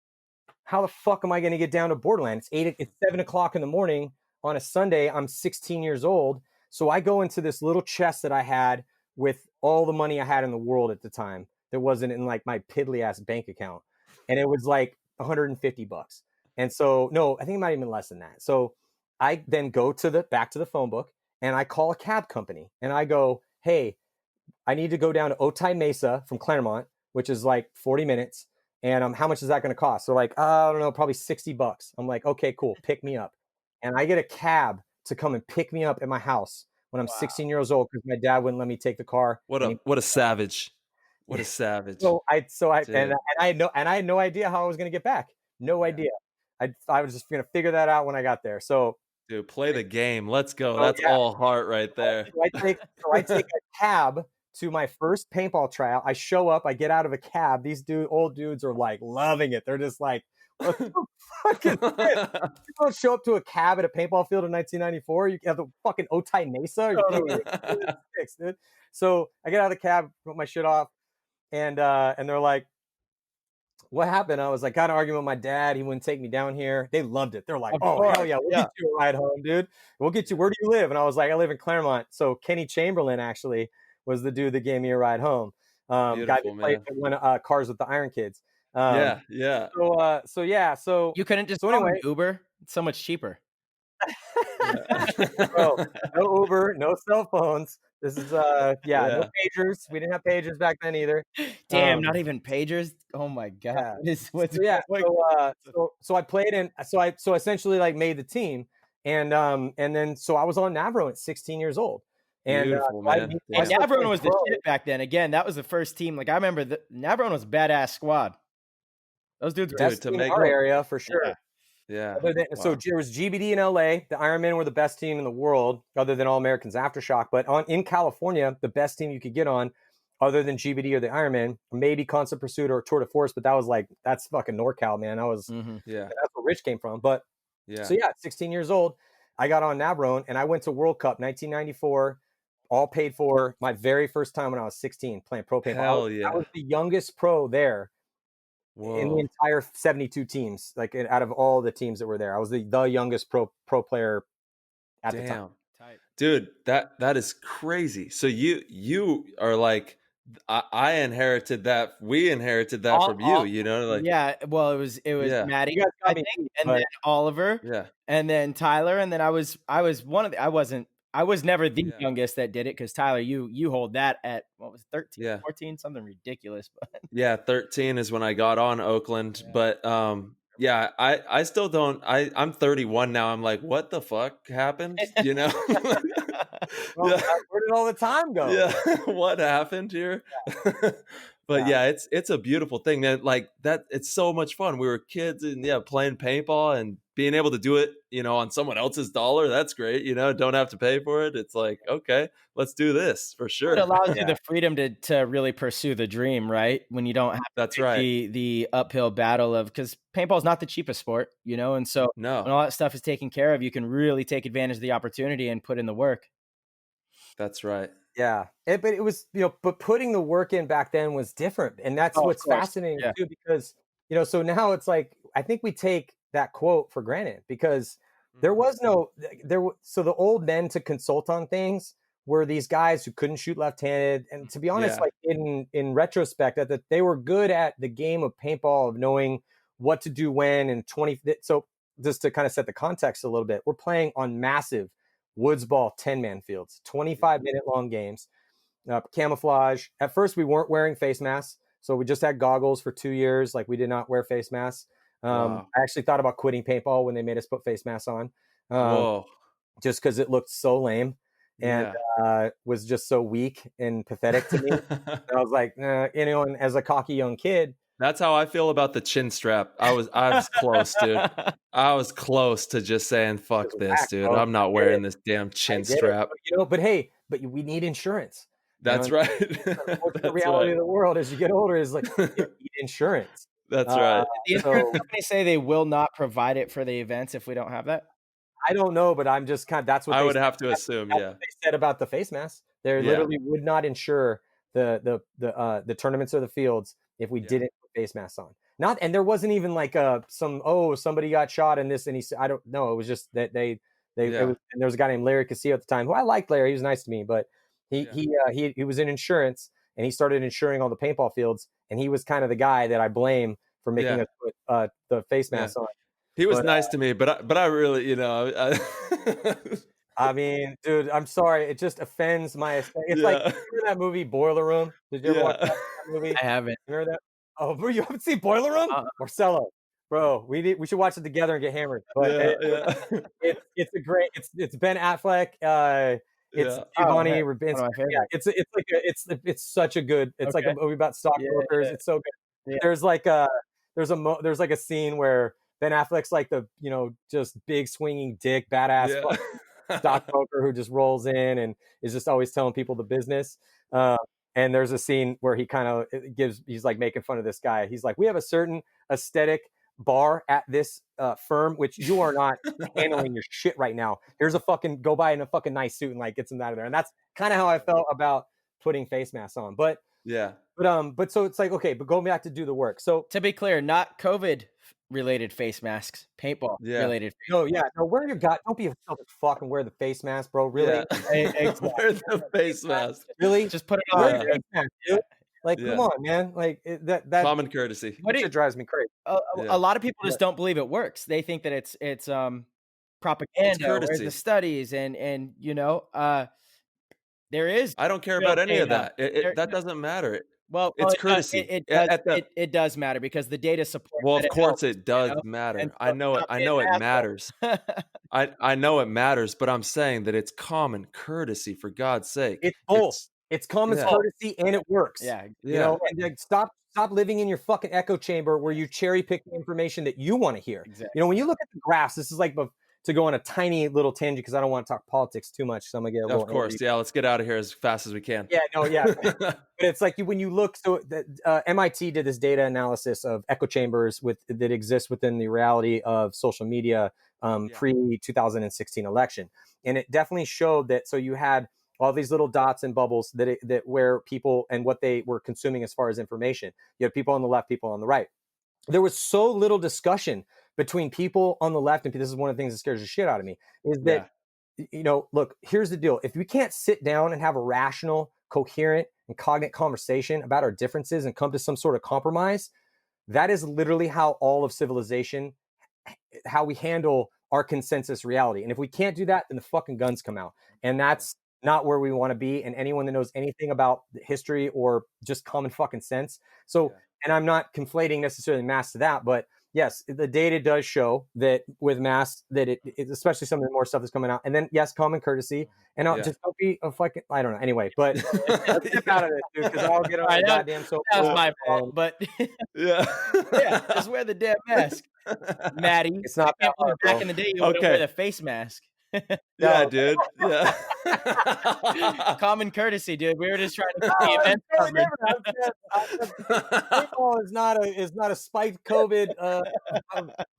how the fuck am I going to get down to Borderland? It's 7 o'clock in the morning on a Sunday. I'm 16 years old. So I go into this little chest that I had with all the money I had in the world at the time. That wasn't in like my piddly ass bank account. And it was like $150. And so, no, I think it might have been less than that. So I then go back to the phone book, and I call a cab company, and I go, hey, I need to go down to Otay Mesa from Claremont, which is like 40 minutes. And how much is that going to cost? So like, I don't know, probably $60. I'm like, okay, cool. Pick me up. And I get a cab to come and pick me up at my house when I'm 16 years old, because my dad wouldn't let me take the car. What a savage. What a savage. I had no idea how I was going to get back. No idea. I was just going to figure that out when I got there. So dude, play the game. Let's go. That's all heart right there. So I take a cab to my first paintball tryout. I show up, I get out of a cab. These old dudes are like loving it. They're just like, what the fuck is this? You don't show up to a cab at a paintball field in 1994. You have the fucking Otay Mesa. Dude. So I get out of the cab, put my shit off, and they're like, what happened? I was like, got an argument with my dad. He wouldn't take me down here. They loved it. They're like, hell yeah, we'll get you a ride home, dude. We'll get you. Where do you live? And I was like, I live in Claremont. So Kenny Chamberlain actually was the dude that gave me a ride home. Guy that played Cars with the Iron Kids. So you couldn't just call an Uber? It's so much cheaper. Bro, no Uber, no cell phones. This is no pagers. We didn't have pagers back then either. Damn, not even pagers. Oh my god. So I played in. So I essentially like made the team, and then so I was on Navarone at 16 years old. And Navarone was the shit back then. Again, that was the first team. Like I remember, Navarone was a badass squad. Those dudes were best in our area for sure. Yeah. So there was GBD in LA. The Ironmen were the best team in the world, other than All Americans Aftershock. But in California, the best team you could get on, other than GBD or the Ironmen, maybe Constant Pursuit or Tour de Force. But that's fucking NorCal, man. That's where Rich came from. But 16 years old, I got on Navarone, and I went to World Cup 1994. All paid for. My very first time when I was 16 playing pro paintball. I was the youngest pro there. Whoa. In the entire 72 teams, like out of all the teams that were there, I was the youngest pro player at the time. Dude, that is crazy. So you are like, I inherited that. We inherited that from you. You know, like Well, it was Matty, I think, and then Oliver, and then Tyler, and then I was one of the. I was never the youngest that did it, because Tyler, you hold that at what was 13, 14, something ridiculous. But 13 is when I got on Oakland. But I still don't. I'm 31 now. I'm like, what the fuck happened? You know, where did all the time go? Yeah, what happened here? But yeah, it's a beautiful thing, man. Like that, it's so much fun. We were kids and playing paintball and being able to do it, on someone else's dollar. That's great. Don't have to pay for it. It's like, okay, let's do this for sure. It allows you the freedom to really pursue the dream, right? When you don't have That's right. the uphill battle of, because paintball is not the cheapest sport, and so when all that stuff is taken care of, you can really take advantage of the opportunity and put in the work. That's right. Yeah. But it was, but putting the work in back then was different. And that's what's fascinating too, because, so now it's like, I think we take that quote for granted because there was so the old men to consult on things were these guys who couldn't shoot left-handed. And to be honest, like in retrospect, that they were good at the game of paintball, of knowing what to do when, and so just to kind of set the context a little bit, we're playing on massive woods ball 10-man fields, 25-minute long games, camouflage. At first, we weren't wearing face masks, so we just had goggles for 2 years. Like, we did not wear face masks. I actually thought about quitting paintball when they made us put face masks on, just because it looked so lame and was just so weak and pathetic to me. And I was like, and as a cocky young kid. That's how I feel about the chin strap. I was close, dude. I was close to just saying, fuck this, dude. I'm not wearing this damn chin strap. But hey, we need insurance. That's right. The reality of the world as you get older is like, you need insurance. That's right. The insurance companies say they will not provide it for the events if we don't have that. I don't know, but I'm just that's what I would have to assume. That's what they said about the face mask. They literally would not insure the tournaments or the fields if we didn't put face masks on. And there wasn't even like somebody got shot in this, and he said, I don't know. It was just that and there was a guy named Larry Castillo at the time who I liked. Larry, he was nice to me, but he was in insurance, and he started insuring all the paintball fields, and he was kind of the guy that I blame for making us put the face mask on. He was nice to me, but I really, I mean, dude, I'm sorry. It just offends my aesthetic. It's like, remember that movie Boiler Room? Did you ever watch that movie? I haven't. Remember that? Oh, bro, you haven't seen Boiler Room? Marcelo, bro, we should watch it together and get hammered. But it's a great. It's Ben Affleck. It's Giovanni Ribinski. It's such a good. It's like a movie about stockbrokers. It's so good. Yeah. There's like a scene where Ben Affleck's like the just big swinging dick badass stockbroker who just rolls in and is just always telling people the business. And there's a scene where he kind of he's like making fun of this guy. He's like, we have a certain aesthetic bar at this firm, which you are not handling your shit right now. Here's go buy in a fucking nice suit and like get some out of there. And that's kind of how I felt about putting face masks on. But so it's like, okay, but going back to do the work. So to be clear, not COVID related face masks, paintball related. No, wear your god. Don't be a selfish fuck and wear the face mask, bro. Really? Wear the face mask. Really? Just put it on. Wear the face mask, dude. Like, come on, man. Like that common courtesy. It drives me crazy. A lot of people just don't believe it works. They think that it's propaganda. It's the studies and there is. I don't care about any of that. That doesn't matter. Well, it's courtesy. It does matter because the data supports. Well, of course it does matter. So I know it matters. I know it matters, but I'm saying that it's common courtesy, for God's sake. It's both. It's common courtesy and it works. Yeah. And like, stop living in your fucking echo chamber where you cherry pick the information that you want to hear. Exactly. When you look at the graphs, this is like to go on a tiny little tangent because I don't want to talk politics too much. So I'm gonna get a little. Of course, let's get out of here as fast as we can. But it's like when you look. So MIT did this data analysis of echo chambers that exist within the reality of social media pre 2016 election, and it definitely showed that. So you had all these little dots and bubbles that where people and what they were consuming as far as information. You had people on the left, people on the right. There was so little discussion between people on the left, and this is one of the things that scares the shit out of me, is that, look, here's the deal. If we can't sit down and have a rational, coherent, and cognate conversation about our differences and come to some sort of compromise, that is literally how all of civilization, how we handle our consensus reality. And if we can't do that, then the fucking guns come out. And that's not where we want to be. And anyone that knows anything about history or just common fucking sense. So, and I'm not conflating necessarily mass to that, but yes, the data does show that with masks, that it especially some of the more stuff that's coming out. And then, yes, common courtesy. And I'll just don't be a fucking, I don't know. Anyway, but let's get out of this, dude, because I'll get on the goddamn soap. That was my fault, but yeah, just wear the damn mask, Matty. It's not that hard, back bro. in the day. You would wear the face mask. Yeah, dude. Yeah. Common courtesy, dude. We were just trying to get the event covered. Paintball is not a spiked COVID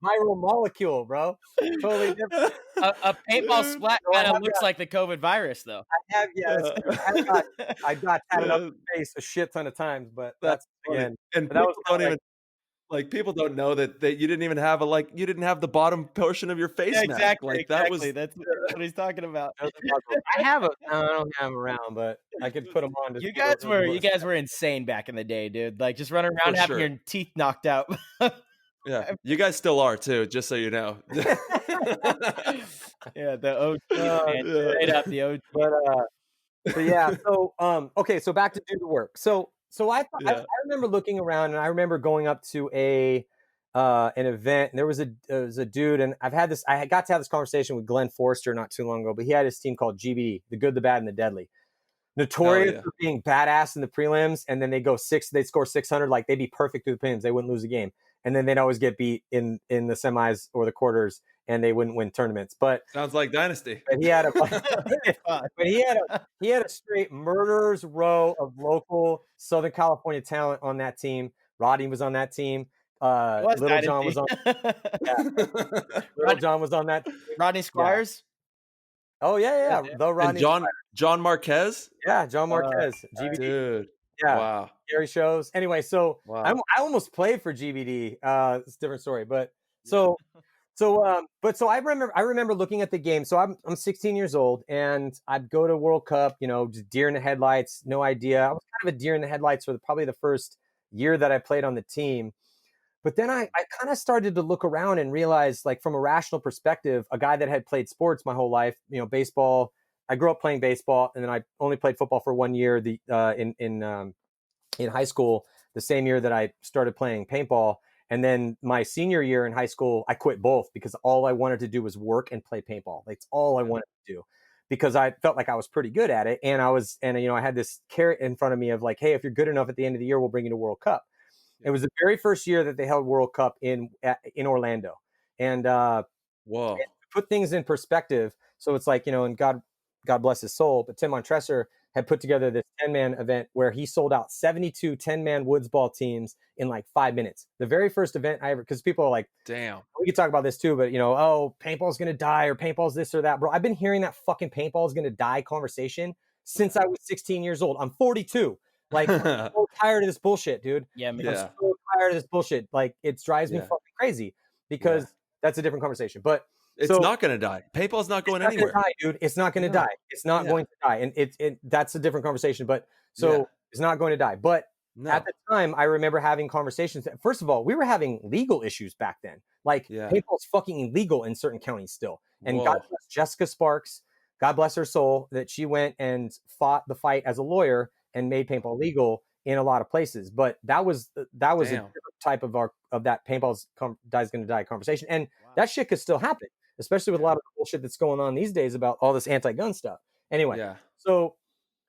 viral molecule, bro. Totally different. A paintball splat kind of looks like the COVID virus, though. I have, yes. I got tatted up in the face a shit ton of times, but that's again. And but that was don't even. Like, people don't know that you didn't even have you didn't have the bottom portion of your face mask. Exactly. Like, exactly. That's what he's talking about. I have no, I don't have them around, but I could put them on. You guys were insane back in the day, dude. Like, just running around having your teeth knocked out. Yeah, you guys still are too, just so you know. Yeah, the OG, man, straight up the OG. But yeah, so okay, so back to do the work. So I remember looking around, and I remember going up to an event, and there was a dude, and I got to have this conversation with Glenn Forrester not too long ago, but he had his team called GBD, the Good, the Bad, and the Deadly. Notorious for being badass in the prelims, and then they'd score 600, like they'd be perfect through the prelims, they wouldn't lose a game, and then they'd always get beat in the semis or the quarters, and they wouldn't win tournaments. But sounds like Dynasty. But he had a straight murderer's row of local Southern California talent on that team. Rodney was on that team. Little John was on. Little John was on that. Rodney Squires. Yeah. Oh yeah. The Rodney. And John Marquez. Yeah, John Marquez. GBD. Dude. Yeah. Wow. Gary shows. Anyway, so I almost played for GBD. It's a different story, but so. So I remember looking at the game. So I'm 16 years old, and I'd go to World Cup, just deer in the headlights, no idea. I was kind of a deer in the headlights for probably the first year that I played on the team. But then I kind of started to look around and realize, like, from a rational perspective, a guy that had played sports my whole life, baseball. I grew up playing baseball, and then I only played football for 1 year in high school, the same year that I started playing paintball. And then my senior year in high school, I quit both because all I wanted to do was work and play paintball. That's all I wanted to do, because I felt like I was pretty good at it. And I had this carrot in front of me of like, hey, if you're good enough at the end of the year, we'll bring you to World Cup. It was the very first year that they held World Cup in Orlando. And whoa, and to put things in perspective. So it's like, and God bless his soul, but Tim Montresor had put together this 10-man event where he sold out 72 10-man woods ball teams in like 5 minutes. The very first event I ever, because people are like, damn, we could talk about this too, but paintball's going to die, or paintball's this or that. Bro, I've been hearing that fucking paintball's going to die conversation since I was 16 years old. I'm 42. Like, I'm so tired of this bullshit, dude. Yeah, man. I'm so tired of this bullshit. Like, it drives me fucking crazy, because that's a different conversation. But it's not going to die. Paintball's not going anywhere. Die, dude. It's not going to die. It's not going to die. And that's a different conversation. But it's not going to die. But at the time, I remember having conversations. First of all, we were having legal issues back then. Like, paintball's fucking illegal in certain counties still. And God bless Jessica Sparks. God bless her soul, that she went and fought the fight as a lawyer and made paintball legal in a lot of places. But that was a different type of that paintball's dies going to die conversation. And that shit could still happen, especially with a lot of bullshit that's going on these days about all this anti-gun stuff. Anyway,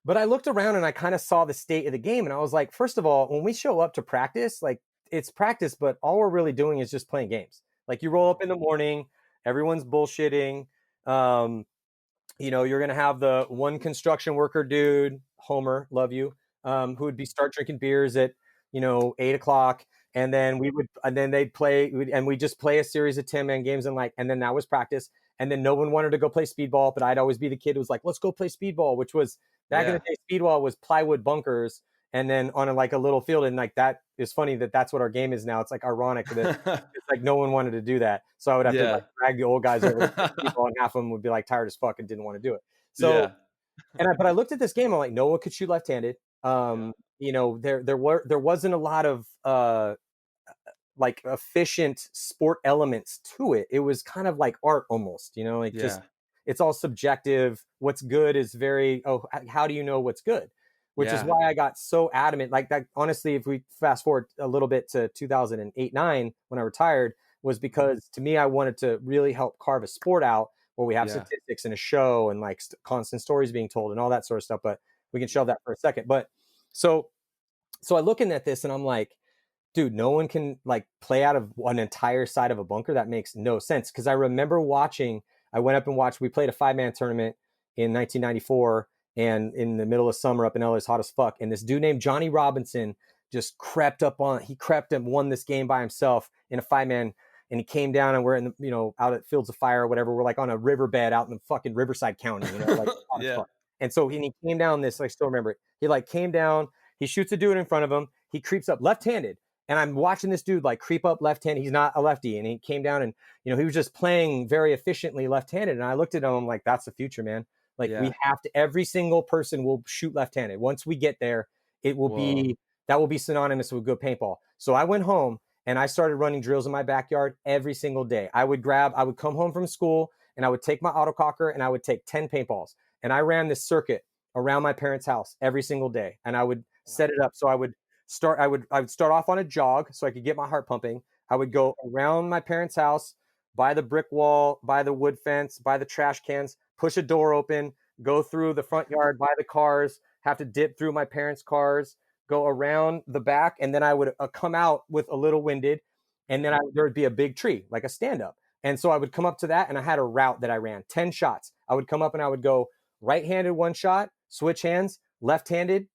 but I looked around and I kind of saw the state of the game, and I was like, first of all, when we show up to practice, like, it's practice, but all we're really doing is just playing games. Like, you roll up in the morning, everyone's bullshitting. You're going to have the one construction worker dude, Homer, love you, who would start drinking beers at, 8:00. And then they'd play, and we just play a series of 10-man games, and then that was practice. And then no one wanted to go play speedball, but I'd always be the kid who was like, let's go play speedball, which was back in the day. Speedball was plywood bunkers, and then on a little field. And like, that is funny that's what our game is now. It's like ironic that it's like no one wanted to do that. So I would have to drag the old guys over to speedball, and half of them would be like tired as fuck and didn't want to do it. So, but I looked at this game, I'm like, no one could shoot left-handed. There wasn't a lot of like efficient sport elements to it. It was kind of like art almost, just, it's all subjective. What's good is very, how do you know what's good? which is why I got so adamant. Like that, honestly, if we fast forward a little bit to 2008-9 when I retired, was because to me, I wanted to really help carve a sport out where we have statistics and a show and like constant stories being told and all that sort of stuff. But we can shelve that for a second. But so I looking at this and I'm like, dude, no one can like play out of an entire side of a bunker. That makes no sense. Cause I remember I went up and watched, we played a 5-man tournament in 1994 and in the middle of summer up in LA, it's hot as fuck. And this dude named Johnny Robinson just crept and won this game by himself in a 5-man. And he came down and we're in the, out at Fields of Fire or whatever. We're like on a riverbed out in the fucking Riverside County, like hot. And so he came down this, I still remember it. He like came down, he shoots a dude in front of him. He creeps up left-handed. And I'm watching this dude like creep up left-handed. He's not a lefty. And he came down and, he was just playing very efficiently left-handed. And I looked at him, I'm like, that's the future, man. Like we have to, every single person will shoot left-handed. Once we get there, it will that will be synonymous with good paintball. So I went home and I started running drills in my backyard every single day. I would come home from school and I would take my autococker and I would take 10 paintballs. And I ran this circuit around my parents' house every single day. And I would set it up. So I would start off on a jog so I could get my heart pumping. I would go around my parents' house, by the brick wall, by the wood fence, by the trash cans, push a door open, go through the front yard, by the cars, have to dip through my parents' cars, go around the back, and then I would come out with a little winded, and then there would be a big tree, like a stand-up. And so I would come up to that, and I had a route that I ran, 10 shots. I would come up and I would go right-handed one shot, switch hands, left-handed.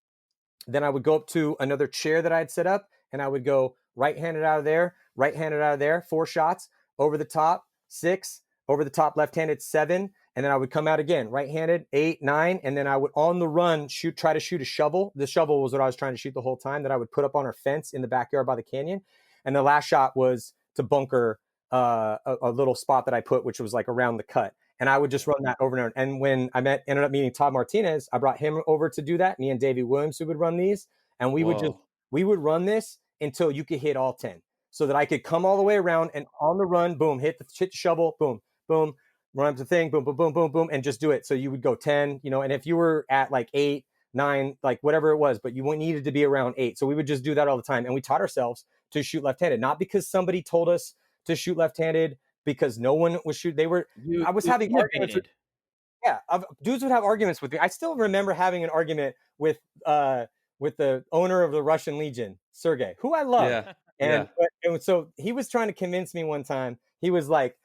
Then I would go up to another chair that I had set up, and I would go right-handed out of there, right-handed out of there, 4 shots, over the top, 6, over the top, left-handed, 7, and then I would come out again, right-handed, 8, 9, and then I would on the run try to shoot a shovel. The shovel was what I was trying to shoot the whole time, that I would put up on our fence in the backyard by the canyon. And the last shot was to bunker a little spot that I put, which was like around the cut. And I would just run that over and over. And when I ended up meeting Todd Martinez, I brought him over to do that. Me and Davey Williams, who would run these. And we would run this until you could hit all 10, so that I could come all the way around and on the run, boom, hit the shovel, boom, boom, run up the thing, boom, boom, boom, boom, boom, and just do it. So you would go 10, and if you were at like 8, 9, like whatever it was, but you needed to be around 8. So we would just do that all the time. And we taught ourselves to shoot left-handed, not because somebody told us to shoot left-handed, because no one was shooting. I was having arguments with, dudes would have arguments with me. I still remember having an argument with the owner of the Russian Legion, Sergey, who I love. And so he was trying to convince me one time. He was like,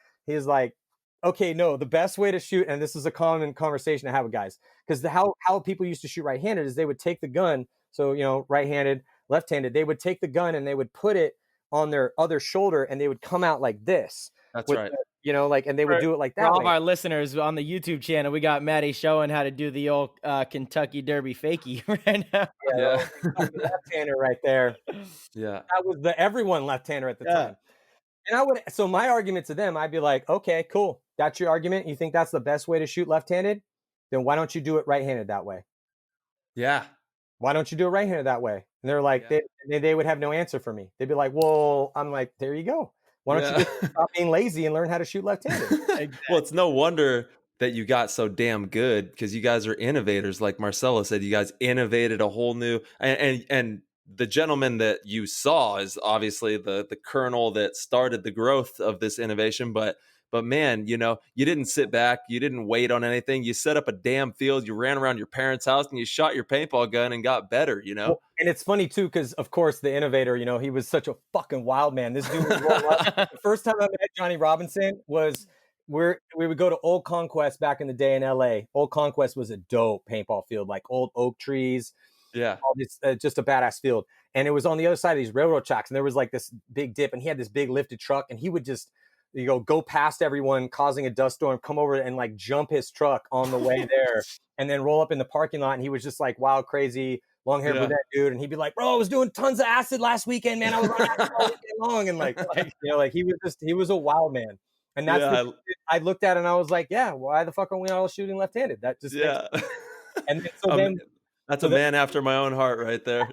okay, no, the best way to shoot, and this is a common conversation I have with guys, because how people used to shoot right-handed is they would take the gun. So, right-handed, left-handed, they would take the gun and they would put it on their other shoulder and they would come out like this. That's right. And they would do it like that. For all of our listeners on the YouTube channel, we got Matty showing how to do the old Kentucky Derby fakie right now. Left-hander right there. Yeah. That was everyone left-hander at the time. And so my argument to them, I'd be like, okay, cool. That's your argument. You think that's the best way to shoot left-handed? Then why don't you do it right-handed that way? Yeah. Why don't you do it right-handed that way? And they're like, they would have no answer for me. They'd be like, well, I'm like, there you go. Why don't you just stop being lazy and learn how to shoot left-handed? Exactly. Well, it's no wonder that you got so damn good, because you guys are innovators. Like Marcelo said, you guys innovated a whole new, and the gentleman that you saw is obviously the kernel that started the growth of this innovation. But man, you didn't sit back. You didn't wait on anything. You set up a damn field. You ran around your parents' house and you shot your paintball gun and got better, Well, and it's funny too, because of course the innovator, he was such a fucking wild man. This dude was the first time I met Johnny Robinson was we would go to Old Conquest back in the day in LA. Old Conquest was a dope paintball field, like old oak trees. Yeah. All this, just a badass field. And it was on the other side of these railroad tracks. And there was like this big dip, and he had this big lifted truck, and he would just, go past everyone, causing a dust storm, come over and like jump his truck on the way there, and then roll up in the parking lot. And he was just like wild, crazy, long haired brunette dude. And he'd be like, bro, I was doing tons of acid last weekend, man. I was on acid all weekend long. And like he was a wild man. And that's I looked at it and I was like, yeah, why the fuck are we all shooting left-handed? That just and then, that's a man after my own heart right there.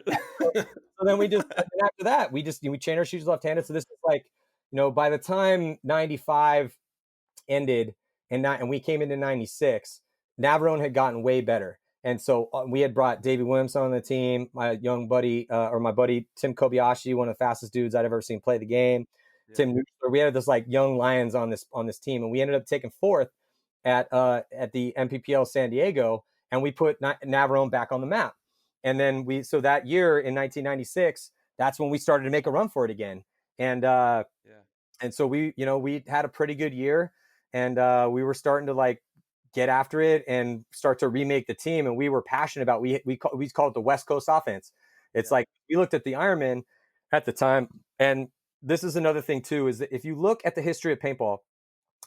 So then after that, we chained our shoes left-handed. So this is like, by the time 95 ended and we came into 96, Navarone had gotten way better. And so we had brought Davey Williamson on the team, my young buddy, or my buddy Tim Kobayashi, one of the fastest dudes I'd ever seen play the game. Yeah. Tim Neutler. We had this like young lions on this team, and we ended up taking 4th at the MPPL San Diego, and we put Navarone back on the map. And then so that year in 1996, that's when we started to make a run for it again. And and so we had a pretty good year, and we were starting to like get after it and start to remake the team. And we were passionate about, we call it the West Coast offense. It's like, we looked at the Ironmen at the time. And this is another thing too, is that if you look at the history of paintball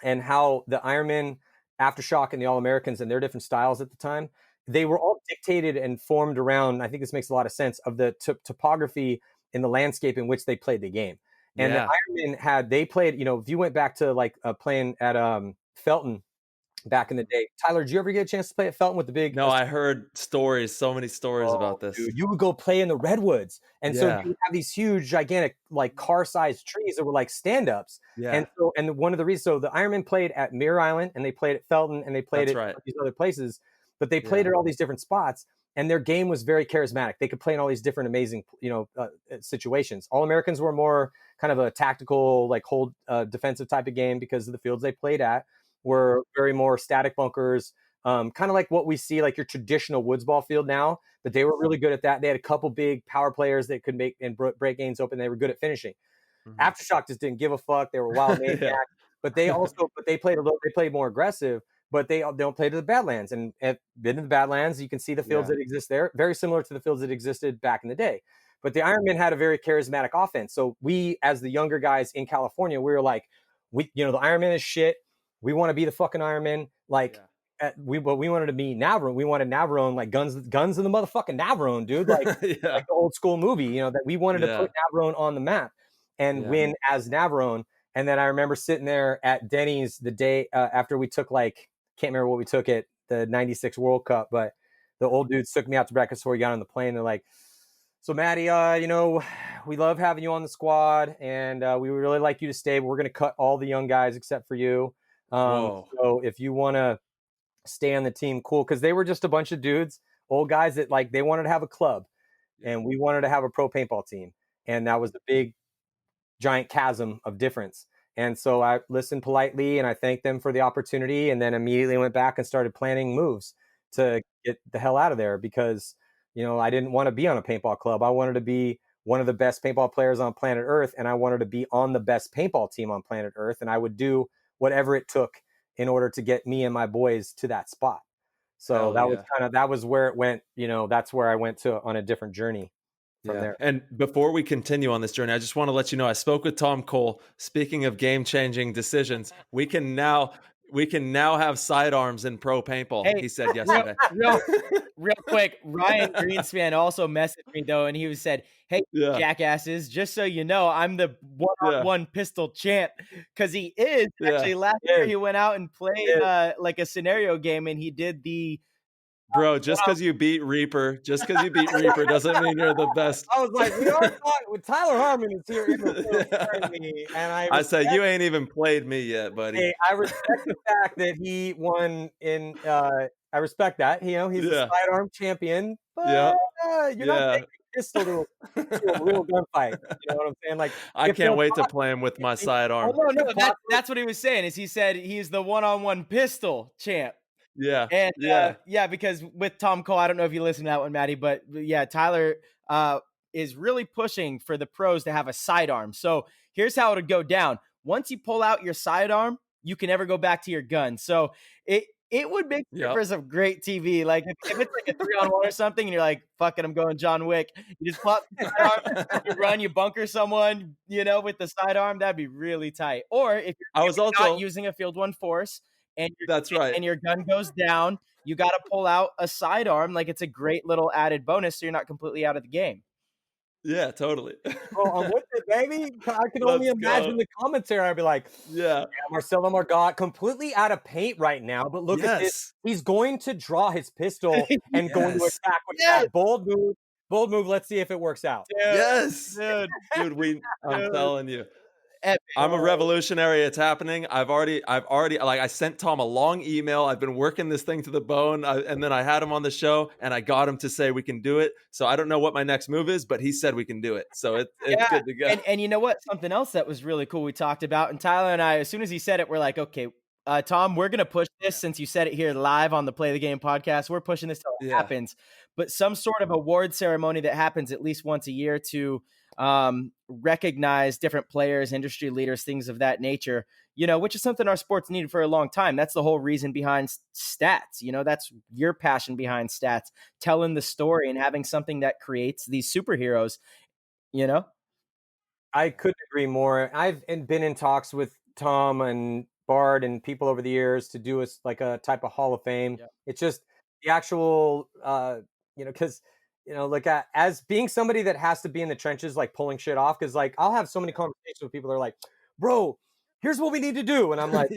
and how the Ironmen, Aftershock, and the All-Americans and their different styles at the time, they were all dictated and formed around, I think this makes a lot of sense, of the topography in the landscape in which they played the game. And the Ironmen they played, if you went back to like playing at Felton back in the day. Tyler, did you ever get a chance to play at Felton with the big? No, I heard so many stories about this. Dude, you would go play in the redwoods, and so you would have these huge, gigantic, like car-sized trees that were like stand-ups. Yeah. And one of the reasons, so the Ironmen played at Mirror Island, and they played at Felton, and they played at these other places, but they played at all these different spots, and their game was very charismatic. They could play in all these different amazing, situations. All-Americans were more kind of a tactical, like hold defensive type of game because of the fields they played at. Were very more static bunkers, kind of like what we see like your traditional woods ball field now, but they were really good at that. They had a couple big power players that could make and break games open. They were good at finishing. Mm-hmm. Aftershock just didn't give a fuck. They were wild maniacs, but they played more aggressive, but they don't play to the Badlands, and been in the Badlands. You can see the fields that exist there, very similar to the fields that existed back in the day. But the Ironmen had a very charismatic offense. So we, as the younger guys in California, we were like, the Ironman is shit. We want to be the fucking Ironman. Like, we wanted to be Navarone. We wanted Navarone, like guns in the motherfucking Navarone, dude. Like, like the old school movie, that we wanted to put Navarone on the map and win as Navarone. And then I remember sitting there at Denny's the day after we took, like, can't remember what we took at the 96 World Cup, but the old dudes took me out to breakfast before we got on the plane. They're like, so Matty, we love having you on the squad, and we would really like you to stay, but we're going to cut all the young guys except for you. So if you want to stay on the team, cool. Cause they were just a bunch of dudes, old guys that like, they wanted to have a club, and we wanted to have a pro paintball team. And that was the big giant chasm of difference. And so I listened politely and I thanked them for the opportunity, and then immediately went back and started planning moves to get the hell out of there, because, I didn't want to be on a paintball club. I wanted to be one of the best paintball players on planet Earth. And I wanted to be on the best paintball team on planet Earth. And I would do whatever it took in order to get me and my boys to that spot. So that was where it went, that's where I went to on a different journey from there. And before we continue on this journey, I just want to let you know, I spoke with Tom Cole. Speaking of game-changing decisions, we can now have sidearms in pro paintball. Hey, he said yesterday. Real quick, Ryan Greenspan also messaged me though, and he said, "Hey, jackasses, just so you know, I'm the one-on-one pistol champ," because he is actually. Last year he went out and played like a scenario game, and he did the. Bro, just because you beat Reaper doesn't mean you're the best. I was like, we are talking with Tyler Harmon is here in the me, and I said, you ain't even played me yet, buddy. Hey, I respect the fact that he won in. I respect that. He's a sidearm champion, but you're not taking a pistol to a real gunfight. You know what I'm saying? Like, I can't wait to play him with my sidearm. Oh, no, that's what he was saying. Is he said he's the one-on-one pistol champ. Yeah. And because with Tom Cole, I don't know if you listened to that one, Matty, but Tyler is really pushing for the pros to have a sidearm. So here's how it would go down. Once you pull out your sidearm, you can never go back to your gun. So it would make for some great TV. Like if it's like a 3-on-1 or something, and you're like, fuck it, I'm going John Wick. You just pop the sidearm, you run, you bunker someone, with the sidearm. That'd be really tight. Or if you're not using a Field 1 Force, and your gun goes down, you got to pull out a sidearm. Like, it's a great little added bonus, so you're not completely out of the game. Yeah, totally. I'm with it, baby. I can only imagine the commentary. I'd be like, Marcelo Margot completely out of paint right now, but look at this. He's going to draw his pistol and going to attack with that bold move. Bold move. Let's see if it works out. Yes, dude. I'm telling you. I'm a revolutionary. It's happening. I've already like I sent Tom a long email. I've been working this thing to the bone, and then I had him on the show, and I got him to say we can do it. So I don't know what my next move is, but he said we can do it. So it's good to go. And you know what? Something else that was really cool we talked about, and Tyler and I, as soon as he said it, we're like, okay, Tom, we're gonna push this since you said it here live on the Play the Game podcast. We're pushing this till it happens. But some sort of award ceremony that happens at least once a year to recognize different players, industry leaders, things of that nature, you know, which is something our sports needed for a long time. That's the whole reason behind stats. You know, that's your passion behind stats, telling the story and having something that creates these superheroes, you know? I couldn't agree more. I've been in talks with Tom and Bard and people over the years to do like a type of Hall of Fame. Yeah. It's just the actual, you know, because, you know, like as being somebody that has to be in the trenches, like pulling shit off, because like I'll have so many conversations with people that are like, bro, here's what we need to do. And I'm like,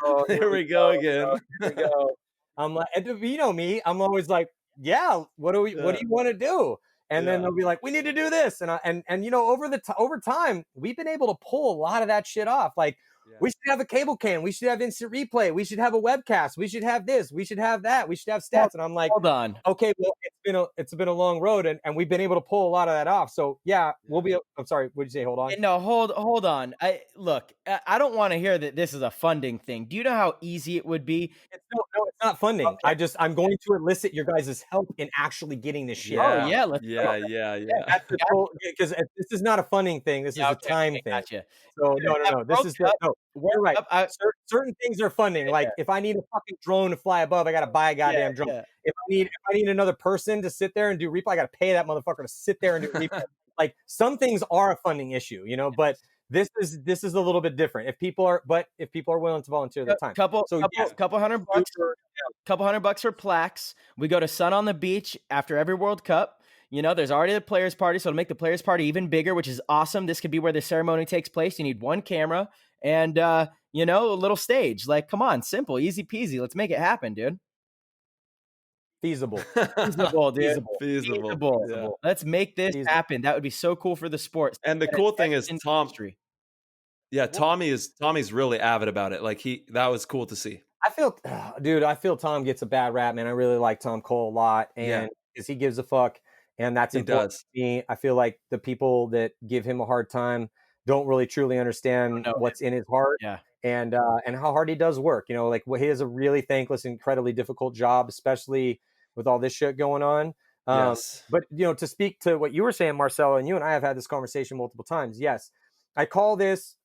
oh, here we go again. Here we go. I'm like, you know me, I'm always like, yeah, what do you want to do? And then they'll be like, we need to do this. And you know, over time, we've been able to pull a lot of that shit off. Like, we should have a cable cam. We should have instant replay. We should have a webcast. We should have this. We should have that. We should have stats. And I'm like, hold on. Okay, well, it's been a long road, and we've been able to pull a lot of that off. So yeah, we'll be. I'm sorry. What did you say? Hold on. No, hold on. I don't want to hear that this is a funding thing. Do you know how easy it would be? No, it's not funding. Okay. I'm going to elicit your guys' help in actually getting this shit. Oh yeah, Because this is not a funding thing. This is a time thing. Gotcha. So no. This is you're right. Certain things are funding. Like if I need a fucking drone to fly above, I got to buy a goddamn drone. Yeah. If I need another person to sit there and do replay, I got to pay that motherfucker to sit there and do replay. Like some things are a funding issue, you know, but this is a little bit different. If people are willing to volunteer their time. Couple $100 for plaques. We go to Sun on the Beach after every World Cup. You know, there's already the players' party, so to make the players' party even bigger, which is awesome. This could be where the ceremony takes place. You need one camera and, you know, a little stage. Like, come on, simple, easy peasy. Let's make it happen, dude. Feasible, dude. Feasible. Yeah. Let's make this happen. That would be so cool for the sport. And the cool thing is, Tom. Yeah, Tommy's really avid about it. Like that was cool to see. I feel Tom gets a bad rap, man. I really like Tom Cole a lot, and because he gives a fuck. And that's important to me. I feel like the people that give him a hard time don't really truly understand what's in his heart and how hard he does work. You know, like he has a really thankless, incredibly difficult job, especially with all this shit going on. But, you know, to speak to what you were saying, Marcelo, and you and I have had this conversation multiple times. Yes, I call this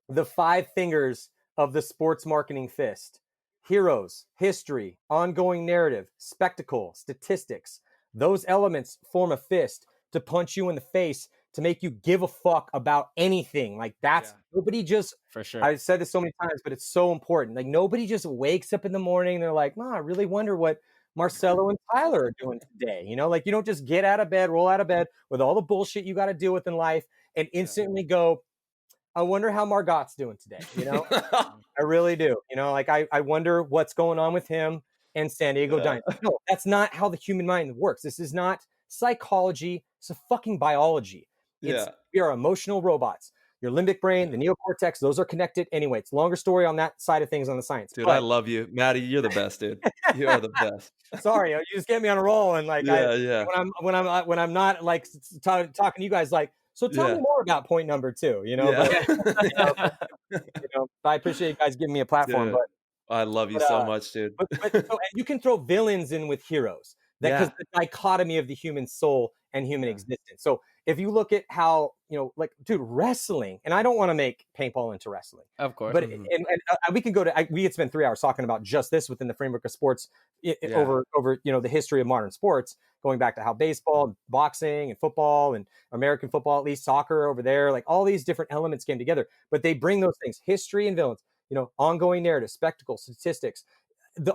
the 5 fingers of the sports marketing fist: heroes, history, ongoing narrative, spectacle, statistics. Those elements form a fist to punch you in the face, to make you give a fuck about anything. Like that's nobody just, for sure. I've said this so many times, but it's so important. Like nobody just wakes up in the morning and they're like, I really wonder what Marcelo and Tyler are doing today. You know, like you don't just get out of bed, roll out of bed with all the bullshit you got to deal with in life and instantly go, I wonder how Margot's doing today. You know, I really do. You know, like I wonder what's going on with him and San Diego Dynamo. No, that's not how the human mind works. This is not psychology. It's a fucking biology. We are emotional robots. Your limbic brain, the neocortex, those are connected. Anyway, it's a longer story on that side of things on the science. Dude, I love you. Matty, you're the best, dude. You are the best. Sorry, you just get me on a roll. And like, when I'm not like talking to you guys, like, so tell me more about point number 2, you know? But, you know, I appreciate you guys giving me a platform, but I love you so much, dude. But you can throw villains in with heroes. Because the dichotomy of the human soul and human existence. So if you look at how, you know, like, dude, wrestling, and I don't want to make paintball into wrestling, of course, but and we can go to, we could spend 3 hours talking about just this within the framework of sports over, you know, the history of modern sports, going back to how baseball, boxing, and football, and American football, at least soccer over there, like all these different elements came together. But they bring those things, history and villains, you know, ongoing narrative, spectacle, statistics,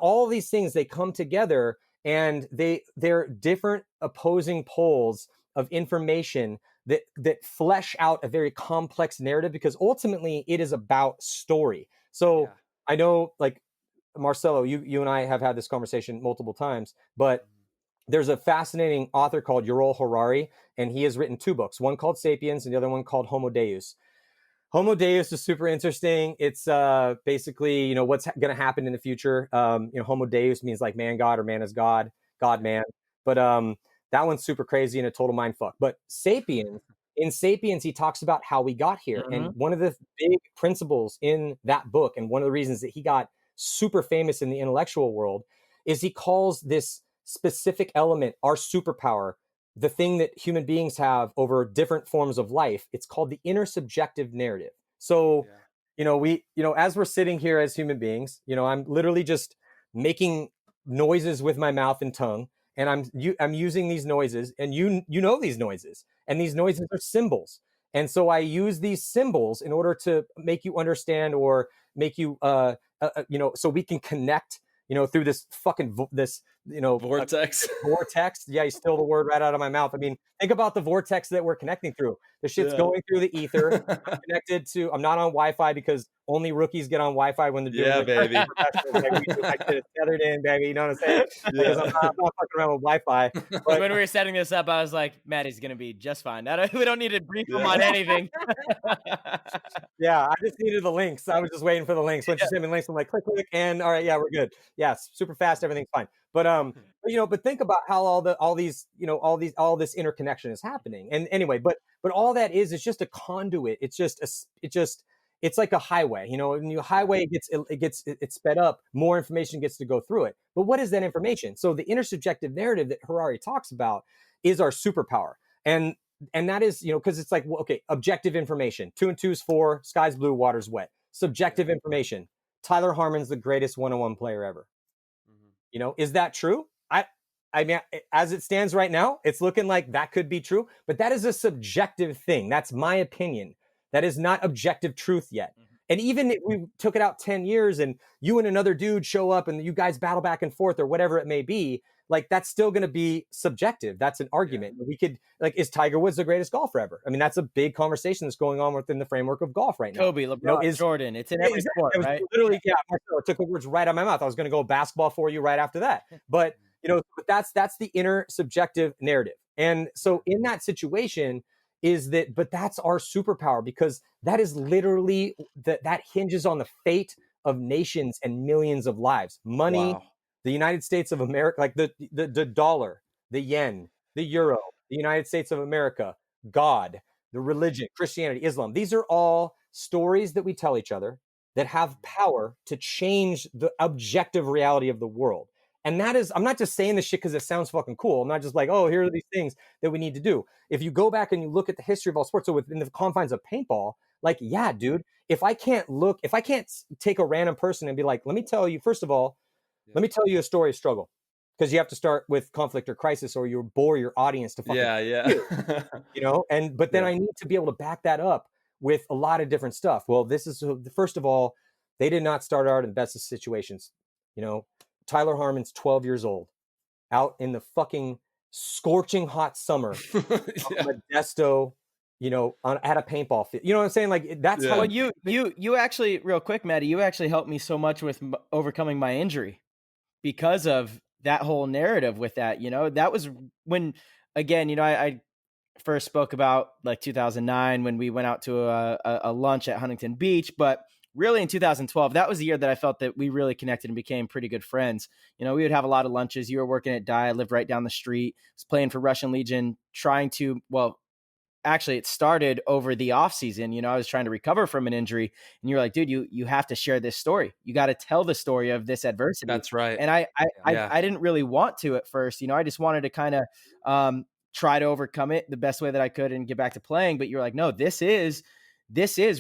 all these things, they come together. And they're different opposing poles of information that flesh out a very complex narrative, because ultimately it is about story. So I know, like, Marcelo, you and I have had this conversation multiple times, but there's a fascinating author called Yuval Harari, and he has written 2 books, one called Sapiens and the other one called Homo Deus. Homo Deus is super interesting. It's basically, you know, what's going to happen in the future. You know, Homo Deus means like man God or man is God, God man. But that one's super crazy and a total mind fuck. But Sapiens, in Sapiens, he talks about how we got here. Mm-hmm. And one of the big principles in that book, and one of the reasons that he got super famous in the intellectual world, is he calls this specific element, our superpower, the thing that human beings have over different forms of life. It's called the intersubjective narrative. So, you know, as we're sitting here as human beings, you know, I'm literally just making noises with my mouth and tongue, and I'm using these noises, and you know these noises, and these noises are symbols. And so I use these symbols in order to make you understand, or make you, you know, so we can connect, you know, through this fucking vortex. Vortex. Yeah, you stole the word right out of my mouth. I mean, think about the vortex that we're connecting through. The shit's going through the ether. I'm connected to. I'm not on Wi-Fi because only rookies get on Wi-Fi when they're doing baby. I get it tethered in, baby. You know what I'm saying? Because I'm not fucking around with Wi-Fi. But when we were setting this up, I was like, Matty's gonna be just fine. We don't need to brief him on anything. Yeah, I just needed the links. I was just waiting for the links. Once you send me links, I'm like, click, and all right, yeah, we're good. Yeah, super fast, everything's fine. But you know, but think about how all this interconnection is happening. And anyway, but all that is just a conduit. It's like a highway. You know, when you highway it's sped up, more information gets to go through it. But what is that information? So the intersubjective narrative that Harari talks about is our superpower. And that is, you know, because it's like, well, okay, objective information. 2 and 2 is 4. Sky's blue, water's wet. Subjective information. Tyler Harmon's the greatest one-on-one player ever. You know, is that true? I mean, as it stands right now, it's looking like that could be true, but that is a subjective thing. That's my opinion. That is not objective truth yet. And even if we took it out 10 years and you and another dude show up and you guys battle back and forth or whatever it may be, like that's still going to be subjective. That's an argument. We could, like, is Tiger Woods the greatest golfer ever? I mean, that's a big conversation that's going on within the framework of golf right now. Kobe, LeBron, Jordan. It's in every sport, right? Literally, yeah, Marcelo took the words right out of my mouth. I was going to go basketball for you right after that. But, you know, that's the inner subjective narrative. And so in that situation but that's our superpower, because that is literally that hinges on the fate of nations and millions of lives. Money, the United States of America, like the dollar, the yen, the euro, the United States of America, God, the religion, Christianity, Islam. These are all stories that we tell each other that have power to change the objective reality of the world. And that is, I'm not just saying this shit because it sounds fucking cool. I'm not just like, oh, here are these things that we need to do. If you go back and you look at the history of all sports, so within the confines of paintball, like, yeah, dude, if I can't take a random person and be like, let me tell you, first of all, let me tell you a story of struggle. Because you have to start with conflict or crisis, or you bore your audience to fucking you know. But then I need to be able to back that up with a lot of different stuff. Well, this is, first of all, they did not start out in the best of situations. You know, Tyler Harmon's 12 years old, out in the fucking scorching hot summer of Modesto, you know, at a paintball field. You know what I'm saying? Like, that's how you actually, real quick, Matty, you actually helped me so much with overcoming my injury because of that whole narrative with that. You know, that was when, again, you know, I first spoke about like 2009 when we went out to a lunch at Huntington Beach, but really in 2012, that was the year that I felt that we really connected and became pretty good friends. You know, we would have a lot of lunches. You were working at Dye. I lived right down the street. I was playing for Russian Legion, actually it started over the off season. You know, I was trying to recover from an injury, and you're like, dude, you have to share this story. You got to tell the story of this adversity. That's right. And I didn't really want to at first. You know, I just wanted to kind of try to overcome it the best way that I could and get back to playing. But you're like, no, this is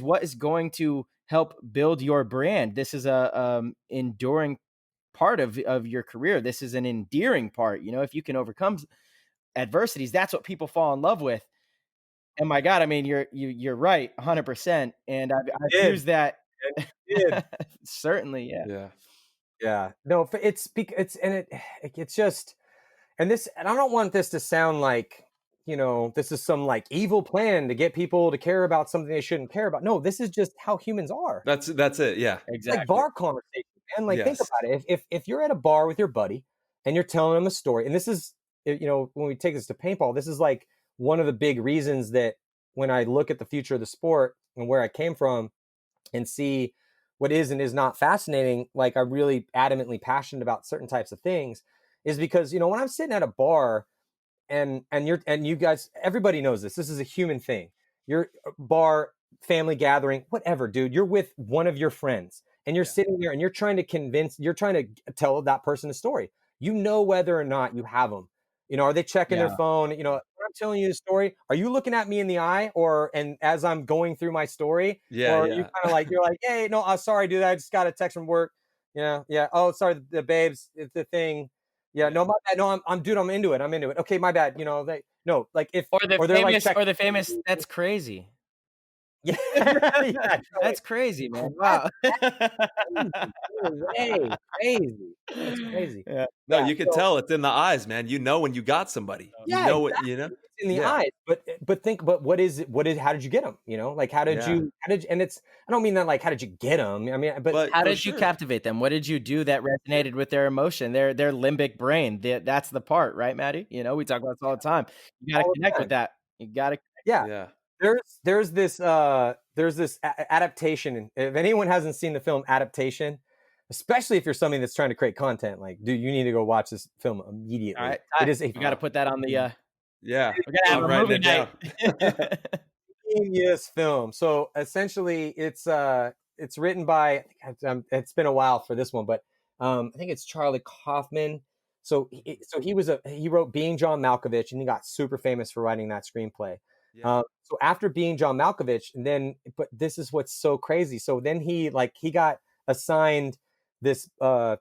what is going to help build your brand. This is a enduring part of your career. This is an endearing part. You know, if you can overcome adversities, that's what people fall in love with. And my God, I mean, you're right, 100%. And I've used that. Certainly, yeah. No, it's just, and I don't want this to sound like, you know, this is some like evil plan to get people to care about something they shouldn't care about. No, this is just how humans are. That's it. Yeah, exactly. It's like bar conversation, man. Like, think about it. If you're at a bar with your buddy and you're telling them a story, and this is, you know, when we take this to paintball, this is like one of the big reasons that when I look at the future of the sport, and where I came from and see what is and is not fascinating, like I'm really adamantly passionate about certain types of things, is because, you know, when I'm sitting at a bar and you guys, everybody knows this is a human thing. You're bar, family gathering, whatever, dude, you're with one of your friends and you're sitting there and you're trying to tell that person a story. You know whether or not you have them. You know, are they checking their phone? You know, when I'm telling you the story, are you looking at me in the eye and as I'm going through my story? Or are you kind of like, you're like, hey, no, sorry, dude, I just got a text from work. Yeah. Oh, sorry, the babes, it's the thing. Yeah, no, my bad. No, I'm into it. I'm into it. Okay, my bad. You know, like if or the famous. That's crazy. Yeah, that's crazy, man. Wow, crazy. That's crazy. Yeah. No, you can tell it's in the eyes, man. You know when you got somebody. You know what, you know. It's in the eyes, but what is it? How did you get them? You know, like how did you? And it's, I don't mean that like how did you get them? I mean, but how did you captivate them? What did you do that resonated with their emotion, their limbic brain? That's the part, right, Matty? You know, we talk about this all the time. You got to connect with that. You got to. Yeah. There's this adaptation. If anyone hasn't seen the film Adaptation, especially if you're somebody that's trying to create content, like, dude, you need to go watch this film immediately. All right, it is. We got to put that on the. Yeah, we're gonna have a movie night. Genius film. So essentially, it's written by. It's been a while for this one, but I think it's Charlie Kaufman. So he wrote Being John Malkovich, and he got super famous for writing that screenplay. So after Being John Malkovich, but this is what's so crazy. So then he got assigned this, like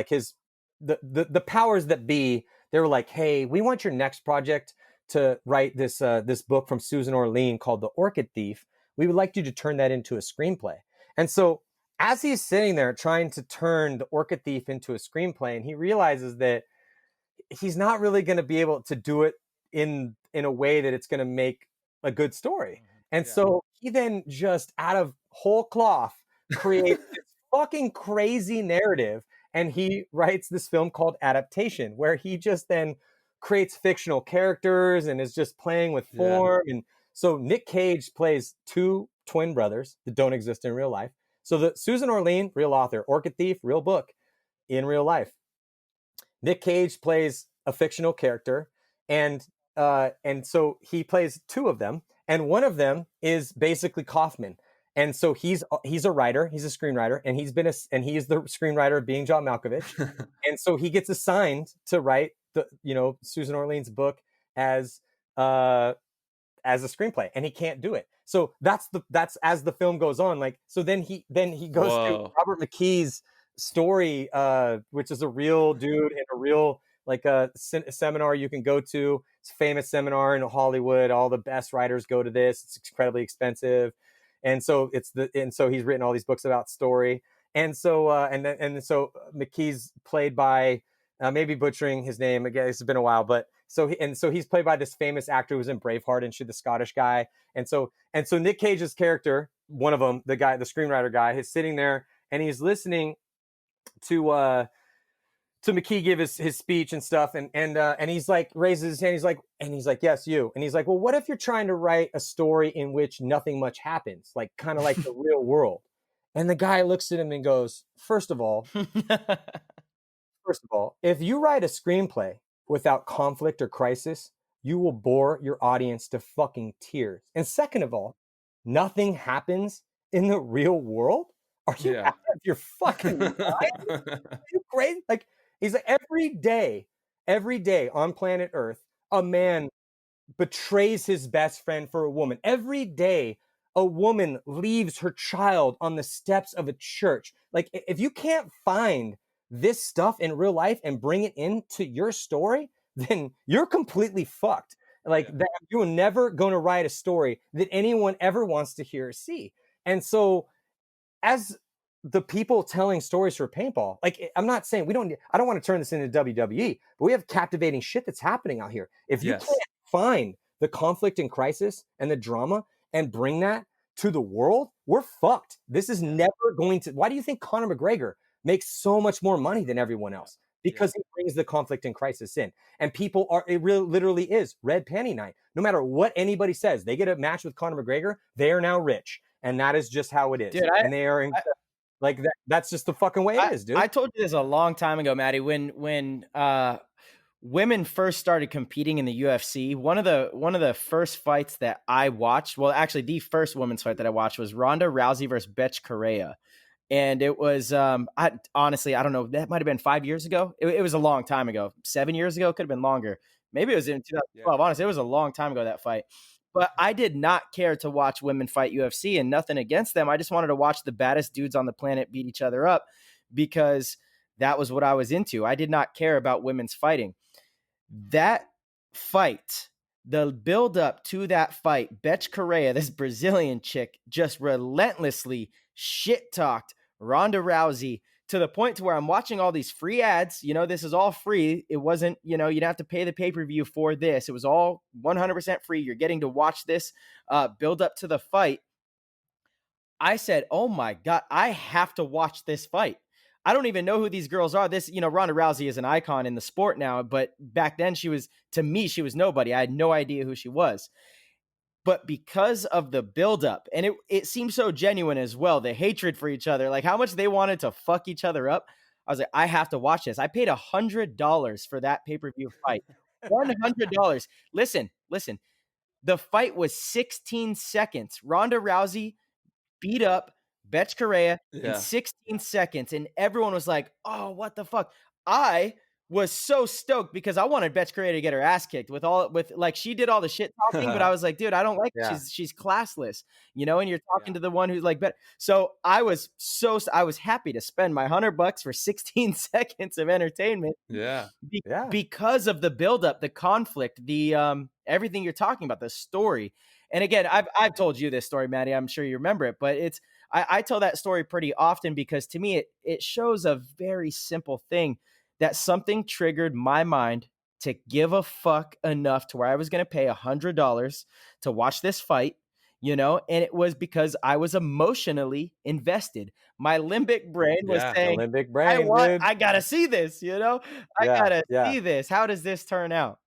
the powers that be, they were like, hey, we want your next project to write this book from Susan Orlean called The Orchid Thief. We would like you to turn that into a screenplay. And so as he's sitting there trying to turn The Orchid Thief into a screenplay, and he realizes that he's not really going to be able to do it in a way that it's going to make a good story. And so he then just out of whole cloth creates this fucking crazy narrative. And he writes this film called Adaptation, where he just then creates fictional characters and is just playing with form. And so Nick Cage plays two twin brothers that don't exist in real life. So the Susan Orlean, real author, Orchid Thief, real book, in real life. Nick Cage plays a fictional character, and so he plays two of them, and one of them is basically Kaufman. And so he's a writer, he's a screenwriter, and he is the screenwriter of Being John Malkovich. And so he gets assigned to write Susan Orlean's book as a screenplay, and he can't do it. So that's as the film goes on. Like, so then he goes to Robert McKee's story, which is a real dude and a real seminar you can go to. It's a famous seminar in Hollywood. All the best writers go to this. It's incredibly expensive. And so he's written all these books about story. And so so McKee's played by, maybe butchering his name again, it's been a while, but so he's played by this famous actor who was in Braveheart and the Scottish guy. And so Nick Cage's character, one of them, the screenwriter guy, is sitting there and he's listening to McKee give his speech and stuff, and he's like, raises his hand, he's like, yes, you. And he's like, well, what if you're trying to write a story in which nothing much happens, like kind of like the real world? And the guy looks at him and goes, first of all, if you write a screenplay without conflict or crisis, you will bore your audience to fucking tears. And second of all, nothing happens in the real world. Are you out of your fucking mind? Are you crazy? Like, he's like, every day on planet Earth, a man betrays his best friend for a woman. Every day, a woman leaves her child on the steps of a church. Like, if you can't find this stuff in real life and bring it into your story, then you're completely fucked. Like, that you're never going to write a story that anyone ever wants to hear or see. And so, as the people telling stories for paintball, like, I'm not saying I don't want to turn this into WWE, but we have captivating shit that's happening out here. If you can't find the conflict and crisis and the drama and bring that to the world, we're fucked. This is never going to. Why do you think Conor McGregor makes so much more money than everyone else? because he brings the conflict and crisis in. And people are, it really literally is red panty night. No matter what anybody says, they get a match with Conor McGregor, they are now rich. And that is just how it is. Dude, and they are like that. That's just the fucking way it is, dude. I told you this a long time ago, Matty, when women first started competing in the UFC, one of the first fights that I watched, well, actually the first women's fight that I watched was Ronda Rousey versus Betch Correa. And it was, honestly, I don't know, that might've been 5 years ago. It was a long time ago, 7 years ago, could have been longer. Maybe it was in 2012. Yeah. Honestly, it was a long time ago, that fight. But I did not care to watch women fight UFC, and nothing against them. I just wanted to watch the baddest dudes on the planet beat each other up because that was what I was into. I did not care about women's fighting. That fight, the build up to that fight, Betch Correa, this Brazilian chick, just relentlessly shit talked Ronda Rousey to the point to where I'm watching all these free ads. You know, this is all free. It wasn't, you know, you didn't have to pay the pay-per-view for this. It was all 100% free. You're getting to watch this build up to the fight. I said, oh my God, I have to watch this fight. I don't even know who these girls are. This, you know, Ronda Rousey is an icon in the sport now, but back then to me, she was nobody. I had no idea who she was. But because of the buildup, and it seemed so genuine as well, the hatred for each other, like how much they wanted to fuck each other up. I was like, I have to watch this. I paid $100 for that pay-per-view fight. $100. Listen. The fight was 16 seconds. Ronda Rousey beat up Betch Correa in 16 seconds. And everyone was like, oh, what the fuck? I was so stoked because I wanted Betch Correa to get her ass kicked with like she did all the shit talking, but I was like, dude, I don't like it. She's classless, you know, and you're talking to the one who's like better. So I was happy to spend my $100 for 16 seconds of entertainment. Because of the buildup, the conflict, the everything you're talking about, the story. And again, I've told you this story, Matty. I'm sure you remember it, but I tell that story pretty often because to me it shows a very simple thing. That something triggered my mind to give a fuck enough to where I was going to pay $100 to watch this fight, you know, and it was because I was emotionally invested. My limbic brain was saying, I got to see this, you know, I got to see this. How does this turn out?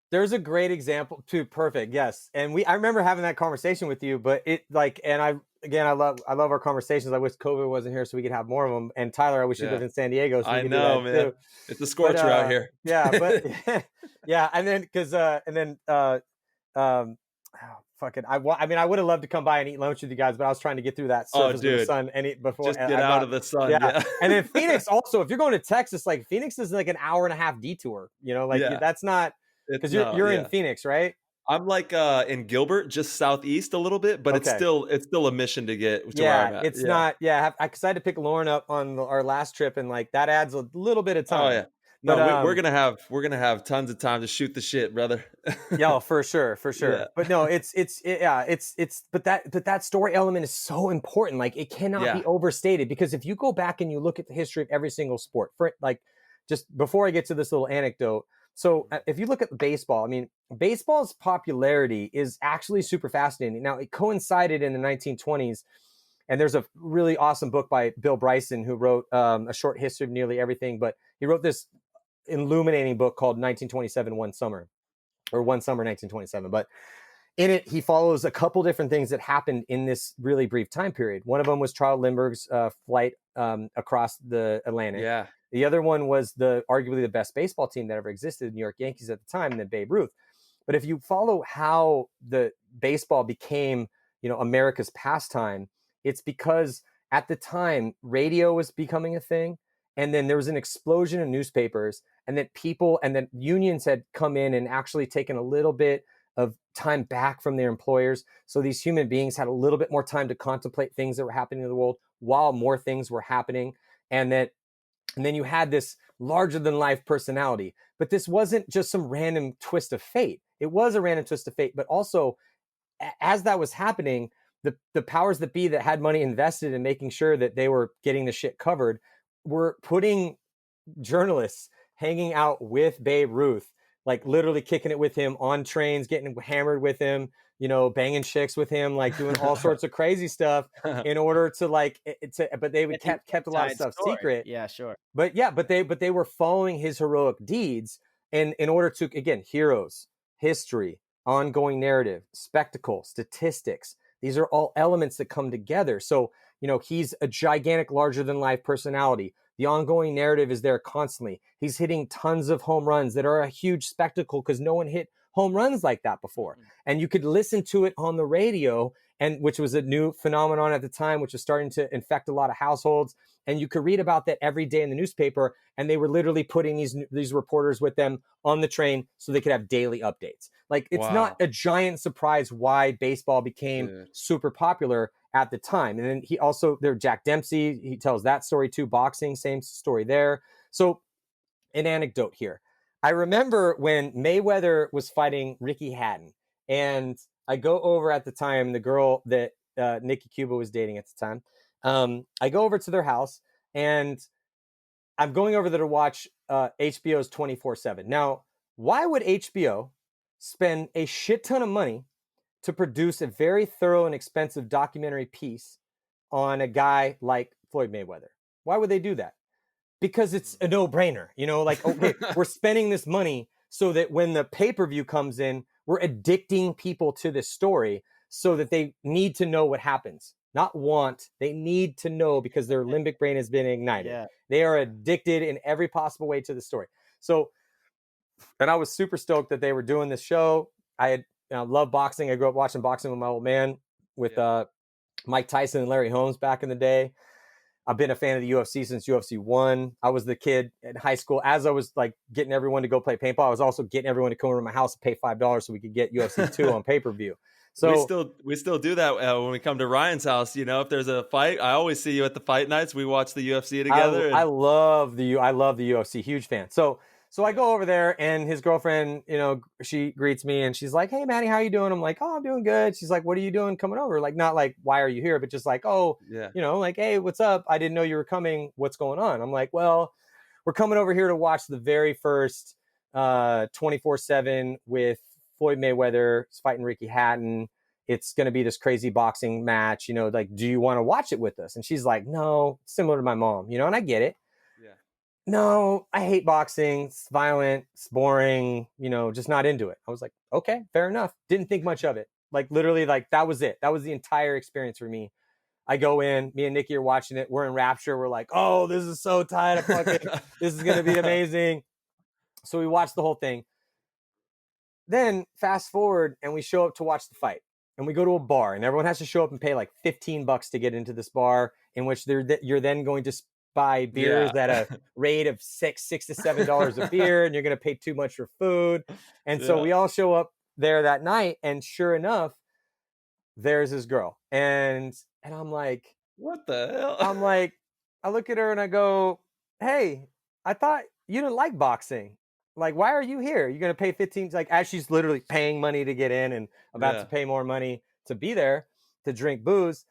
There's a great example too. Perfect. Yes. And I remember having that conversation with you, but I love our conversations. I wish COVID wasn't here so we could have more of them. And Tyler, I wish you lived in San Diego. So we could do that man. Too. It's a scorcher out here. Yeah. But And then, I would have loved to come by and eat lunch with you guys, but I was trying to get through that surface of the sun before. Just get out of the sun. Yeah. And then Phoenix also, if you're going to Texas, like Phoenix is like an hour and a half detour, you know, like that's not, because you're in Phoenix, right? I'm like in Gilbert, just southeast a little bit, but it's still a mission to get to where I'm at. It's not. Yeah, because I had to pick Lauren up on our last trip, and like that adds a little bit of time. Oh yeah. No, but, we're gonna have tons of time to shoot the shit, brother. Yeah, for sure. Yeah. But no, but that story element is so important. Like it cannot be overstated, because if you go back and you look at the history of every single sport, just before I get to this little anecdote. So if you look at baseball, I mean, baseball's popularity is actually super fascinating. Now, it coincided in the 1920s, and there's a really awesome book by Bill Bryson, who wrote a short history of nearly everything, but he wrote this illuminating book called 1927 One Summer 1927. But in it, he follows a couple different things that happened in this really brief time period. One of them was Charles Lindbergh's flight across the Atlantic. Yeah. The other one was arguably the best baseball team that ever existed, the New York Yankees at the time, and then Babe Ruth. But if you follow how the baseball became, you know, America's pastime, it's because at the time radio was becoming a thing, and then there was an explosion of newspapers, and then unions had come in and actually taken a little bit of time back from their employers. So these human beings had a little bit more time to contemplate things that were happening in the world while more things were happening, and then you had this larger than life personality. But this wasn't just some random twist of fate. It was a random twist of fate, but also as that was happening, the powers that be that had money invested in making sure that they were getting the shit covered were putting journalists hanging out with Babe Ruth like literally kicking it with him on trains, getting hammered with him, banging chicks with him, like doing all sorts of crazy stuff in order to but they would kept a lot of stuff secret. Yeah, sure. But they were following his heroic deeds, and in order to, again, heroes, history, ongoing narrative, spectacle, statistics. These are all elements that come together. So, he's a gigantic, larger than life personality. The ongoing narrative is there constantly. He's hitting tons of home runs that are a huge spectacle because no one hit home runs like that before. And you could listen to it on the radio, and which was a new phenomenon at the time, which was starting to infect a lot of households. And you could read about that every day in the newspaper. And they were literally putting these reporters with them on the train so they could have daily updates. Like, it's not a giant surprise why baseball became super popular at the time. And then Jack Dempsey, he tells that story too. Boxing, same story there. So an anecdote here. I remember when Mayweather was fighting Ricky Hatton, and I go over at the time, the girl that Nikki Cuba was dating at the time. I go over to their house, and I'm going over there to watch HBO's 24/7. Now, why would HBO spend a shit ton of money to produce a very thorough and expensive documentary piece on a guy like Floyd Mayweather? Why would they do that? Because it's a no-brainer, okay, we're spending this money so that when the pay-per-view comes in, we're addicting people to this story so that they need to know what happens. Not want, they need to know because their limbic brain has been ignited. Yeah. They are addicted in every possible way to the story. So, and I was super stoked that they were doing this show. I love boxing. I grew up watching boxing with my old man, with Mike Tyson and Larry Holmes back in the day. I've been a fan of the UFC since UFC 1. I was the kid in high school. As I was like getting everyone to go play paintball, I was also getting everyone to come over to my house and pay $5 so we could get UFC 2 on pay-per-view. So we still do that when we come to Ryan's house. If there's a fight, I always see you at the fight nights. We watch the UFC together. I love the UFC. Huge fan. So I go over there, and his girlfriend, she greets me, and she's like, "Hey, Matty, how you doing?" I'm like, "Oh, I'm doing good." She's like, "What are you doing coming over?" Like, not like, "Why are you here?" But just like, "Oh, like, hey, what's up? I didn't know you were coming. What's going on?" I'm like, "Well, we're coming over here to watch the very first 24/7 with Floyd Mayweather fighting Ricky Hatton. It's going to be this crazy boxing match. Like, do you want to watch it with us?" And she's like, "No," similar to my mom, and I get it. No, I hate boxing. It's violent. It's boring. Just not into it. I was like, okay, fair enough. Didn't think much of it. Like, literally, like, that was it. That was the entire experience for me. I go in, me and Nikki are watching it. We're in rapture. We're like, oh, this is so tight. This is going to be amazing. So we watch the whole thing. Then fast forward, and we show up to watch the fight. And we go to a bar, and everyone has to show up and pay like $15 to get into this bar, in which you're then going to buy beers at a rate of $6 to $7 a beer, and you're going to pay too much for food. And so we all show up there that night, and sure enough, there's this girl. And I'm like, what the hell? I'm like, I look at her and I go, "Hey, I thought you didn't like boxing. Like, why are you here? You're going to pay 15, like, as she's literally paying money to get in and about to pay more money to be there to drink booze.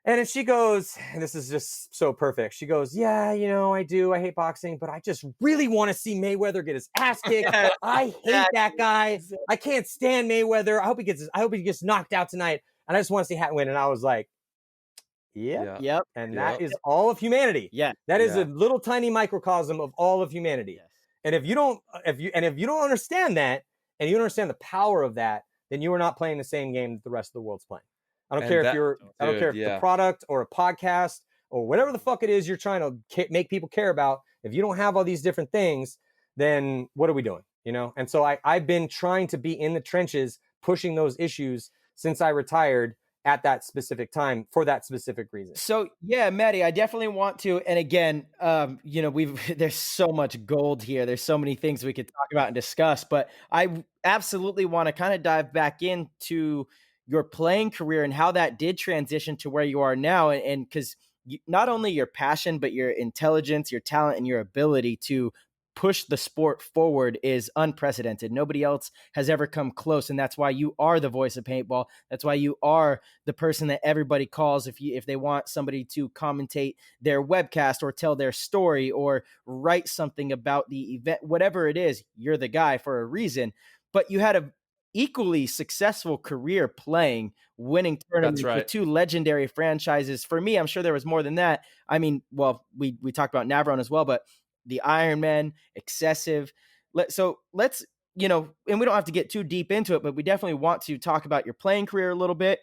And then she goes, and this is just so perfect. She goes, "Yeah, I do. I hate boxing, but I just really want to see Mayweather get his ass kicked. I hate that guy. I can't stand Mayweather. I hope he gets knocked out tonight. And I just want to see Hatton win." And I was like, yep. And that is all of humanity. Yeah. That is a little tiny microcosm of all of humanity. Yes. And if you don't understand that, and you don't understand the power of that, then you are not playing the same game that the rest of the world's playing. I don't care if it's a product or a podcast or whatever the fuck it is you're trying to make people care about. If you don't have all these different things, then what are we doing? And so I've been trying to be in the trenches, pushing those issues since I retired at that specific time for that specific reason. So yeah, Matty, I definitely want to. And again, there's so much gold here. There's so many things we could talk about and discuss, but I absolutely want to kind of dive back into your playing career and how that did transition to where you are now. And because not only your passion, but your intelligence, your talent, and your ability to pushed the sport forward is unprecedented. Nobody else has ever come close. And that's why you are the voice of paintball. That's why you are the person that everybody calls if they want somebody to commentate their webcast or tell their story or write something about the event, whatever it is, you're the guy for a reason. But you had a equally successful career playing, winning tournaments with 2 legendary franchises. For me, I'm sure there was more than that. I mean, well, we talked about Navarone as well, but the Ironmen, Excessive. So let's, and we don't have to get too deep into it, but we definitely want to talk about your playing career a little bit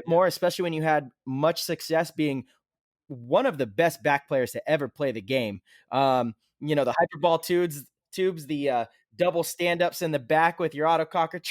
more, especially when you had much success being one of the best back players to ever play the game. The hyperball tubes, the double stand-ups in the back with your autococker,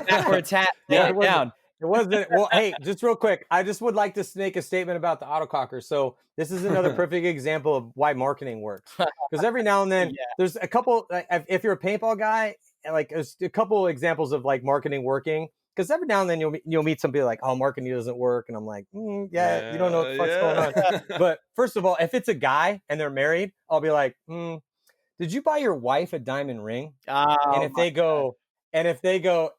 backwards hat, down. It wasn't. Well, hey, just real quick, I just would like to make a statement about the autococker. So this is another perfect example of why marketing works. Because every now and then, there's a couple. If you're a paintball guy, like there's a couple examples of like marketing working. Because every now and then you'll meet somebody like, oh, marketing doesn't work, and I'm like, you don't know what the fuck's going on. But first of all, if it's a guy and they're married, I'll be like, did you buy your wife a diamond ring? And if they go,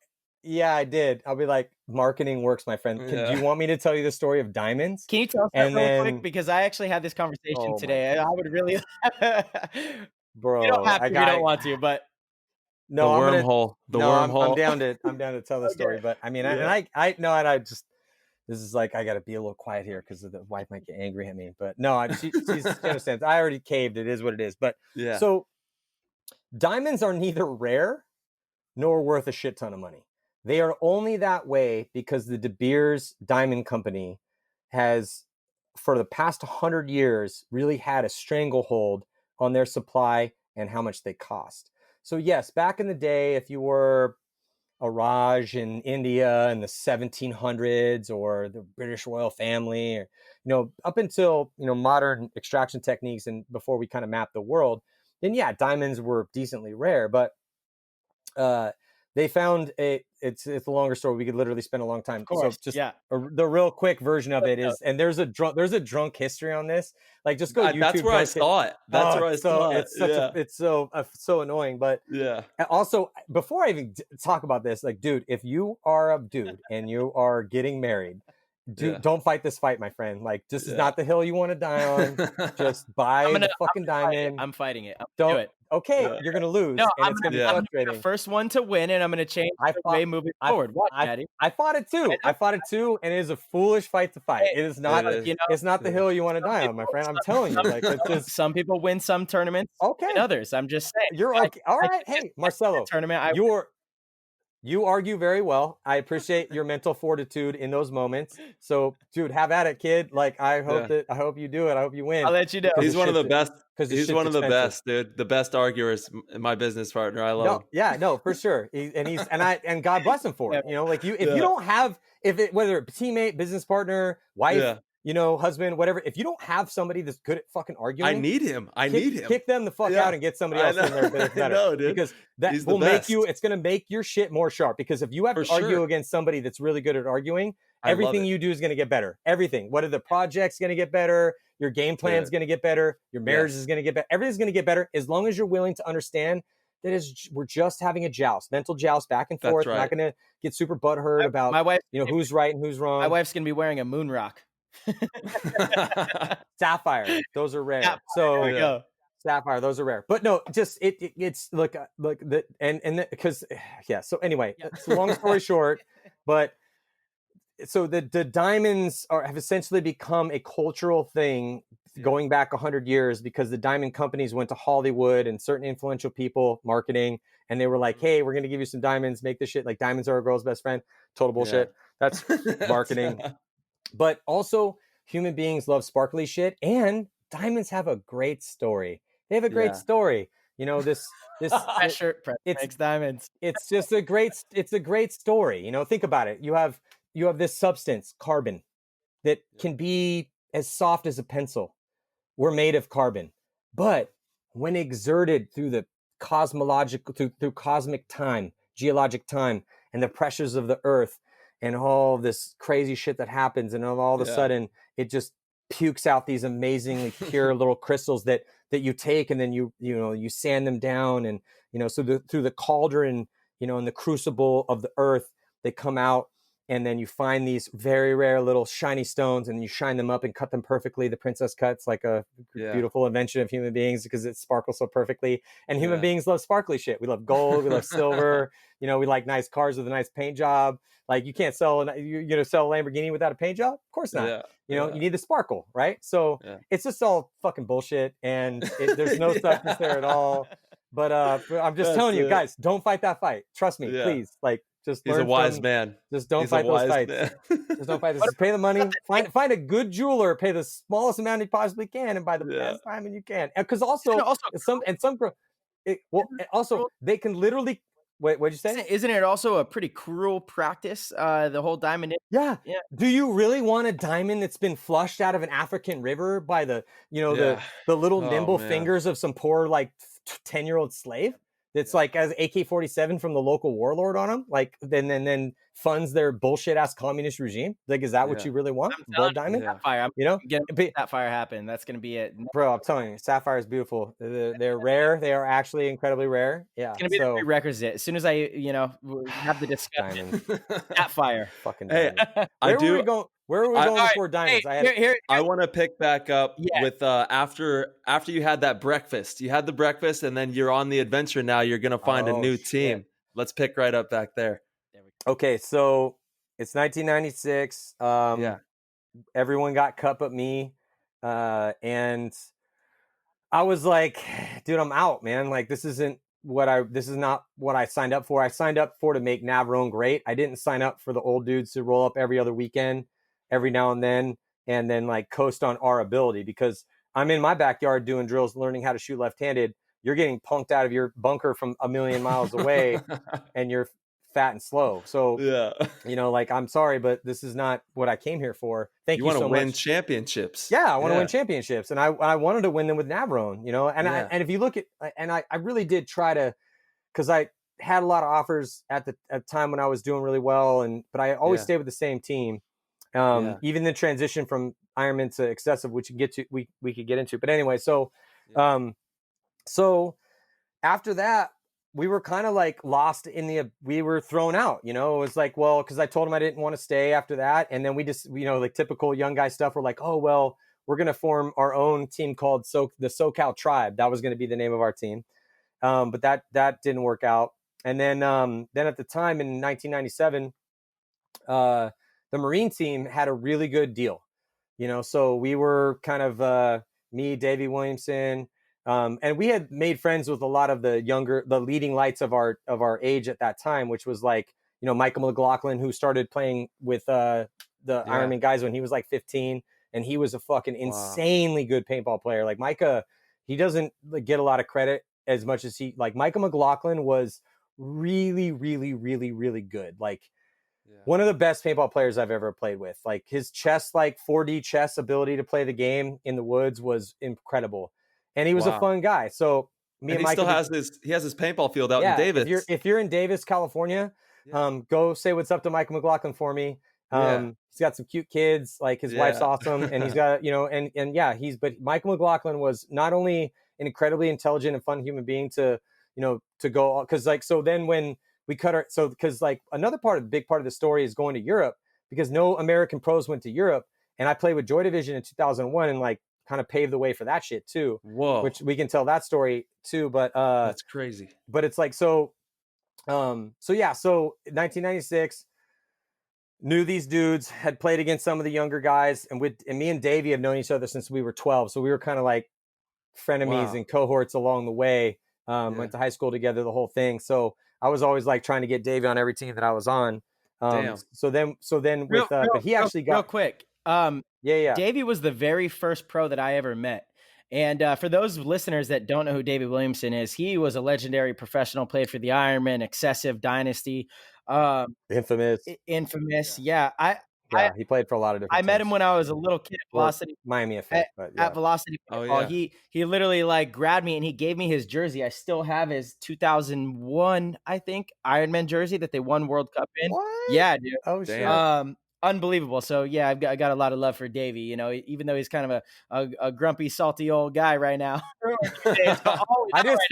yeah, I did, I'll be like, marketing works, my friend. Do you want me to tell you the story of diamonds? Can you tell us that real quick? Because I actually had this conversation today. I would really, bro. You don't have to. You don't want to, but no, wormhole. I'm down to tell the story. But I mean, I just. This is like, I got to be a little quiet here because the wife might get angry at me. But no, she understands. I already caved. It is what it is. But so diamonds are neither rare nor worth a shit ton of money. They are only that way because the De Beers Diamond Company has, for the past 100 years, really had a stranglehold on their supply and how much they cost. So yes, back in the day, if you were a Raj in India in the 1700s or the British royal family, or, up until, modern extraction techniques and before we kind of mapped the world, then diamonds were decently rare, but they found it's a longer story. We could literally spend a long time. Course, so just the real quick version of it is, and there's a drunk history on this. Like just go YouTube. That's where I saw it. That's where I saw it. It's so annoying. But also before I even talk about this, like, dude, if you are a dude and you are getting married, don't fight this fight, my friend. Like, this is not the hill you want to die on. Just buy the fucking diamond. I'm fighting it. Don't do it. Okay, you're gonna lose. No, and it's gonna be frustrating. I'm the first one to win, and I'm gonna change the way moving forward. Watch, Matty. I fought it too. And it is a foolish fight to fight. It is not. It's not the hill you want to die on, my friend. I'm telling you. Like, it's just, some people win some tournaments. Okay. And others. I'm just saying. You're okay. All right. Hey, Marcelo. Tournament. You argue very well. I appreciate your mental fortitude in those moments. So, dude, have at it, kid. Like, I hope you do it. I hope you win. I'll let you know. He's one of the best. He's one of the best, dude. The best arguers, my business partner. I love him. Yeah, no, for sure. And God bless him for it. If you don't have, whether teammate, business partner, wife, husband, whatever, if you don't have somebody that's good at fucking arguing, I need him. Kick them the fuck out and get somebody else in there that's better. I know, dude. Because that will make it's going to make your shit more sharp. Because if you have to argue against somebody that's really good at arguing, everything you do is going to get better. Everything. What are the projects going to get better? Your game plan is going to get better. Your marriage is going to get better. Everything's going to get better as long as you're willing to understand that we're just having a joust, mental joust back and forth. We're not going to get super butthurt about my wife, who's right and who's wrong. My wife's going to be wearing a moon rock. Sapphire, those are rare. There we go. Sapphire, those are rare. But no, just it's like the because so anyway, it's a long story short, but so the diamonds have essentially become a cultural thing going back 100 years because the diamond companies went to Hollywood and certain influential people, marketing, and they were like, hey, we're going to give you some diamonds, make this shit like diamonds are a girl's best friend. Total bullshit. That's marketing. But also human beings love sparkly shit, and diamonds have a great story. They have a great story. This shirt makes diamonds. It's just a great story. Think about it. You have this substance, carbon, that can be as soft as a pencil. We're made of carbon, but when exerted through the through cosmic time, geologic time, and the pressures of the earth, and all this crazy shit that happens, and all of a sudden it just pukes out these amazingly pure little crystals that that you take, and then you sand them down, and so through the cauldron, in the crucible of the earth, they come out, and then you find these very rare little shiny stones, and you shine them up and cut them perfectly. The princess cuts, like a beautiful invention of human beings, because it sparkles so perfectly. And human beings love sparkly shit. We love gold, we love silver. We like nice cars with a nice paint job. Like, you can't sell sell a Lamborghini without a paint job? Of course not. You need the sparkle, right? So it's just all fucking bullshit, and there's no substance there at all. But I'm just telling you guys, don't fight that fight. Trust me, please. Like, just he's a wise man. Just don't fight those fights. Just don't fight this. Just pay the money. Find a good jeweler. Pay the smallest amount you possibly can, and buy the best diamond you can. Because also they can literally. What'd you say? Isn't it also a pretty cruel practice? The whole diamond. Yeah. Do you really want a diamond that's been flushed out of an African river by the the little nimble fingers of some poor 10-year-old slave? That's like as AK-47 from the local warlord on them, like then funds their bullshit ass communist regime. Like, is that what you really want? Blood diamond? Sapphire. Sapphire happen. That's gonna be it, bro. I'm telling you, sapphire is beautiful. They're rare. They are actually incredibly rare. Yeah, it's gonna be the prerequisite. As soon as I have the discussion, sapphire. Fucking diamond. Where are we going before diamonds? I want to pick back up with after you had that breakfast. You had the breakfast, and then you're on the adventure now. You're going to find a new team. Let's pick right up back there. Okay, so it's 1996. Everyone got cut but me. And I was like, dude, I'm out, man. Like, this is not what I signed up for. I signed up to make Navarone great. I didn't sign up for the old dudes to roll up every other weekend, every now and then like coast on our ability, because I'm in my backyard doing drills, learning how to shoot left-handed. You're getting punked out of your bunker from a million miles away and you're fat and slow. So, I'm sorry, but this is not what I came here for. Thank you so much. You want to win championships. Yeah, I want to win championships. And I wanted to win them with Navarone, and if you look at, and I really did try to, because I had a lot of offers at the time when I was doing really well, but I always stayed with the same team. Even the transition from Ironmen to excessive, which we could get into. But anyway, so after that, we were kind of like lost we were thrown out, it was like, well, because I told him I didn't want to stay after that. And then we just, like typical young guy stuff. We're like, oh, well, we're going to form our own team called the SoCal Tribe. That was going to be the name of our team. But that didn't work out. And then at the time in 1997, the Marine team had a really good deal, so we were kind of me, Davey Williamson, and we had made friends with a lot of the leading lights of our age at that time, which was like, Michael McLaughlin, who started playing with the Ironman guys when he was like 15, and he was a fucking insanely good paintball player. Like Micah, he doesn't get a lot of credit as much as Michael McLaughlin was really, really, really, really good. Like, one of the best paintball players I've ever played with. Like, his chess, 4D chess ability to play the game in the woods was incredible. And he was a fun guy. So me and Mike has his paintball field out in Davis. If you're in Davis, California, go say what's up to Michael McLaughlin for me. He's got some cute kids, like his wife's awesome, and he's got, but Michael McLaughlin was not only an incredibly intelligent and fun human being to go, because so then when we because another big part of the story is going to Europe, because no American pros went to Europe, and I played with Joy Division in 2001 and kind of paved the way for that shit too. Whoa. Which we can tell that story too, but that's crazy. But it's so 1996, knew these dudes, had played against some of the younger guys, and me and Davey have known each other since we were 12, so we were kind of like frenemies and cohorts along the way. Went to high school together, the whole thing. So I was always trying to get Davey on every team that I was on. So then with but he actually got real quick. Davey was the very first pro that I ever met. And for those listeners that don't know who Davey Williamson is, he was a legendary professional, played for the Ironmen, Excessive, Dynasty. Infamous. Yeah, he played for a lot of different teams. I met him when I was a little kid at Velocity. Miami effect, at Velocity. He literally grabbed me and he gave me his jersey. I still have his 2001, I think, Ironman jersey that they won World Cup in. What? Yeah, dude. Oh shit. unbelievable. So yeah, I got a lot of love for Davey, you know, even though he's kind of a grumpy, salty old guy right now. I just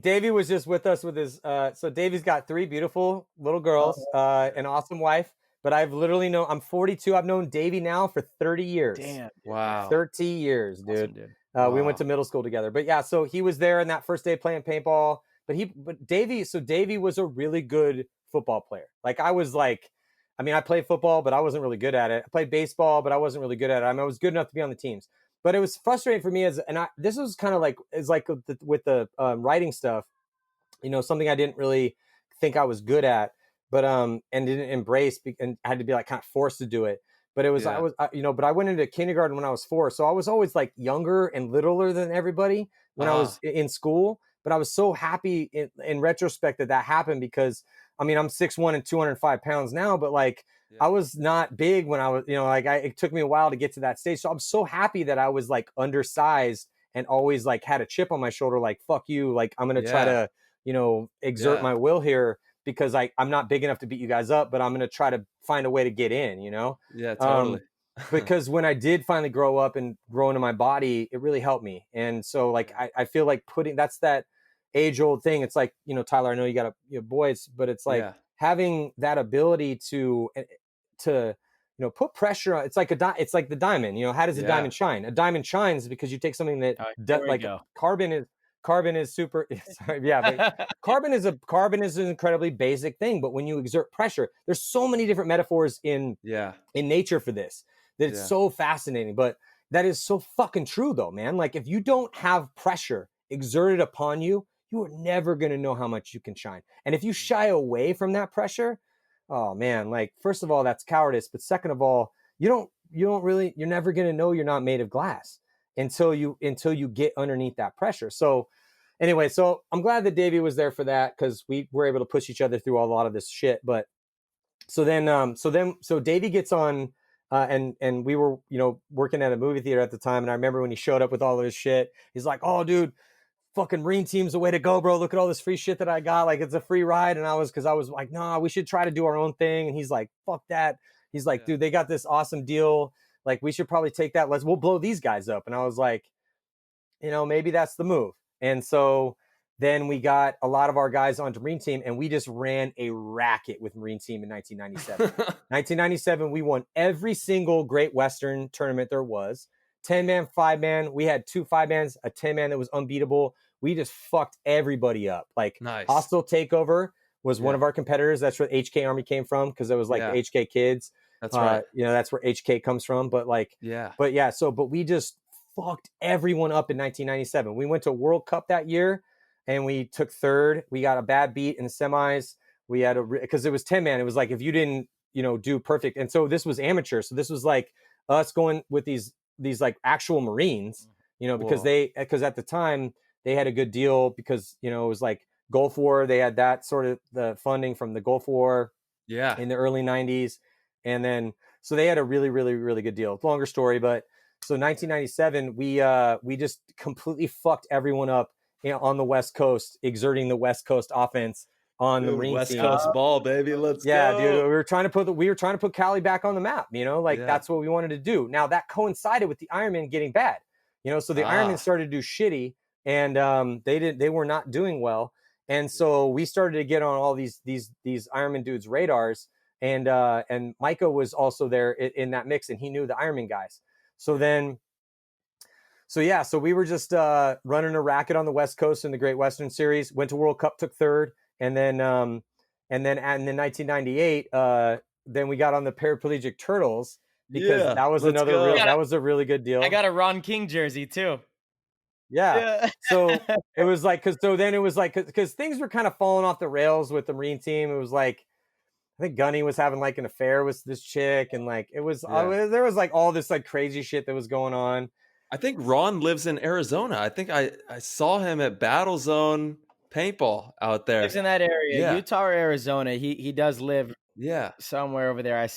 Davey was just with us with his so Davey's got 3 beautiful little girls, an awesome wife, but I'm 42. I've known Davey now for 30 years. Damn. Wow. 30 years, dude. Awesome, dude. We went to middle school together. But yeah, so he was there in that first day playing paintball. But Davey was a really good football player. Like I played football, but I wasn't really good at it. I played baseball, but I wasn't really good at it. I mean, I was good enough to be on the teams. But it was frustrating for me this was kind of like with the writing stuff, you know, something I didn't really think I was good at, but and didn't embrace and had to be like kind of forced to do it. But it was but I went into kindergarten when I was 4, so I was always like younger and littler than everybody when I was in school. But I was so happy in retrospect that happened because I mean I'm 6'1" and 205 pounds now, but like I was not big when I was, you know, like it took me a while to get to that stage. So I'm so happy that I was like undersized and always like had a chip on my shoulder, like, fuck you. Like, I'm going to try to, you know, exert my will here because I'm not big enough to beat you guys up, but I'm going to try to find a way to get in, you know? Yeah, totally. Because when I did finally grow up and grow into my body, it really helped me. And so like, I feel like that's that age old thing. It's like, you know, Tyler, I know you got boys, but it's like having that ability to, you know, put pressure on. It's like the diamond, you know, how does a diamond shine? A diamond shines because you take something that carbon is super sorry, but carbon is an incredibly basic thing, but when you exert pressure, there's so many different metaphors in nature for this that it's so fascinating. But that is so fucking true though, man. Like if you don't have pressure exerted upon you, you are never going to know how much you can shine. And if you shy away from that pressure, oh man, like first of all, that's cowardice. But second of all, you're never going to know you're not made of glass until you get underneath that pressure. So anyway, so I'm glad that Davey was there for that because we were able to push each other through a lot of this shit. But so Davey gets on and we were, you know, working at a movie theater at the time. And I remember when he showed up with all of his shit, he's like, oh dude, fucking Marine team's the way to go, bro. Look at all this free shit that I got. Like it's a free ride. And I was like, nah, we should try to do our own thing. And he's like, fuck that. He's like, dude, they got this awesome deal. Like we should probably take that. We'll blow these guys up. And I was like, you know, maybe that's the move. And so then we got a lot of our guys onto Marine team and we just ran a racket with Marine team in 1997. 1997, we won every single Great Western tournament there was. 10-man, 5-man. We had 2 5-mans, a 10-man that was unbeatable. We just fucked everybody up. Like Hostile Takeover was one of our competitors. That's where HK Army came from because it was like the HK kids. That's right. You know, that's where HK comes from. But like, but we just fucked everyone up in 1997. We went to World Cup that year and we took 3rd. We got a bad beat in the semis. We had because it was 10-man. It was like if you didn't, you know, do perfect. And so this was amateur. So this was like us going with these like actual Marines, you know, because at the time they had a good deal because, you know, it was like Gulf War. They had that sort of the funding from the Gulf War in the early 90s. And then, so they had a really, really, really good deal. Longer story, but so 1997, we just completely fucked everyone up, you know, on the West Coast, exerting the West Coast offense on the Marine West team. Coast ball, baby. Let's go. Yeah, dude. We were trying to put Cali back on the map, you know, like that's what we wanted to do. Now that coincided with the Ironmen getting bad, you know, so the Ironmen started to do shitty and they were not doing well. And so we started to get on all these Ironman dudes' radars. And Micah was also there in that mix and he knew the Ironman guys. So we were just running a racket on the West Coast in the Great Western Series, went to World Cup, took 3rd. And then in 1998, then we got on the Paraplegic Turtles because that was that was a really good deal. I got a Ron King jersey too. Yeah. So it was like, because things were kind of falling off the rails with the Marine team. It was like, I think Gunny was having like an affair with this chick. And like, it was, there was like all this like crazy shit that was going on. I think Ron lives in Arizona. I think I saw him at Battle Zone Paintball out there. Lives in that area, Utah or Arizona. He does live somewhere over there.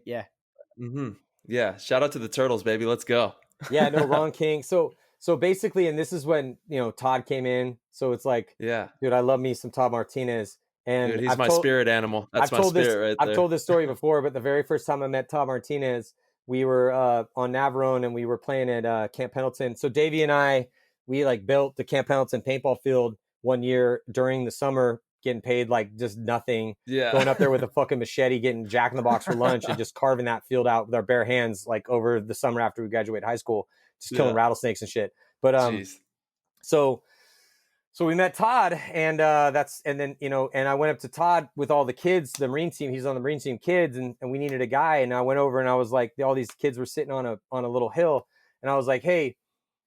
Yeah. Shout out to the Turtles, baby. Let's go. No, Ron King. So basically, and this is when, you know, Todd came in. So it's like, dude, I love me some Todd Martinez. And Dude, he's my spirit animal. That's my spirit right there. I've told this story before, but the very first time I met Todd Martinez, we were on Navarone and we were playing at Camp Pendleton. So Davey and I, we like built the Camp Pendleton paintball field one year during the summer, getting paid like just nothing. Yeah. Going up there with a fucking machete, getting Jack in the Box for lunch and just carving that field out with our bare hands, like over the summer after we graduated high school, just killing rattlesnakes and shit. But so we met Todd, and then I went up to Todd with all the kids, the Marine team. He's on the Marine team kids, and we needed a guy. And I went over and I was like, all these kids were sitting on a little hill, and I was like, hey,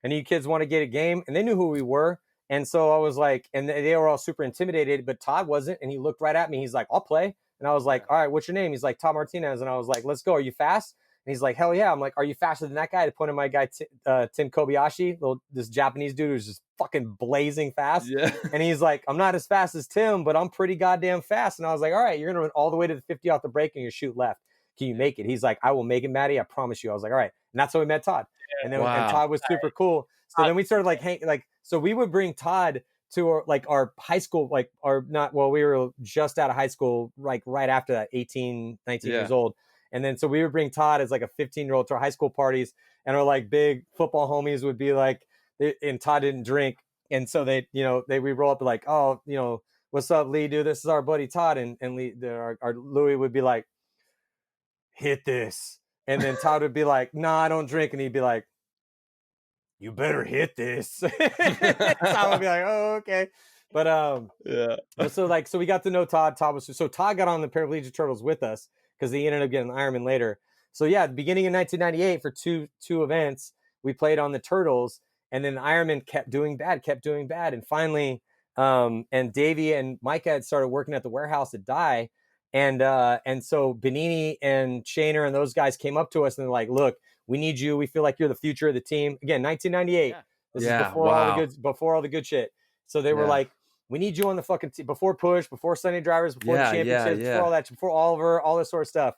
any of you kids want to get a game? And they knew who we were. And so I was like, and they were all super intimidated, but Todd wasn't. And he looked right at me. He's like, I'll play. And I was like, all right, what's your name? He's like, Todd Martinez. And I was like, let's go. Are you fast? And he's like, hell yeah. I'm like, are you faster than that guy? To point at my guy, Tim Kobayashi, this Japanese dude who's just fucking blazing fast. Yeah. And he's like, I'm not as fast as Tim, but I'm pretty goddamn fast. And I was like, all right, you're going to run all the way to the 50 off the break and you shoot left. Can you make it? He's like, I will make it, Matty. I promise you. I was like, all right. And that's how we met Todd. And then and Todd was super cool. So then we started so we would bring Todd to our high school, we were just out of high school, like right after that, 18, 19 years old. And then, so we would bring Todd as like a 15-year-old to our high school parties, and our like big football homies would be like, and Todd didn't drink. And so we roll up like, oh, what's up, Lee, dude? This is our buddy Todd. And Lee, our Louis would be like, hit this. And then Todd would be like, nah, I don't drink. And he'd be like, you better hit this. Todd would be like, oh, okay. But so we got to know Todd. So Todd got on the Paraplegic Turtles with us, because he ended up getting an Ironman later. So yeah, beginning in 1998 for two events, we played on the Turtles, and then Ironman kept doing bad. And finally, and Davey and Micah had started working at the warehouse at Dye. And so Benini and Shaner and those guys came up to us and they're like, look, we need you. We feel like you're the future of the team. Again, 1998. Yeah. This is before all the good shit. So they were like, we need you on the fucking team before Push, before Sunday Drivers, before the championships, before all that, before Oliver, all this sort of stuff.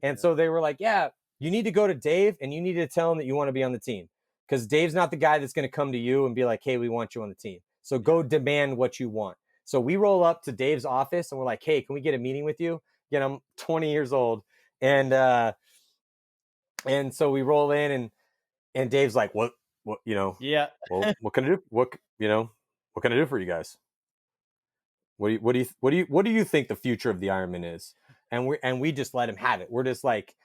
And so they were like, yeah, you need to go to Dave and you need to tell him that you want to be on the team, because Dave's not the guy that's going to come to you and be like, hey, we want you on the team. So go demand what you want. So we roll up to Dave's office and we're like, hey, can we get a meeting with you? Again, I'm 20 years old. And so we roll in and Dave's like, what, well, what can I do? What can I do for you guys? What do you think the future of the Ironman is? And we just let him have it. We're just like,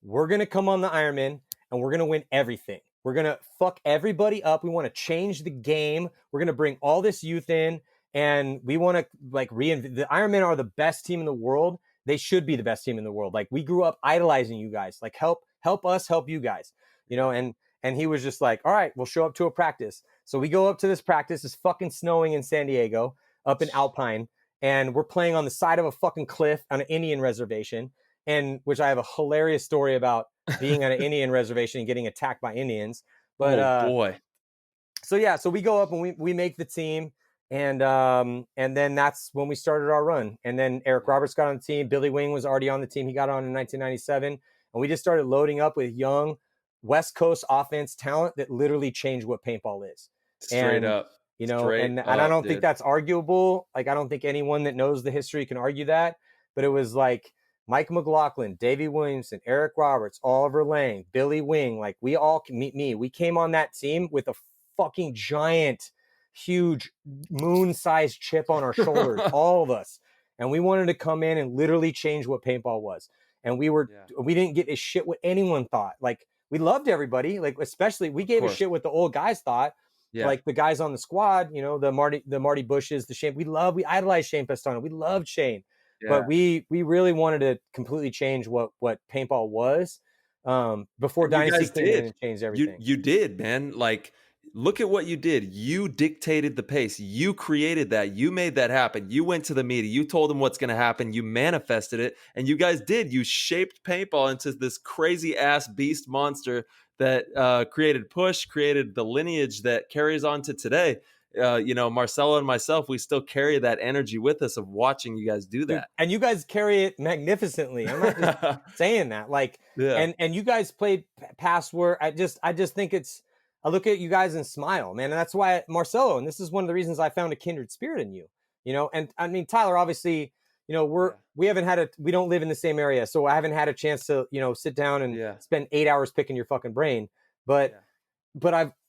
we're going to come on the Ironman and we're going to win everything. We're going to fuck everybody up. We want to change the game. We're going to bring all this youth in, and we want to like reinvent. The Ironmen are the best team in the world. They should be the best team in the world. Like, we grew up idolizing you guys. Like, help us help you guys, and he was just like, all right, we'll show up to a practice. So we go up to this practice. It's fucking snowing in San Diego, up in Alpine, and we're playing on the side of a fucking cliff on an Indian reservation, and which I have a hilarious story about being on an Indian reservation and getting attacked by Indians. But boy. So we go up and we make the team, and then that's when we started our run. And then Eric Roberts got on the team. Billy Wing was already on the team. He got on in 1997, and we just started loading up with young West Coast offense talent that literally changed what paintball is. Straight up. And I don't think that's arguable. Like, I don't think anyone that knows the history can argue that. But it was like Mike McLaughlin, Davey Williamson, Eric Roberts, Oliver Lang, Billy Wing. Like, we all meet me. We came on that team with a fucking giant, huge moon-sized chip on our shoulders, all of us. And we wanted to come in and literally change what paintball was. And we didn't get a shit what anyone thought. Like, we loved everybody. Like, especially we gave a shit what the old guys thought. Yeah. Like the guys on the squad, the Marty Bushes, the Shane. We idolized Shane Pestano. We loved Shane. Yeah. But we really wanted to completely change what paintball was before Dynasty came in and changed everything. You did, man. Like, look at what you did. You dictated the pace. You created that. You made that happen. You went to the media. You told them what's going to happen. You manifested it. And you guys did. You shaped paintball into this crazy ass beast monster that created Push, created the lineage that carries on to today. Marcelo and myself, we still carry that energy with us of watching you guys do that. Dude, and you guys carry it magnificently. I'm not just saying that. Like, and you guys played past where I just think I look at you guys and smile, man. And that's why Marcelo, and this is one of the reasons I found a kindred spirit in you. you know. And I mean, Tyler, obviously, you know, we don't live in the same area, so I haven't had a chance to, you know, sit down and spend 8 hours picking your fucking brain. But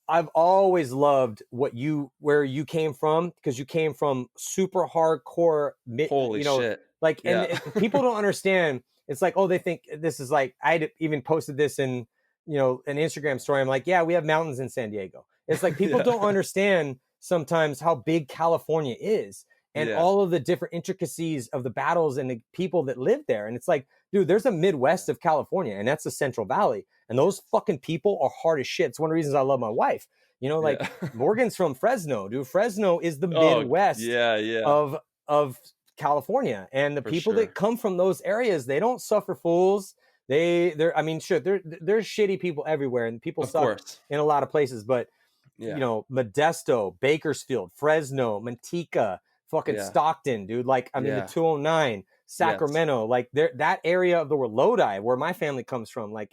I've always loved where you came from, because you came from super hardcore, Holy you know, shit. like, and people don't understand. It's like, oh, they think this is like, I even posted this in, you know, an Instagram story. I'm like, yeah, we have mountains in San Diego. It's like, people don't understand sometimes how big California is, and all of the different intricacies of the battles and the people that live there. And it's like, dude, there's a Midwest of California, and that's the Central Valley. And those fucking people are hard as shit. It's one of the reasons I love my wife. You know, like Morgan's from Fresno, dude. Fresno is the Midwest of California. And the people that come from those areas, they don't suffer fools. They're I mean, sure, there's shitty people everywhere, and people suck in a lot of places. But you know, Modesto, Bakersfield, Fresno, Manteca, fucking Stockton, dude. Like, I mean, the 209, Sacramento, like that area of the world, Lodi, where my family comes from. Like,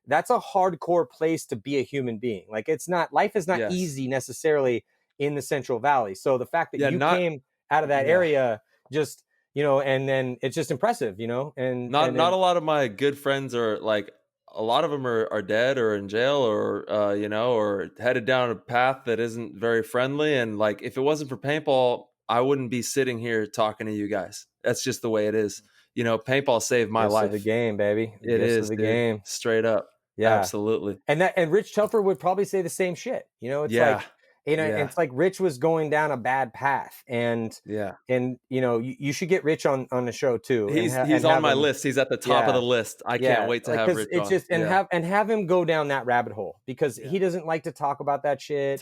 that's a hardcore place to be a human being. Like, life is not easy necessarily in the Central Valley. So the fact that you came out of that area, just, you know, and then it's just impressive, you know. And not a lot of my good friends are like, a lot of them are dead or in jail, or you know, or headed down a path that isn't very friendly. And like, if it wasn't for paintball, I wouldn't be sitting here talking to you guys. That's just the way it is. You know, paintball saved my life. The game, baby. It is the game, straight up. Yeah, absolutely. And Rich Telfer would probably say the same shit. You know, it's like, you know, it's like Rich was going down a bad path, and you know, you should get Rich on the show too. He's on my list. He's at the top of the list. I can't wait to have Rich on. Just have him go down that rabbit hole, because he doesn't like to talk about that shit.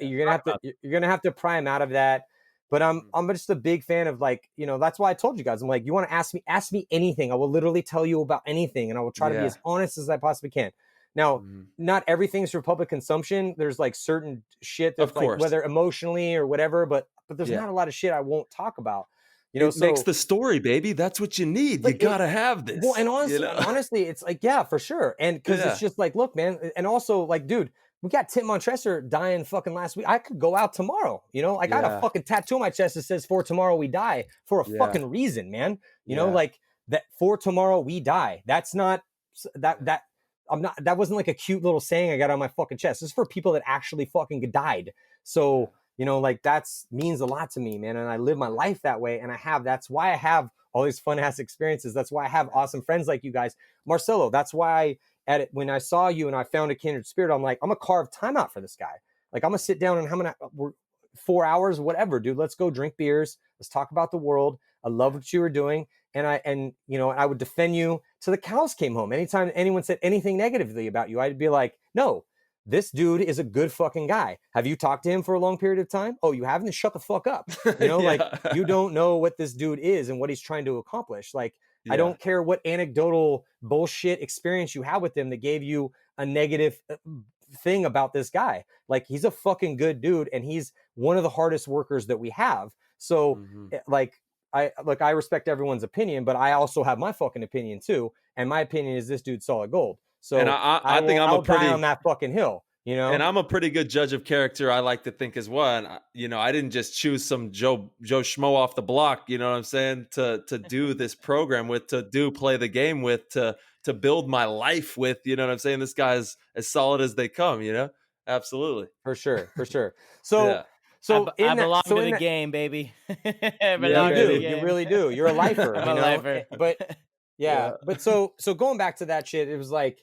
You're gonna have to pry him out of that. But I'm just a big fan of, like, you know, that's why I told you guys, I'm like, you want to ask me anything. I will literally tell you about anything, and I will try to be as honest as I possibly can. Now, not everything's for public consumption. There's like certain shit that's like, whether emotionally or whatever, but there's not a lot of shit I won't talk about. You know, it makes the story, baby. That's what you need. You gotta have this. Well, and honestly, honestly, it's like, yeah, for sure. And because it's just like, look, man, and also, like, dude, we got Tim Montresor dying fucking last week. I could go out tomorrow, you know? I got a fucking tattoo on my chest that says "For tomorrow we die" for a fucking reason, man. You know, like that, for tomorrow we die. That's not that wasn't like a cute little saying I got on my fucking chest. This is for people that actually fucking died. So, you know, like, that's means a lot to me, man. And I live my life that way. And that's why I have all these fun ass experiences. That's why I have awesome friends like you guys. Marcelo, that's why when I saw you and I found a kindred spirit, I'm like, I'm gonna carve time out for this guy. Like, I'm gonna sit down and we're 4 hours, whatever, dude. Let's go drink beers. Let's talk about the world. I love what you were doing. And you know, I would defend you till the cows came home. Anytime anyone said anything negatively about you, I'd be like, no, this dude is a good fucking guy. Have you talked to him for a long period of time? Oh, you haven't? Then shut the fuck up. You know, like, you don't know what this dude is and what he's trying to accomplish. Like, I don't care what anecdotal bullshit experience you have with him that gave you a negative thing about this guy. Like, he's a fucking good dude, and he's one of the hardest workers that we have. So like, I respect everyone's opinion, but I also have my fucking opinion too. And my opinion is this dude's solid gold. So and I think I'll die on that fucking hill, you know. And I'm a pretty good judge of character, I like to think, as well. And you know, I didn't just choose some Joe Schmo off the block, you know what I'm saying, to do this program with, to play the game with, to build my life with, you know what I'm saying. This guy's as solid as they come, you know. Absolutely, for sure. So. So I belong to the game, baby. You really do. You're a lifer. I'm a lifer. But but so going back to that shit, it was like,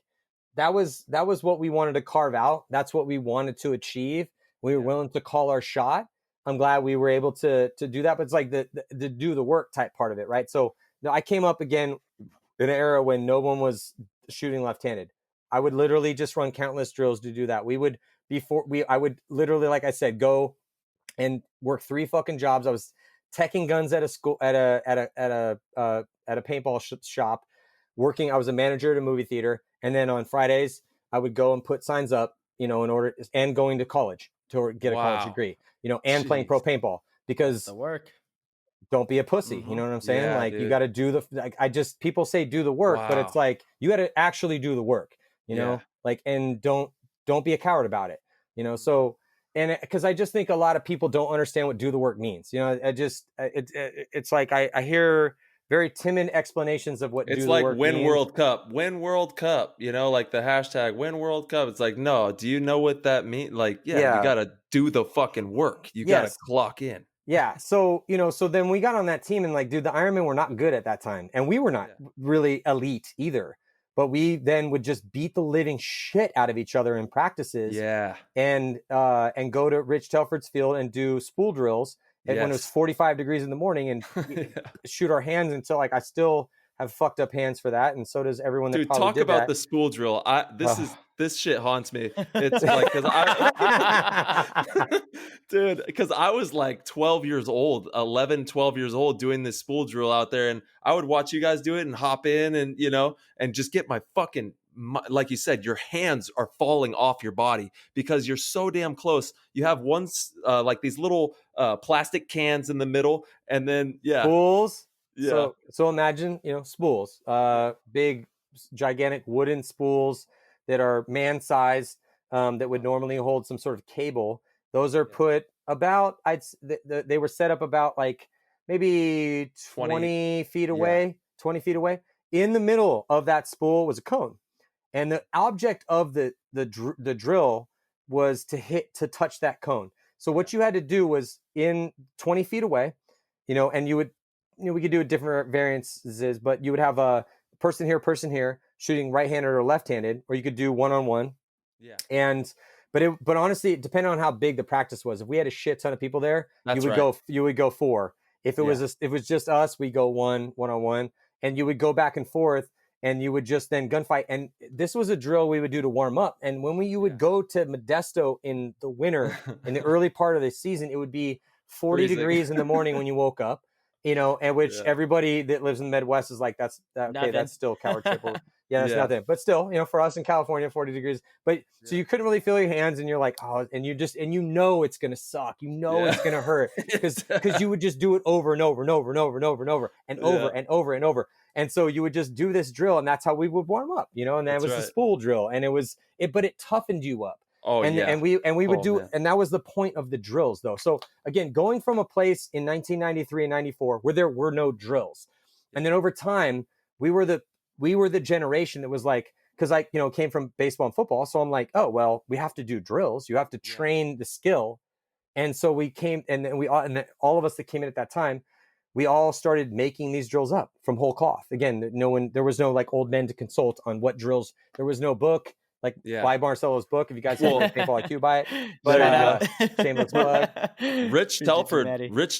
that was what we wanted to carve out. That's what we wanted to achieve. We were willing to call our shot. I'm glad we were able to do that. But it's like the do the work type part of it, right? So I came up again in an era when no one was shooting left-handed. I would literally just run countless drills to do that. I would literally, like I said, go and work 3 fucking jobs. I was teching guns at a school, at a paintball shop, working. I was a manager at a movie theater. And then on Fridays, I would go and put signs up, you know, and going to college to get a college degree, you know, and playing pro paintball, because the work. Don't be a pussy. You know what I'm saying? Yeah, like, dude, you got to do people say do the work, but it's like, you got to actually do the work, you know, like, and don't be a coward about it, you know? So, and because I just think a lot of people don't understand what do the work means. It's like I hear very timid explanations of what it's do like the work win means. World Cup, win World Cup, like the hashtag win World Cup. It's like, no, do you know what that means? Like, you got to do the fucking work. You got to clock in. Yeah. So, so then we got on that team and like, dude, the Ironmen were not good at that time. And we were not really elite either. But we then would just beat the living shit out of each other in practices. Yeah. And go to Rich Telford's field and do spool drills when it was 45 degrees in the morning and shoot our hands until like I still have fucked up hands for that, and so does everyone that probably talk did about that. the spool drill. This shit haunts me. It's like because I was like 12 years old, 11, 12 years old doing this spool drill out there, and I would watch you guys do it and hop in and and just get my fucking, like you said, your hands are falling off your body because you're so damn close. You have like these little plastic cans in the middle, and then spools. Yeah. So imagine, spools, big, gigantic wooden spools that are man-sized, that would normally hold some sort of cable. Those are put about, they were set up about like maybe 20 feet away, 20 feet away. In the middle of that spool was a cone. And the object of the drill was to touch that cone. So what you had to do was in 20 feet away, and you would, we could do different variances, but you would have a person here shooting right-handed or left-handed, or you could do one-on-one. Yeah. But honestly, depending on how big the practice was, if we had a shit ton of people there, you would go 4. If it was just us, we go one-on-one, and you would go back and forth, and you would just then gunfight. And this was a drill we would do to warm up. And when you would go to Modesto in the winter, in the early part of the season, it would be 40 degrees in the morning when you woke up. And which everybody that lives in the Midwest is like, that's still coward shit. That's nothing. But still, for us in California, 40 degrees. But so you couldn't really feel your hands, and you're like, oh, and it's gonna suck. It's gonna hurt because you would just do it over and over and over and over and over and over and over and over and over. And so you would just do this drill, and that's how we would warm up, and that was the spool drill, and but it toughened you up. Oh, and we would do, and that was the point of the drills, though. So again, going from a place in 1993 and 94 where there were no drills, and then over time we were the generation that was like, because I came from baseball and football, so I'm like, oh well, we have to do drills. You have to train the skill, and so we came, and then all of us that came in at that time, we all started making these drills up from whole cloth. Again, there was no like old men to consult on what drills. There was no book. Like buy Marcelo's book if you guys have Paintball IQ, buy it. But shameless plug. Rich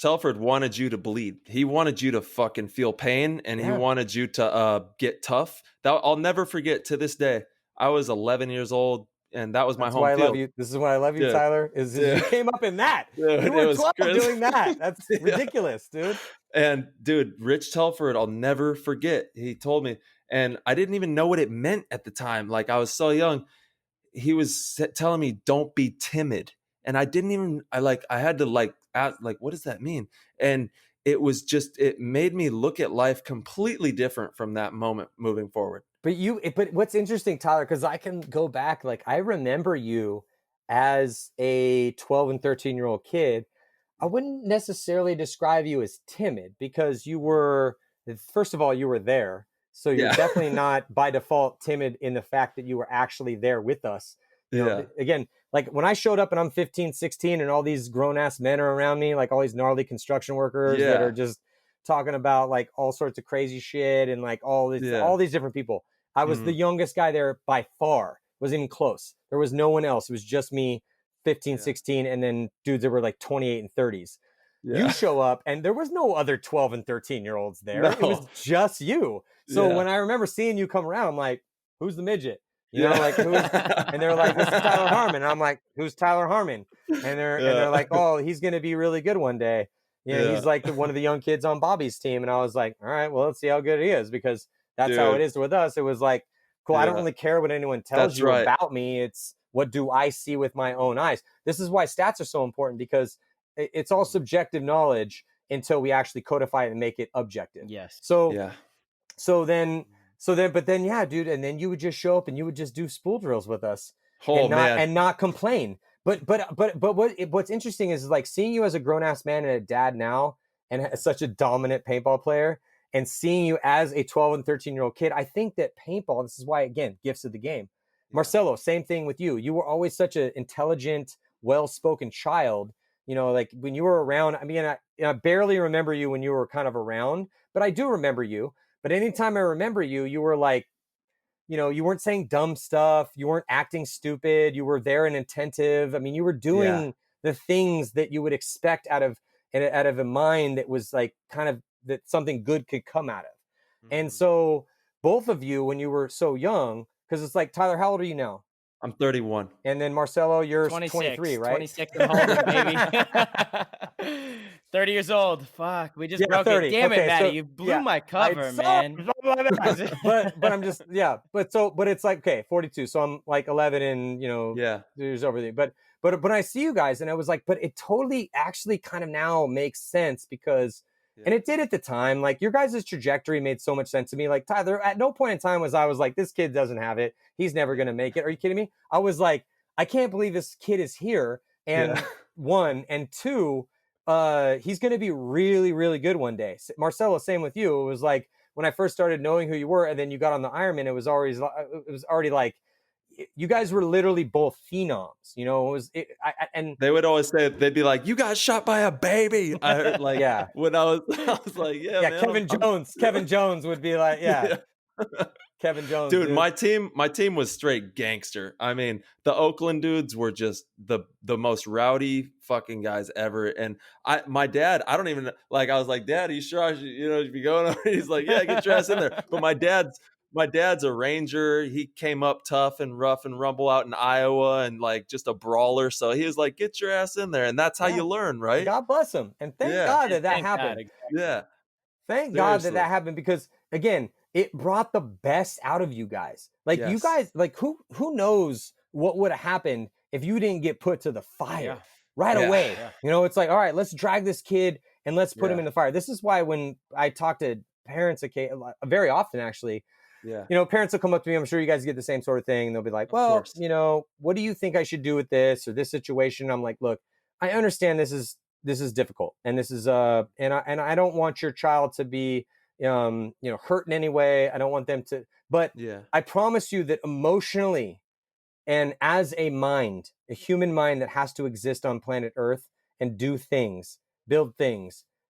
Telford wanted you to bleed. He wanted you to fucking feel pain, and he wanted you to get tough. I'll never forget to this day. I was 11 years old, and that was my home field. I love you. This is why I love you, Tyler. You came up in that. Dude, you were 12 doing that. That's ridiculous, dude. And dude, Rich Telford, I'll never forget. He told me. And I didn't even know what it meant at the time. Like, I was so young. He was telling me, don't be timid. And I had to ask, what does that mean? And it made me look at life completely different from that moment moving forward. But what's interesting, Tyler, because I can go back, like, I remember you as a 12 and 13-year-old kid. I wouldn't necessarily describe you as timid because first of all, you were there. So you're definitely not by default timid in the fact that you were actually there with us. Again, like when I showed up and I'm 15, 16 and all these grown ass men are around me, like all these gnarly construction workers that are just talking about like all sorts of crazy shit and like all these different people. I was the youngest guy there by far. Wasn't even close. There was no one else. It was just me, 15, 16, and then dudes that were like 28 and 30s. You show up and there was no other 12 and 13-year-olds there. No. It was just you. So when I remember seeing you come around, I'm like, who's the midget? Like who's, and they're like, this is Tyler Harmon. And I'm like, who's Tyler Harmon? And they're like, oh, he's going to be really good one day. He's like one of the young kids on Bobby's team. And I was like, all right, well, let's see how good he is, because that's how it is with us. It was like, cool. I don't really care what anyone tells you about me. It's what do I see with my own eyes? This is why stats are so important, because it's all subjective knowledge until we actually codify it and make it objective. Yes. But then, dude, and then you would just show up and you would just do spool drills with us and not complain. what's interesting is like seeing you as a grown ass man and a dad now, and as such a dominant paintball player, and seeing you as a 12 and 13-year-old kid. I think that paintball, this is why, again, gifts of the game. Yeah. Marcelo, same thing with you. You were always such an intelligent, well-spoken child. You know, like when you were around, I mean, I barely remember you when you were kind of around, but I do remember you. But anytime I remember you, you were like, you know, you weren't saying dumb stuff. You weren't acting stupid. You were there and attentive. I mean, you were doing the things that you would expect out of a mind that was like kind of that something good could come out of. And so both of you, when you were so young, because it's like, Tyler, how old are you now? I'm 31. And then Marcelo, you're 23, right? 26 and holding, baby. 30 years old. Fuck. We just broke 30. it. Damn it, Matty. So, you blew my cover, man. but I'm just, but it's like, okay, 42. So I'm like 11 and, you know, years over there. But I see you guys and I was like, but it totally actually kind of now makes sense because, and it did at the time, like your guys' trajectory made so much sense to me. Like Tyler, at no point in time I was like, this kid doesn't have it. He's never going to make it. Are you kidding me? I was like, I can't believe this kid is here. And one, and two, he's going to be really, really good one day. Marcelo, same with you. It was like when I first started knowing who you were, and then you got on the Ironman, it was already like you guys were literally both phenoms. You know, and they would always say, they'd be like, "You got shot by a baby." I heard like, when I was like, man, Kevin Jones would be like, Kevin Jones, dude. My team was straight gangster. I mean, the Oakland dudes were just the most rowdy fucking guys ever. And my dad, I don't even like. I was like, "Dad, are you sure I should be going over?" He's like, "Yeah, get your ass in there." But my dad's a Ranger. He came up tough and rough and rumble out in Iowa and like just a brawler. So he was like, "Get your ass in there," and that's how you learn, right? God bless him, and thank God that happened. Exactly. Yeah, thank God that happened because again, it brought the best out of you guys. Like you guys, like who knows what would have happened if you didn't get put to the fire right away. Yeah. You know, it's like, all right, let's drag this kid and let's put him in the fire. This is why when I talk to parents very often, actually, you know, parents will come up to me. I'm sure you guys get the same sort of thing. And they'll be like, well, you know, what do you think I should do with this or this situation? I'm like, look, I understand this is difficult. And this is, and I don't want your child to be, you know, hurt in any way. I don't want them to, but I promise you that emotionally and as a mind, a human mind that has to exist on planet Earth and do things, build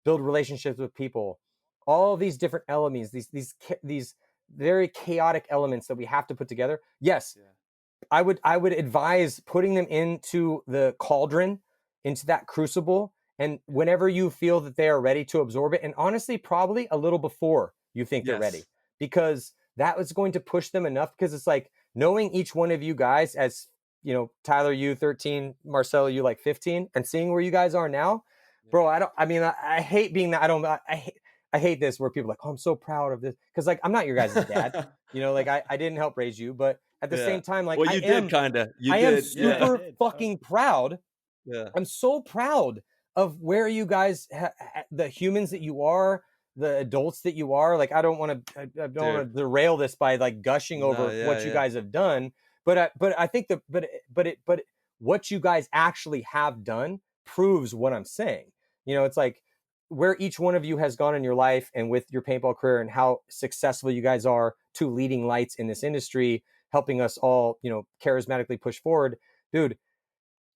relationships with people, all these different elements, these very chaotic elements that we have to put together. Yes. I would advise putting them into the cauldron, into that crucible. And whenever you feel that they are ready to absorb it, and honestly, probably a little before you think they're ready, because that was going to push them enough. Because it's like knowing each one of you guys as, you know, Tyler, you 13, Marcelo, you like 15, and seeing where you guys are now, bro. I hate being that. I hate this where people are like, oh, I'm so proud of this. Cause like, I'm not your guys' dad, you know, like I didn't help raise you, but at the same time, like, well, you did kind of, I am super fucking proud. Yeah. I'm so proud of where you guys, the humans that you are, the adults that you are. Like, I don't want to derail this by like gushing over what you guys have done. But I think but what you guys actually have done proves what I'm saying. You know, it's like where each one of you has gone in your life and with your paintball career and how successful you guys are, two leading lights in this industry, helping us all, you know, charismatically push forward. Dude,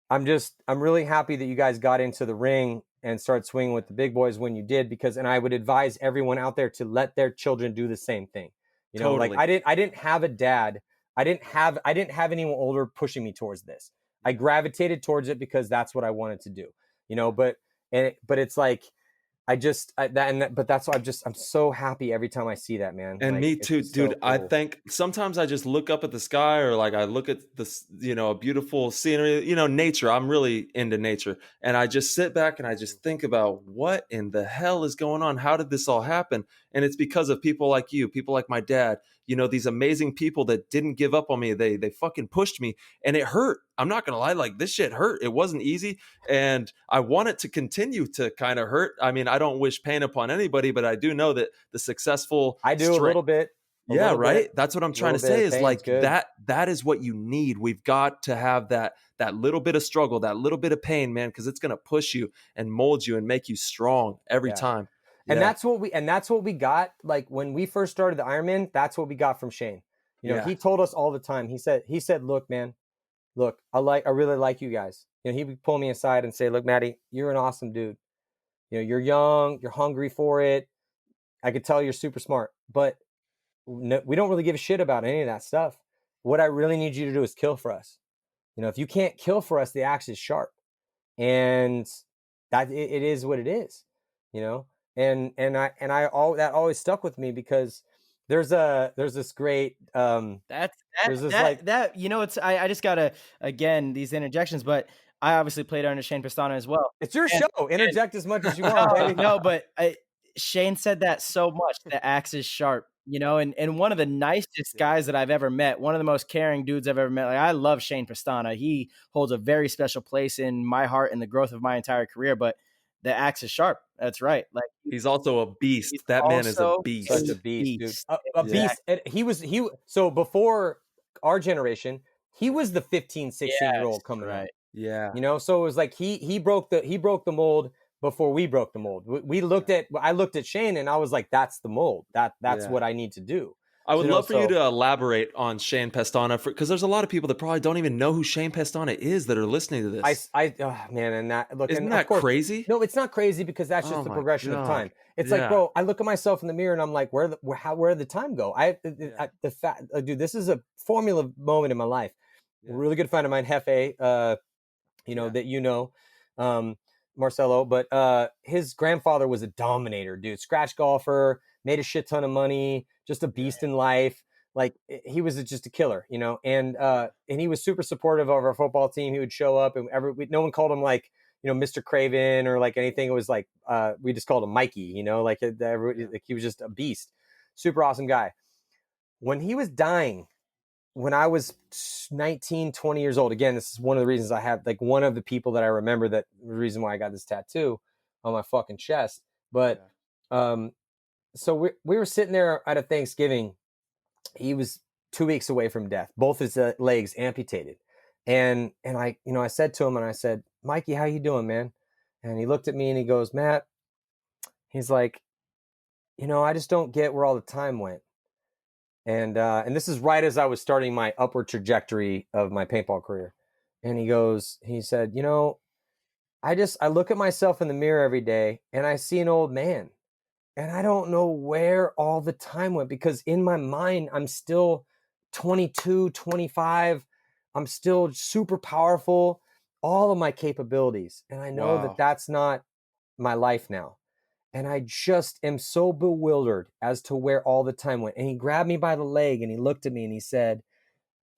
I'm really happy that you guys got into the ring and started swinging with the big boys when you did, and I would advise everyone out there to let their children do the same thing. You know, like I didn't have a dad. I didn't have anyone older pushing me towards this. I gravitated towards it because that's what I wanted to do, you know, but it's like, I'm so happy every time I see that, man. And like, me too, dude. So cool. I think sometimes I just look up at the sky or like I look at this, you know, a beautiful scenery, you know, nature. I'm really into nature. And I just sit back and I just think about what in the hell is going on? How did this all happen? And it's because of people like you, people like my dad, you know, these amazing people that didn't give up on me. They fucking pushed me and it hurt. I'm not going to lie. Like this shit hurt. It wasn't easy. And I want it to continue to kind of hurt. I mean, I don't wish pain upon anybody, but I do know that the successful. I do a little bit. Yeah, little right. bit. That's what I'm trying to Little bit say of is pain's like good. that is what you need. We've got to have that little bit of struggle, that little bit of pain, man, because it's gonna push you and mold you and make you strong every Yeah. time. And Yeah. that's what we got. Like when we first started the Ironman, that's what we got from Shane. You know, Yeah. he told us all the time. He said, look, man, look, I really like you guys. You know, he would pull me aside and say, look, Matty, you're an awesome dude. You know, you're young, you're hungry for it. I could tell you're super smart, but we don't really give a shit about any of that stuff. What I really need you to do is kill for us. You know, if you can't kill for us, the axe is sharp, and that it is what it is. You know, I all that always stuck with me because there's this great there's this like that you know, it's I just gotta, again, these interjections, but I obviously played under Shane Pestano as well. it's your show. Interject as much as you want, No, baby. no, but Shane said that so much. The axe is sharp, you know, and one of the nicest guys that I've ever met, one of the most caring dudes I've ever met. Like, I love Shane Pestana. He holds a very special place in my heart and the growth of my entire career. But the axe is sharp. That's right. Like, He's also a beast. he's That man is a also beast. Such a beast, dude. A beast. And he so before our generation, he was the 15, 16-year-old coming right. up. Yeah. You know, so it was like he broke the mold before we broke the mold. I looked at Shane and I was like, that's the mold. That's what I need to do. I would You know, love for you to elaborate on Shane Pestana because there's a lot of people that probably don't even know who Shane Pestana is that are listening to this. Man, and that look, Isn't and that of course, crazy? No, it's not crazy because that's just Oh the my progression of God. time. It's Yeah. like, bro, I look at myself in the mirror and I'm like, where did the time go? Dude, this is a formula moment in my life. A really good friend of mine, Hefe, Marcelo, but his grandfather was a dominator, dude. Scratch golfer, made a shit ton of money, just a beast in life. Like he was just a killer, you know. And he was super supportive of our football team. He would show up, and no one called him like, you know, Mr. Craven or like anything. It was like we just called him Mikey, you know, like he was just a beast, super awesome guy. When he was dying, when I was 19, 20 years old, again, this is one of the reasons I have, like, one of the people that I remember that the reason why I got this tattoo on my fucking chest. But so we were sitting there at a Thanksgiving. He was 2 weeks away from death, both his legs amputated. And I, you know, I said to him, and I said, Mikey, how you doing, man? And he looked at me and he goes, Matt, he's like, you know, I just don't get where all the time went. And this is right as I was starting my upward trajectory of my paintball career. And he said, you know, I look at myself in the mirror every day and I see an old man and I don't know where all the time went, because in my mind, I'm still 22, 25. I'm still super powerful, all of my capabilities. And I know that that's not my life now. And I just am so bewildered as to where all the time went. And he grabbed me by the leg and he looked at me and he said,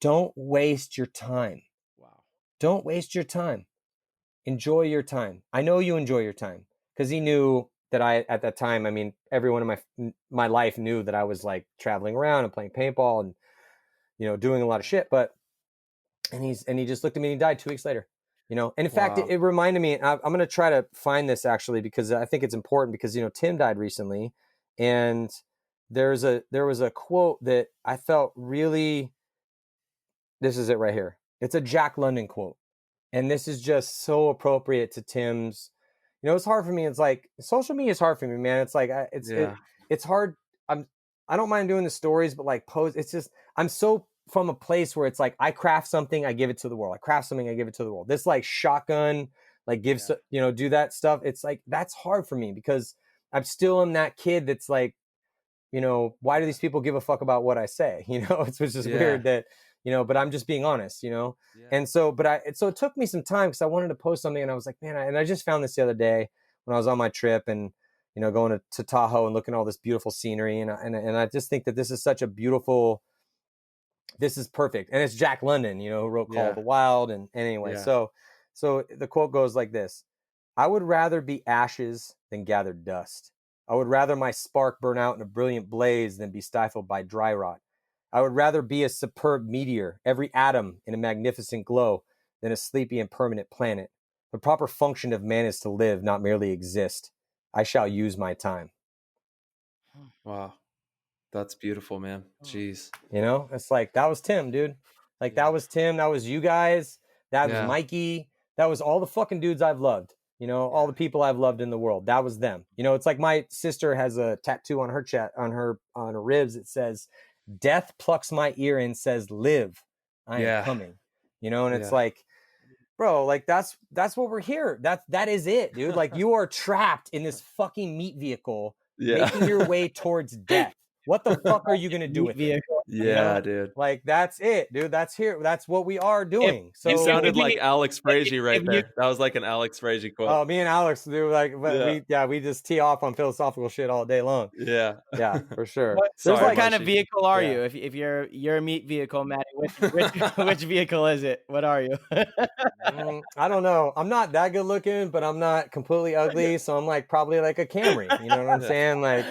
don't waste your time. Wow. Don't waste your time. Enjoy your time. I know you enjoy your time, because he knew that at that time, I mean, everyone in my life knew that I was like traveling around and playing paintball and, you know, doing a lot of shit. And he just looked at me and he died 2 weeks later. You know, and in fact, it reminded me, I'm going to try to find this actually, because I think it's important, because, you know, Tim died recently, and there was a quote that I felt really, this is it right here. It's a Jack London quote. And this is just so appropriate to Tim's, you know, it's hard for me. It's like, social media is hard for me, man. It's like, it's hard. I don't mind doing the stories, but like it's just, I'm so from a place where it's like, I craft something, I give it to the world. I craft something, I give it to the world. This like shotgun, like you know, do that stuff. It's like, that's hard for me, because I'm still in that kid that's like, you know, why do these people give a fuck about what I say? You know, it's just weird that, you know, but I'm just being honest, you know? And so, so it took me some time, because I wanted to post something, and I was like, man, and I just found this the other day when I was on my trip and, you know, going to Tahoe and looking at all this beautiful scenery. And I just think that this is such a beautiful, this is perfect. And it's Jack London, you know, who wrote Call of the Wild. And anyway, so the quote goes like this: I would rather be ashes than gather dust. I would rather my spark burn out in a brilliant blaze than be stifled by dry rot. I would rather be a superb meteor, every atom in a magnificent glow, than a sleepy and permanent planet. The proper function of man is to live, not merely exist. I shall use my time. Wow. That's beautiful, man. Jeez. You know, it's like, that was Tim, dude. Like, that was Tim. That was you guys. That was Mikey. That was all the fucking dudes I've loved. You know, all the people I've loved in the world. That was them. You know, it's like my sister has a tattoo on her chest, on her ribs. It says, "Death plucks my ear and says, 'Live, I am coming.'" You know, and it's like, bro, like that's what we're here. That is it, dude. Like, you are trapped in this fucking meat vehicle, making your way towards death. What the fuck are you gonna do with it? Yeah, you know? dude. Like, that's it, dude. That's here. That's what we are doing. So you sounded like Alex Frazier right there. That was like an Alex Frazier quote. Oh, me and Alex do, like, but we just tee off on philosophical shit all day long. Yeah, for sure. What kind of vehicle are you? If you're a meat vehicle, Matty, which vehicle is it? What are you? I don't know. I'm not that good looking, but I'm not completely ugly, so I'm like probably like a Camry. You know what I'm saying? Like,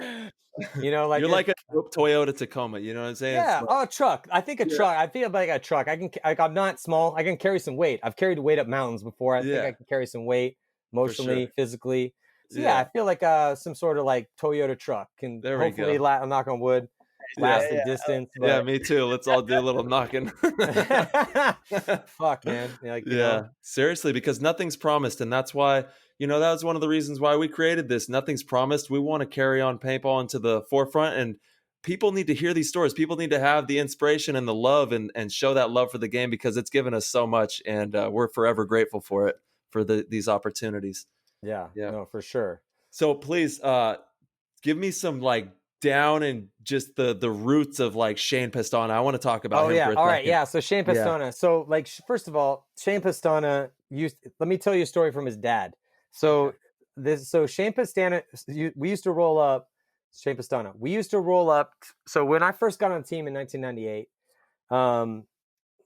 you know, like, you're like a Toyota Tacoma. You know what I'm saying? Yeah, a truck. I think a truck. I feel like a truck. I'm not small. I can carry some weight. I've carried weight up mountains before. I think I can carry some weight emotionally, physically. So I feel like some sort of like Toyota truck can hopefully, I'm knock on wood, last the distance. But... Yeah, me too. Let's all do a little knocking. Fuck, man. Like, seriously, because nothing's promised, and that's why. You know, that was one of the reasons why we created this. Nothing's promised. We want to carry on paintball into the forefront, and people need to hear these stories. People need to have the inspiration and the love and show that love for the game, because it's given us so much, and we're forever grateful for it, for these opportunities. Yeah, no, for sure. So please give me some like down and just the roots of like Shane Pestano. I want to talk about him for a second. All right. Yeah. So Shane Pestano. Yeah. So like, first of all, Shane Pestano let me tell you a story from his dad. So Shane Pestano, we used to roll up. Shane Pestano. We used to roll up. So when I first got on the team in 1998,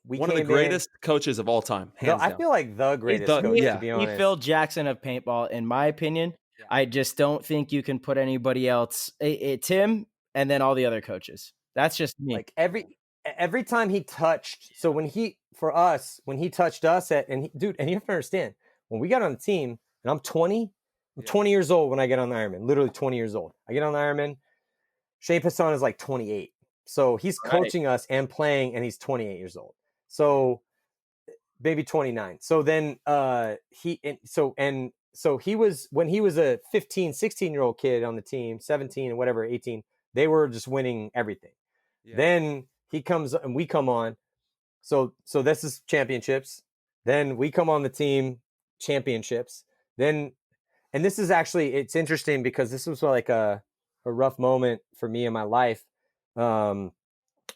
one of the greatest coaches of all time. Hands down. I feel like the greatest coach, to be honest. He Phil Jackson of paintball, in my opinion. Yeah. I just don't think you can put anybody else. Tim and then all the other coaches. That's just me. Like every time he touched. So when he touched us and you have to understand, when we got on the team, and I'm 20 years old when I get on the Ironmen, literally 20 years old. I get on the Ironmen. Shane Pestano is like 28. So he's coaching us and playing, and he's 28 years old. So maybe 29. So then so he was, when he was a 15, 16-year-old kid on the team, 17 and whatever, 18, they were just winning everything. Yeah. Then he comes and we come on. So this is championships. Then we come on the team, championships. Then, and this is actually, it's interesting because this was like a rough moment for me in my life when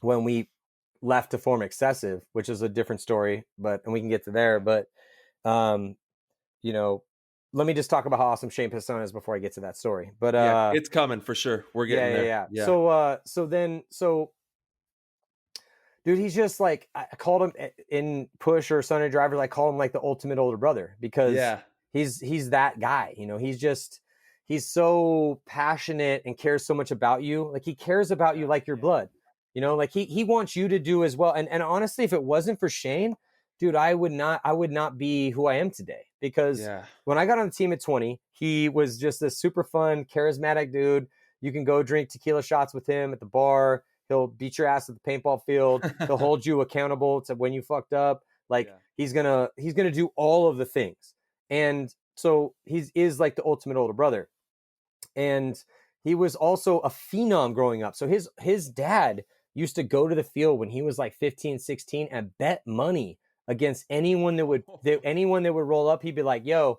we left to form Excessive, which is a different story, and we can get to there. But, you know, let me just talk about how awesome Shane Pestano is before I get to that story. But it's coming for sure. We're getting there. Yeah. So dude, he's just like, I called him in Push or Sunday Drivers. I call him like the ultimate older brother because he's that guy. You know, he's so passionate and cares so much about you. Like, he cares about you like your blood. You know, like he wants you to do as well. And honestly, if it wasn't for Shane, dude, I would not be who I am today, because when I got on the team at 20, he was just a super fun, charismatic dude. You can go drink tequila shots with him at the bar. He'll beat your ass at the paintball field. He'll hold you accountable to when you fucked up. Like he's gonna do all of the things. And so he is like the ultimate older brother. And he was also a phenom growing up. So his dad used to go to the field when he was like 15, 16 and bet money against anyone that would roll up. He'd be like, yo,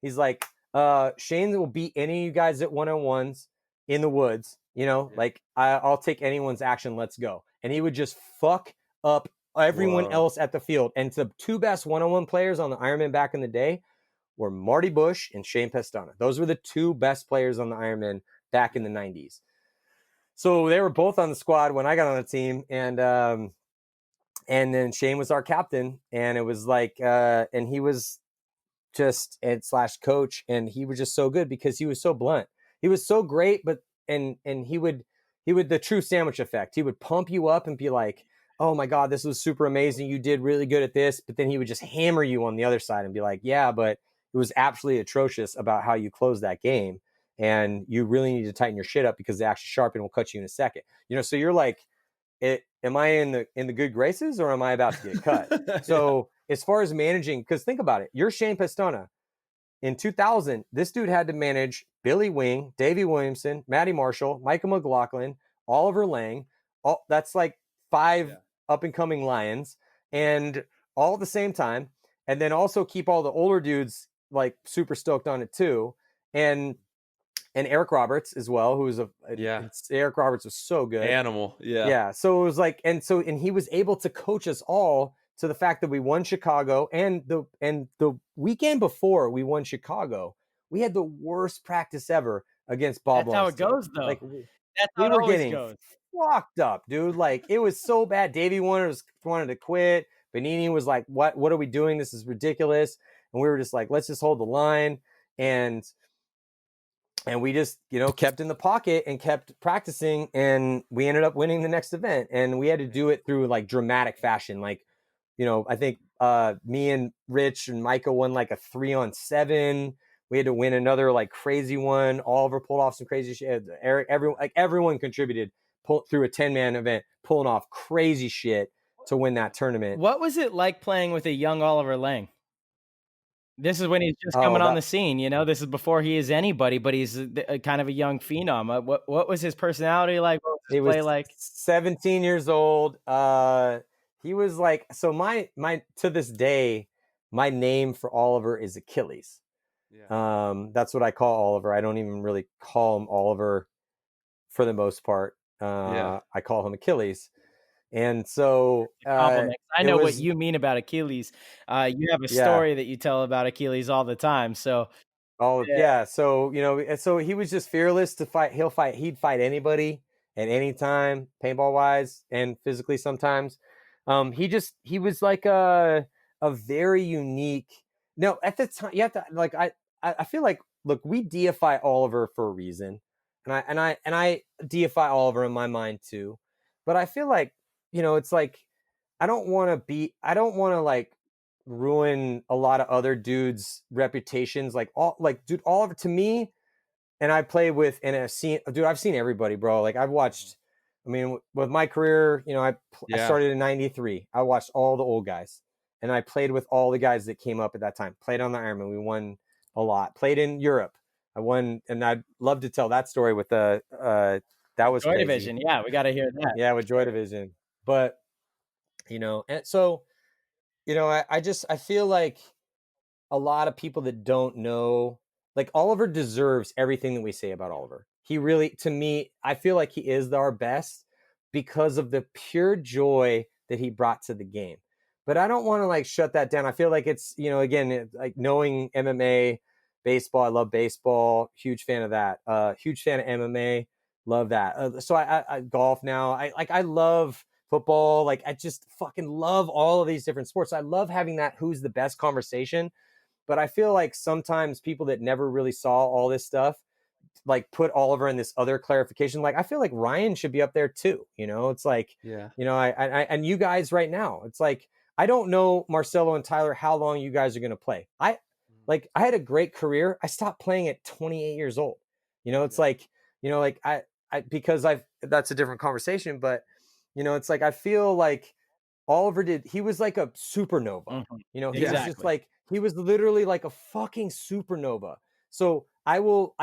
he's like, Shane will beat any of you guys at one-on-ones in the woods. You know, like I'll take anyone's action. Let's go. And he would just fuck up everyone else at the field. And the two best one-on-one players on the Ironman back in the day were Marty Bush and Shane Pestano. Those were the two best players on the Ironman back in the 90s. So they were both on the squad when I got on the team, and then Shane was our captain, and it was like, and he was just / coach, and he was just so good because he was so blunt. He was so great, but and he would the true sandwich effect. He would pump you up and be like, oh my God, this was super amazing. You did really good at this. But then he would just hammer you on the other side and be like, yeah, but it was absolutely atrocious about how you closed that game. and you really need to tighten your shit up because the action sharpen will cut you in a second. So you're like, am I in the good graces or am I about to get cut? So as far as managing, because think about it, you're Shane Pestano. In 2000, this dude had to manage Billy Wing, Davey Williamson, Matty Marshall, Micah McLaughlin, Oliver Lang. That's like 5 up-and-coming Lions, and all at the same time. And then also keep all the older dudes like super stoked on it too. And Eric Roberts as well, who was Eric Roberts was so good. Animal. Yeah. Yeah. So it was like, and he was able to coach us all to the fact that we won Chicago, and the weekend before we won Chicago, we had the worst practice ever against Bob. That's how it goes, though. Like that's how we were getting goes. Fucked up, dude. Like it was so bad. Davey wanted to quit. Benini was like, "What are we doing? This is ridiculous." And we were just like, "Let's just hold the line." And we just, kept in the pocket and kept practicing, and we ended up winning the next event. And we had to do it through like dramatic fashion. Like, I think me and Rich and Micah won like a 3-on-7. We had to win another like crazy one. Oliver pulled off some crazy shit. Eric, everyone contributed through a 10-man event, pulling off crazy shit to win that tournament. What was it like playing with a young Oliver Lang? This is when he's just coming on the scene, This is before he is anybody, but he's kind of a young phenom. What was his personality like? What was his play like? 17 years old. He was like, so my to this day, my name for Oliver is Achilles. Yeah. That's what I call Oliver. I don't even really call him Oliver for the most part. I call him Achilles. And so I know what you mean about Achilles. You have a story that you tell about Achilles all the time. So so so he was just fearless to fight. He'd fight anybody at any time, paintball wise and physically sometimes. He was like a very unique. No, at the time you have to like I feel like, look, we deify Oliver for a reason. And I deify Oliver in my mind too. But I feel like, it's like, I don't want to like ruin a lot of other dudes' reputations. Dude, Oliver to me, and I play with, and I've seen everybody, bro. Like I've watched, with my career, I started in 93. I watched all the old guys, and I played with all the guys that came up at that time. Played on the Ironmen. We won a lot. Played in Europe. I won, and I'd love to tell that story with that was Joy crazy. Division. Yeah, we got to hear that. Yeah, with Joy Division. But, and so, I feel like a lot of people that don't know, like Oliver deserves everything that we say about Oliver. He really, to me, I feel like he is our best because of the pure joy that he brought to the game. But I don't want to like shut that down. I feel like it's, again, like knowing MMA, baseball. I love baseball. Huge fan of that. Huge fan of MMA. Love that. So I golf now. I love football. Like I just fucking love all of these different sports. I love having that who's the best conversation. But I feel like sometimes people that never really saw all this stuff, like put Oliver in this other clarification. Like I feel like Ryan should be up there too. It's like, I and you guys right now, it's like, I don't know, Marcelo and Tyler, how long you guys are going to play. I had a great career. I stopped playing at 28 years old. It's like, because that's a different conversation, but it's like, I feel like Oliver he was like a supernova, he was just like, he was literally like a fucking supernova. So I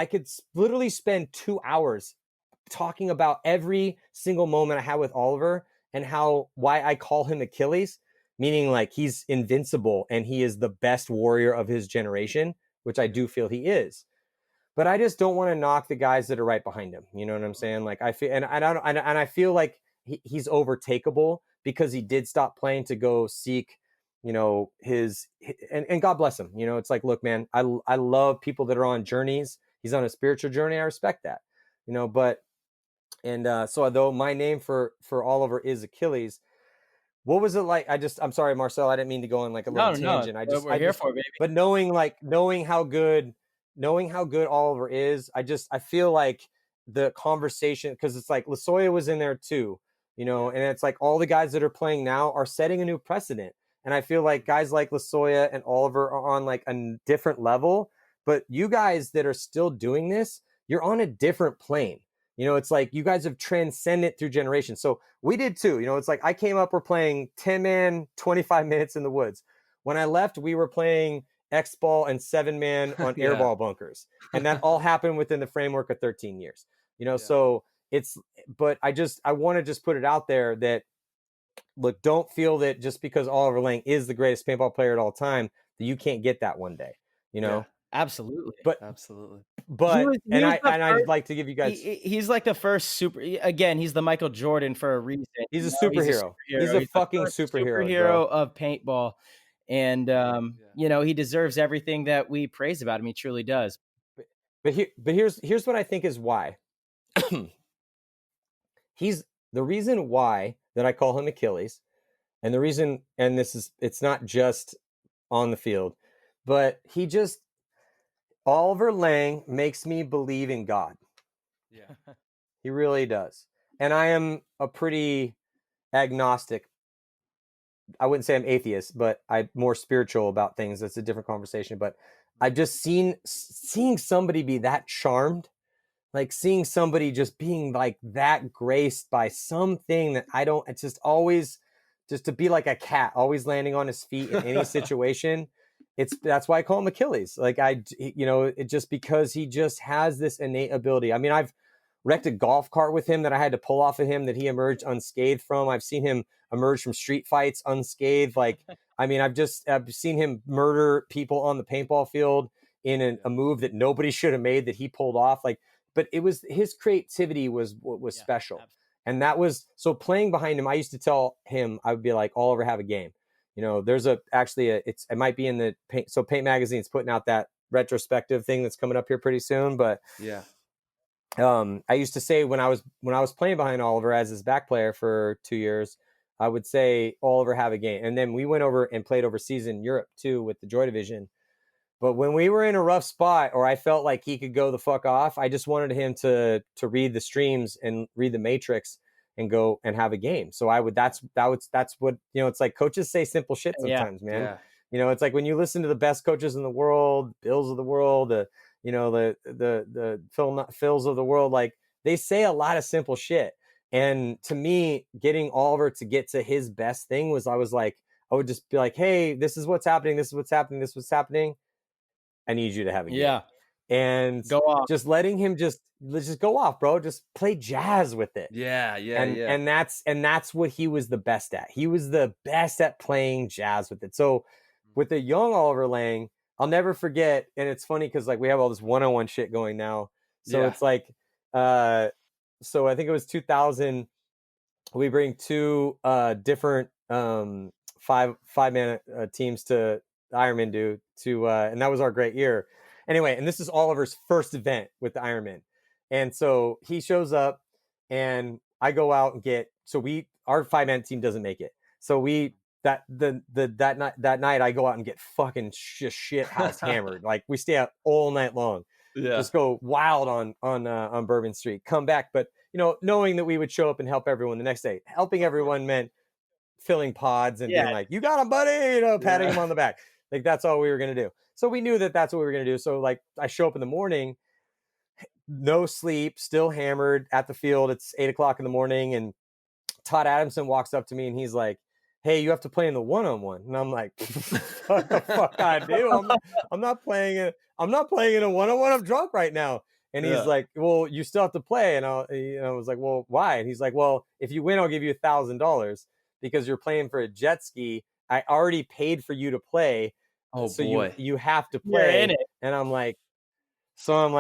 could literally spend 2 hours talking about every single moment I had with Oliver and why I call him Achilles, meaning like he's invincible and he is the best warrior of his generation, which I do feel he is. But I just don't want to knock the guys that are right behind him. You know what I'm saying? Like I feel, and I feel like he's overtakeable because he did stop playing to go seek, his and God bless him. It's like, look, man, I love people that are on journeys. He's on a spiritual journey. I respect that, but, so although my name for Oliver is Achilles, what was it like? I'm sorry, Marcel, I didn't mean to go on like a little tangent. We're here for it, baby. But knowing how good Oliver is, I feel like the conversation, because it's like Lasoya was in there too, and it's like all the guys that are playing now are setting a new precedent. And I feel like guys like Lasoya and Oliver are on like a different level, but you guys that are still doing this, you're on a different plane. You know, it's like you guys have transcended through generations. So we did too. You know, it's like I came up, we're playing 10-man, 25 minutes in the woods. When I left, we were playing X-ball and 7-man on airball bunkers. And that all happened within the framework of 13 years. You know, so but I want to just put it out there that, look, don't feel that just because Oliver Lang is the greatest paintball player at all time, that you can't get that one day, you know? Yeah, absolutely. Absolutely. But I'd like to give you guys. He's like the first super. Again, he's the Michael Jordan for a reason. He's a superhero. He's a fucking superhero of paintball, and you know, he deserves everything that we praise about him. He truly does. But here's what I think is why. He's the reason why that I call him Achilles, and the reason, and it's not just on the field, but Oliver Lang makes me believe in God. Yeah. He really does. And I am a pretty agnostic. I wouldn't say I'm atheist, but I'm more spiritual about things. That's a different conversation. But I've just seeing somebody be that charmed, like seeing somebody just being like that graced by something that it's just always just to be like a cat, always landing on his feet in any situation. That's why I call him Achilles. Like it just because he just has this innate ability. I mean, I've wrecked a golf cart with him that I had to pull off of him that he emerged unscathed from. I've seen him emerge from street fights unscathed. Like, I mean, I've seen him murder people on the paintball field in a move that nobody should have made that he pulled off. Like, but it was his creativity was what was special. Absolutely. And that was, so playing behind him, I used to tell him, I would be like, Oliver, have a game. You know, there's it might be in the Paint. So Paint Magazine's putting out that retrospective thing that's coming up here pretty soon. But yeah, I used to say when I was playing behind Oliver as his back player for 2 years, I would say, Oliver, have a game. And then we went over and played overseas in Europe too with the Joy Division. But when we were in a rough spot, or I felt like he could go the fuck off, I just wanted him to read the streams and read the Matrix and go and have a game. So that's what, you know, it's like coaches say simple shit sometimes, man. Yeah. You know, it's like when you listen to the best coaches in the world, Bills of the world, the Phils of the world, like they say a lot of simple shit. And to me, getting Oliver to get to his best thing was, I would just be like, hey, this is what's happening. This is what's happening. This is what's happening. I need you to have a game. Yeah. And go off. Just letting him just go off, bro. Just play jazz with it. Yeah. And that's what he was the best at. He was the best at playing jazz with it. So with the young Oliver Lang, I'll never forget. And it's funny because like we have all this one-on-one shit going now. So it's like, so I think it was 2000. We bring two different five-man teams to Ironmen and that was our great year. Anyway, and this is Oliver's first event with the Ironmen. And so he shows up and I go out and our 5-man team doesn't make it. So that night I go out and get fucking just shit house hammered. Like we stay out all night long. Yeah. Just go wild on Bourbon Street, come back. But you know, knowing that we would show up and help everyone the next day, helping everyone meant filling pods and being like, you got him, buddy, you know, patting him on the back. Like that's all we were going to do. So we knew that that's what we were going to do. So like I show up in the morning, no sleep, still hammered at the field. It's 8:00 in the morning. And Todd Adamson walks up to me and he's like, hey, you have to play in the one-on-one. And I'm like, what the fuck I do? I'm not playing in a one-on-one. I'm drunk right now. And he's like, well, you still have to play. And I was like, well, why? And he's like, well, if you win, I'll give you $1,000 because you're playing for a jet ski. I already paid for you to play. Oh, so boy. You have to play. You're in it. And I'm like, all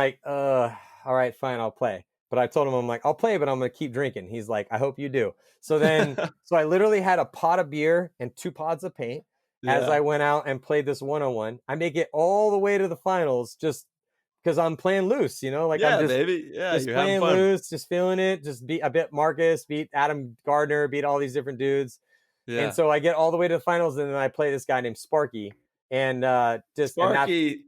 right, fine, I'll play. But I told him, I'm like, I'll play, but I'm going to keep drinking. He's like, I hope you do. So then, so I literally had a pot of beer and 2 pods of paint as I went out and played this one-on-one. I make it all the way to the finals just because I'm playing loose, you know? Like I'm just, baby. Yeah, just playing loose, just feeling it, just beat Marcus, beat Adam Gardner, beat all these different dudes. Yeah. And so I get all the way to the finals and then I play this guy named Sparky. And Sparky.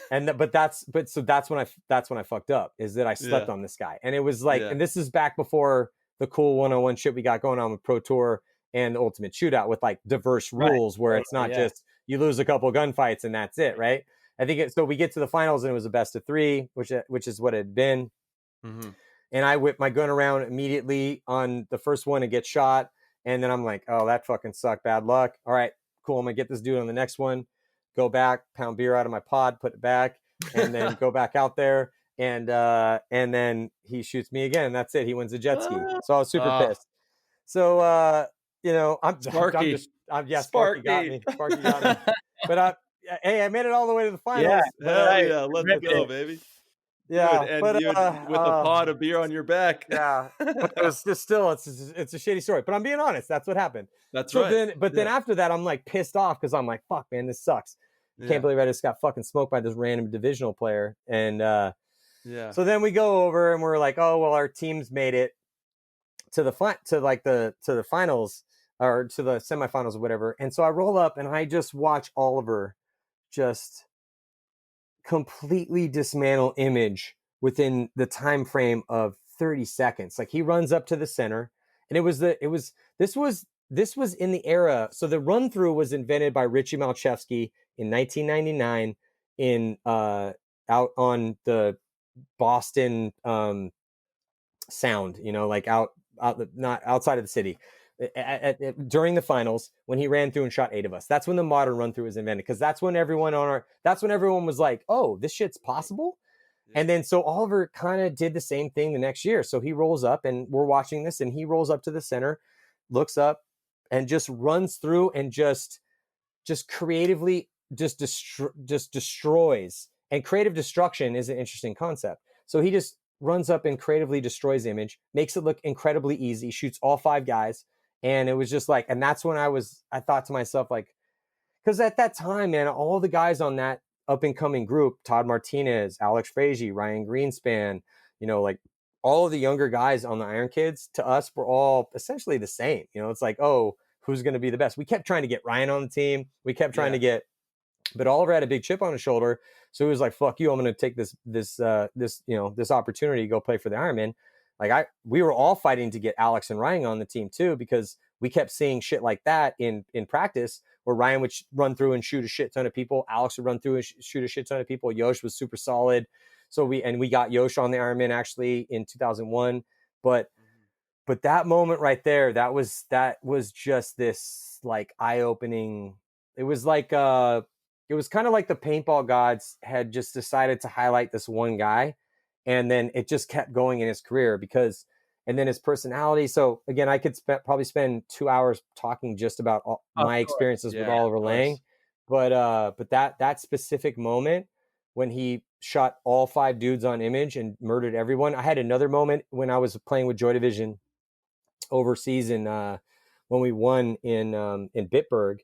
But that's when I fucked up, is that I slept on this guy. And it was like, and this is back before the cool one-on-one shit we got going on with Pro Tour and the Ultimate Shootout with like diverse rules where it's not just you lose a couple gunfights and that's it, right? I think so we get to the finals and it was a best of 3, which is what it had been. Mm-hmm. And I whip my gun around immediately on the first one and get shot. And then I'm like, oh, that fucking sucked. Bad luck. All right, cool. I'm going to get this dude on the next one. Go back, pound beer out of my pod, put it back, and then go back out there. And then he shoots me again. And that's it. He wins the jet ski. So I was super pissed. So, Sparky. Sparky got me. Sparky got me. But hey, I made it all the way to the finals. Yeah, hell yeah. Let's go, baby. Yeah, dude, but with a pot of beer on your back. Yeah, but it was just still, it's a shitty story. But I'm being honest, that's what happened. That's right. Then after that, I'm like pissed off because I'm like, fuck, man, this sucks. Can't believe I just got fucking smoked by this random divisional player. And so then we go over and we're like, oh well, our team's made it to the finals or to the semifinals or whatever. And so I roll up and I just watch Oliver just completely dismantle Image within the time frame of 30 seconds. Like he runs up to the center, and this was in the era. So the run through was invented by Richie Malchevsky in 1999 in out on the Boston Sound, like out not outside of the city. During the finals, when he ran through and shot 8 of us, that's when the modern run through was invented, because that's when everyone was like, oh, this shit's possible. And then so Oliver kind of did the same thing the next year. So he rolls up and we're watching this, and he rolls up to the center, looks up, and just runs through and just creatively just destroys. And creative destruction is an interesting concept. So he just runs up and creatively destroys Image, makes it look incredibly easy, shoots all 5 guys. And it was just like, and that's when I thought to myself, like, because at that time, man, all the guys on that up and coming group, Todd Martinez, Alex Frazier, Ryan Greenspan, like all of the younger guys on the Iron Kids, to us were all essentially the same. It's like, oh, who's going to be the best? We kept trying to get Ryan on the team. We kept trying to get, but Oliver had a big chip on his shoulder. So he was like, fuck you, I'm going to take this opportunity to go play for the Ironmen. Like we were all fighting to get Alex and Ryan on the team too, because we kept seeing shit like that in practice, where Ryan would run through and shoot a shit ton of people. Alex would run through and shoot a shit ton of people. Yosh was super solid. So we got Yosh on the Ironman actually in 2001. But that moment right there, that was just this like eye-opening. It was like it was kind of like the paintball gods had just decided to highlight this one guy, and then it just kept going in his career and then his personality. So again, I could probably spend 2 hours talking just about my experiences with Oliver Lang, but that specific moment when he shot all 5 dudes on Image and murdered everyone. I had another moment when I was playing with Joy Division overseas when we won in Bitburg,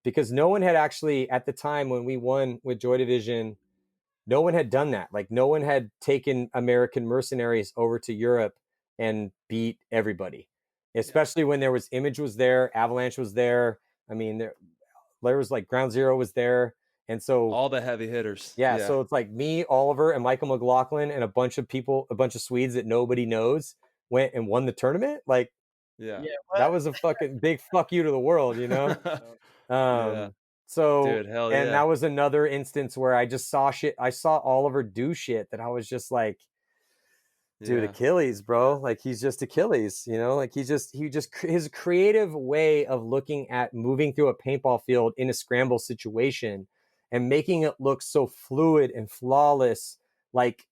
because no one had actually, at the time when we won with Joy Division, no one had done that. Like no one had taken American mercenaries over to Europe and beat everybody, especially when there was Image was there, Avalanche was there. I mean, there was like Ground Zero was there. And so all the heavy hitters. Yeah. So it's like me, Oliver, and Michael McLaughlin, and a bunch of Swedes that nobody knows went and won the tournament. Like, that was a fucking big fuck you to the world, So, dude, hell and that was another instance where I just saw shit. I saw Oliver do shit that I was just like, dude, Achilles, bro. Like he's just Achilles, like his creative way of looking at moving through a paintball field in a scramble situation and making it look so fluid and flawless, like,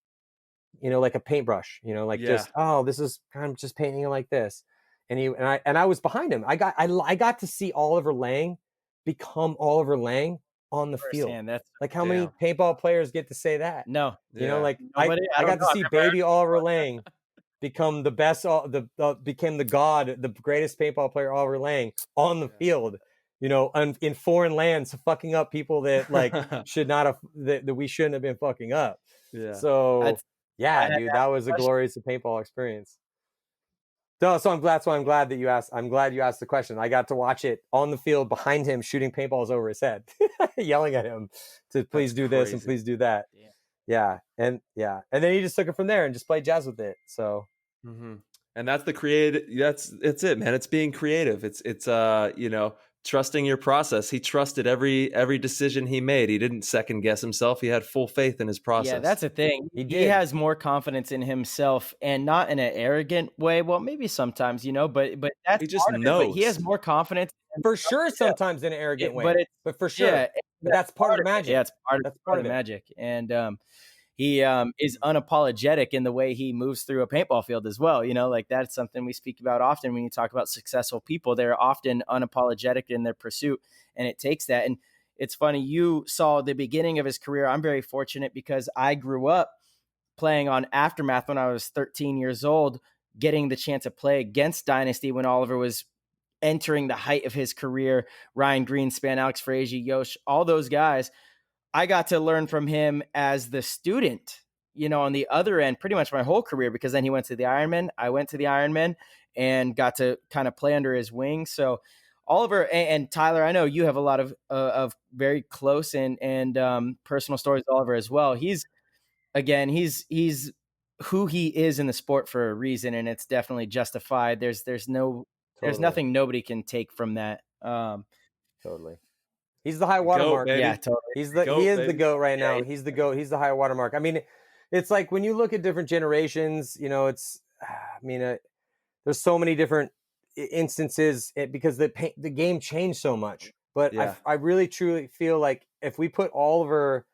like a paintbrush, just, oh, this is kind of just painting it like this. And I was behind him. I got to see Oliver Lang become Oliver Lang on the field. That's like how many paintball players get to say that? No. Like I got to see baby Oliver Lang become the best, became the god, the greatest paintball player, Oliver Lang, on the field, in foreign lands, fucking up people that like should not have, that we shouldn't have been fucking up. Yeah. So dude, that was a glorious paintball experience. No, so I'm glad that you asked. I'm glad you asked the question. I got to watch it on the field behind him, shooting paintballs over his head, yelling at him to please do this and please do that. Yeah. And then he just took it from there and just played jazz with it. So, and that's the creative. It's it, man. It's being creative. It's trusting your process. He trusted every decision he made. He didn't second guess himself. He had full faith in his process. Yeah, that's the thing. He has more confidence in himself, and not in an arrogant way. Well, maybe sometimes, but that's he just part of it. knows. But he has more confidence for sure. Sometimes in an arrogant way, but for sure. Yeah, but that's part of the magic. Yeah, it's part of the it. magic. And he is unapologetic in the way he moves through a paintball field as well. Like that's something we speak about often when you talk about successful people. They're often unapologetic in their pursuit, and it takes that. And it's funny, you saw the beginning of his career. I'm very fortunate because I grew up playing on Aftermath when I was 13 years old, getting the chance to play against Dynasty when Oliver was entering the height of his career. Ryan Greenspan, Alex Frazier, Yosh, all those guys. I got to learn from him as the student, on the other end, pretty much my whole career, because then he went to the Ironmen. I went to the Ironmen and got to kind of play under his wing. So Oliver and Tyler, I know you have a lot of very close and personal stories with Oliver as well. He's who he is in the sport for a reason, and it's definitely justified. There's nothing nobody can take from that. Totally. He's the high watermark. Yeah, totally. He is the GOAT right now. He's the GOAT. He's the high watermark. I mean, it's like when you look at different generations, there's so many different instances because the game changed so much. But yeah. I really truly feel like if we put Oliver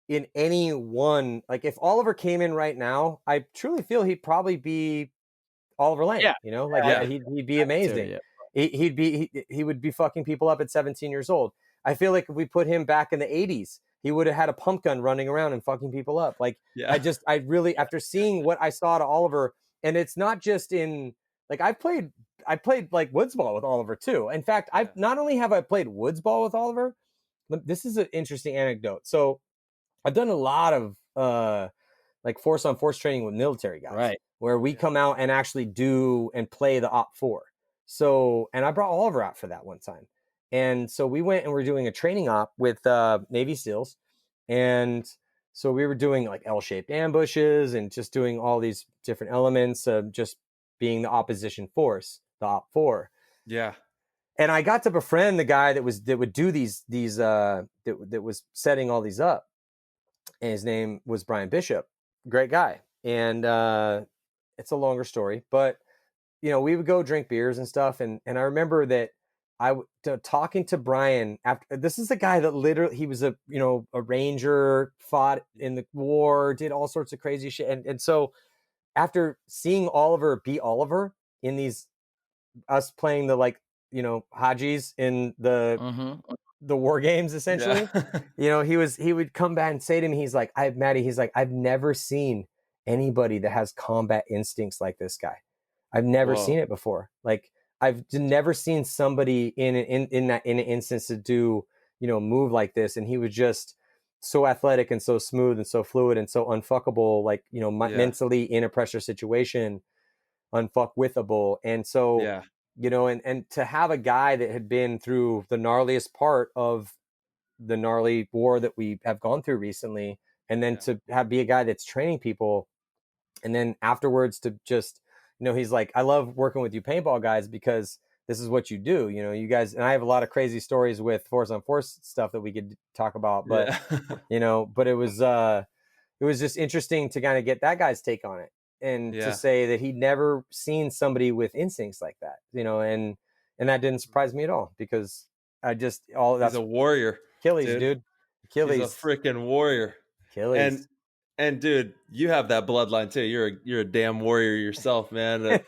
in any one, like if Oliver came in right now, I truly feel he'd probably be Oliver Lane. Yeah. He'd be amazing. He would be fucking people up at 17 years old. I feel like if we put him back in the 80s, he would have had a pump gun running around and fucking people up. Like, yeah. I really, after seeing what I saw to Oliver, and it's not just in, like, I played like woods ball with Oliver too. In fact, not only have I played woods ball with Oliver, this is an interesting anecdote. So I've done a lot of like force on force training with military guys, right? Where we come out and actually do and play the Op 4. So, and I brought Oliver out for that one time. And so we went and we're doing a training op with Navy SEALs. And so we were doing like L-shaped ambushes and just doing all these different elements of just being the opposition force, the Op 4. Yeah. And I got to befriend the guy that would do these that was setting all these up. And his name was Brian Bishop. Great guy. And it's a longer story, but we would go drink beers and stuff. And I remember that talking to Brian after, this is a guy that literally, he was a ranger, fought in the war, did all sorts of crazy shit. And so after seeing Oliver beat Oliver in these, us playing the Hajis in the war games, essentially, yeah. He would come back and say to me, he's like, I've never seen anybody that has combat instincts like this guy. I've never seen it before. Like, I've never seen somebody in an instance to do, move like this. And he was just so athletic and so smooth and so fluid and so unfuckable, like, mentally in a pressure situation, unfuckwithable. And so, yeah. And to have a guy that had been through the gnarliest part of the gnarly war that we have gone through recently, and then to be a guy that's training people, and then afterwards to just, he's like, I love working with you paintball guys because this is what you do. You guys, and I have a lot of crazy stories with force on force stuff that we could talk about, but, but it was just interesting to kind of get that guy's take on it. And to say that he'd never seen somebody with instincts like that, and that didn't surprise me at all, because that's he's a warrior. Achilles, dude. Achilles. He's a freaking warrior. Achilles. And dude, you have that bloodline too. You're a damn warrior yourself, man.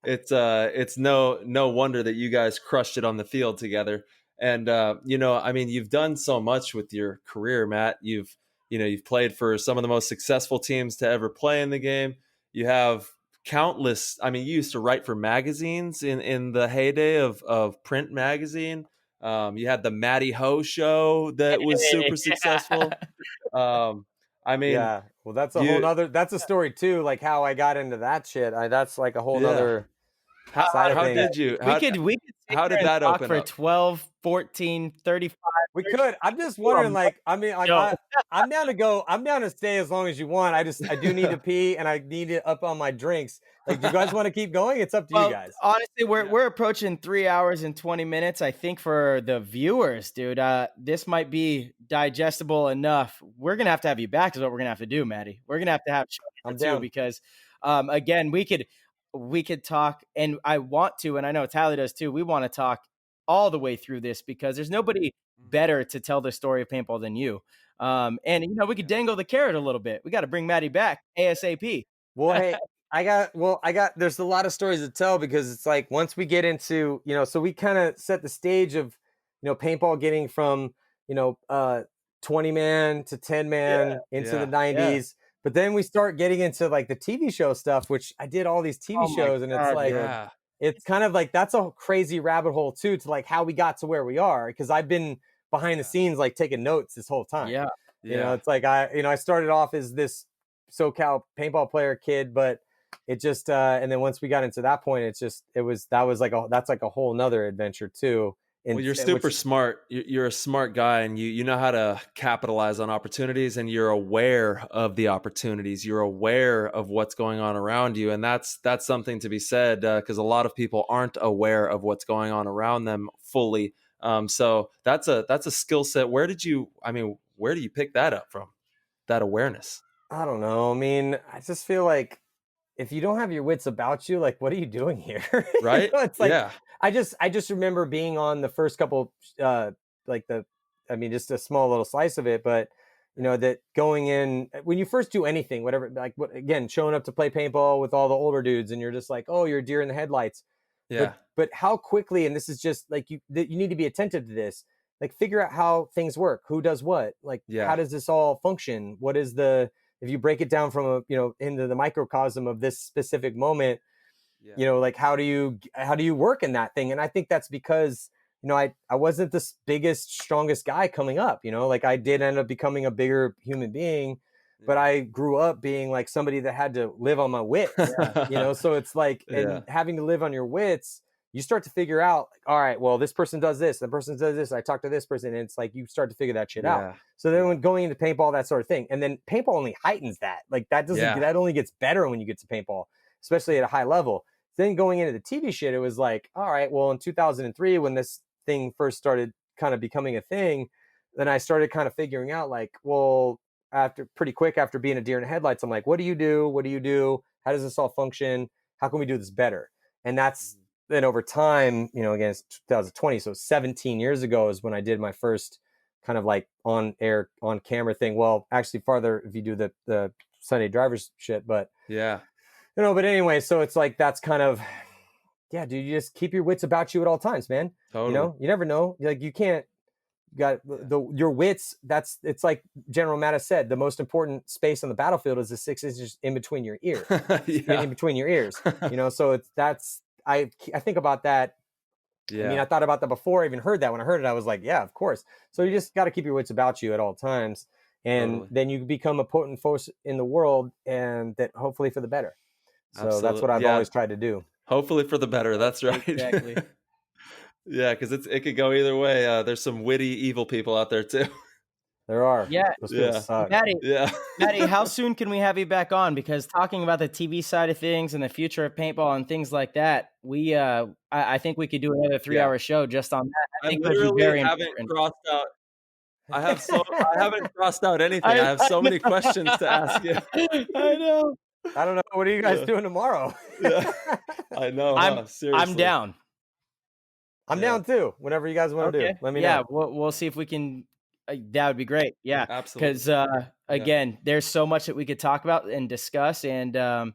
It's no wonder that you guys crushed it on the field together. And you've done so much with your career, Matt. You've played for some of the most successful teams to ever play in the game. You have countless. I mean, you used to write for magazines in the heyday of print magazine. You had the Matty Ho show that was super successful. Yeah, well, that's that's a story too. Like how I got into that shit. That's like a whole nother side of things. We could how did and that talk open for up? 12, 14, 35. We could. I'm just wondering, like, I mean, like, Yo. I'm down to go. I'm down to stay as long as you want. I do need to pee, and I need it up on my drinks. Like, do you guys want to keep going? It's up to you guys. Honestly, we're approaching 3 hours and 20 minutes. I think for the viewers, dude, this might be digestible enough. We're gonna have to have you back. Is what we're gonna have to do, Matty. We're gonna have to have I'm too down. because, again, we could talk, and I want to, and I know Tyler does too. We want to talk all the way through this because there's nobody better to tell the story of paintball than you. And we could dangle the carrot a little bit. We got to bring Matty back ASAP. Well, hey, I got, there's a lot of stories to tell because it's like, once we get into, so we kind of set the stage of, paintball getting from, 20 man to 10 man into the 90s. But then we start getting into like the TV show stuff, which I did all these TV shows. And it's like, it's kind of like, that's a crazy rabbit hole too, to like how we got to where we are. Cause I've been behind the scenes, like taking notes this whole time. It's like, I started off as this SoCal paintball player kid, but it just, and then once we got into that point, that's like a whole nother adventure too. Well, you're super smart. You're a smart guy, and you know how to capitalize on opportunities, and you're aware of the opportunities. You're aware of what's going on around you, and that's something to be said because a lot of people aren't aware of what's going on around them fully. So that's a skill set. Where do you pick that up from? That awareness? I don't know. I mean, I just feel like if you don't have your wits about you, like, what are you doing here? Right? It's like, I just remember being on the first couple, just a small little slice of it, but that going in when you first do anything, whatever, like again, showing up to play paintball with all the older dudes, and you're just like, oh, you're a deer in the headlights. Yeah. But how quickly, and this is just like you need to be attentive to this, like figure out how things work, who does what, like how does this all function? What is if you break it down from into the microcosm of this specific moment, like how do you work in that thing? And I think that's because, I wasn't the biggest, strongest guy coming up, like I did end up becoming a bigger human being, but I grew up being like somebody that had to live on my wits, so it's like, and having to live on your wits, you start to figure out, like, all right, well, this person does this, the person does this, I talk to this person, and it's like, you start to figure that shit out. So then when going into paintball, that sort of thing, and then paintball only heightens that, like that only gets better when you get to paintball, especially at a high level. Then going into the TV shit, it was like, all right, well, in 2003, when this thing first started kind of becoming a thing, then I started kind of figuring out like, well, pretty quick after being a deer in the headlights, I'm like, what do you do? What do you do? How does this all function? How can we do this better? And that's then over time, again, it's 2020. So 17 years ago is when I did my first kind of like on air, on camera thing. Well, actually farther if you do the Sunday drivers shit, but but anyway, so it's like, that's kind of, dude, you just keep your wits about you at all times, man. Totally. You never know. Like you got your wits. It's like General Mattis said, the most important space on the battlefield is the 6 inches in between your ears, in between your ears, so I think about that. I mean, I thought about that before I even heard that. When I heard it, I was like, yeah, of course. So you just got to keep your wits about you at all times. And then you become a potent force in the world, and that hopefully for the better. So that's what I've always tried to do. Hopefully for the better. That's right. Exactly. Because it could go either way. There's some witty, evil people out there too. There are. Those people suck. Matty, how soon can we have you back on? Because talking about the TV side of things and the future of paintball and things like that, I think we could do another 3-hour show just on that. I think literally haven't crossed out. I haven't crossed out anything. I have so many questions to ask you. I know. I don't know. What are you guys doing tomorrow? I know. Seriously. I'm down. I'm down too. Whatever you guys want to do, let me know. We'll see if we can. That would be great. Yeah, absolutely. Because again, there's so much that we could talk about and discuss. And I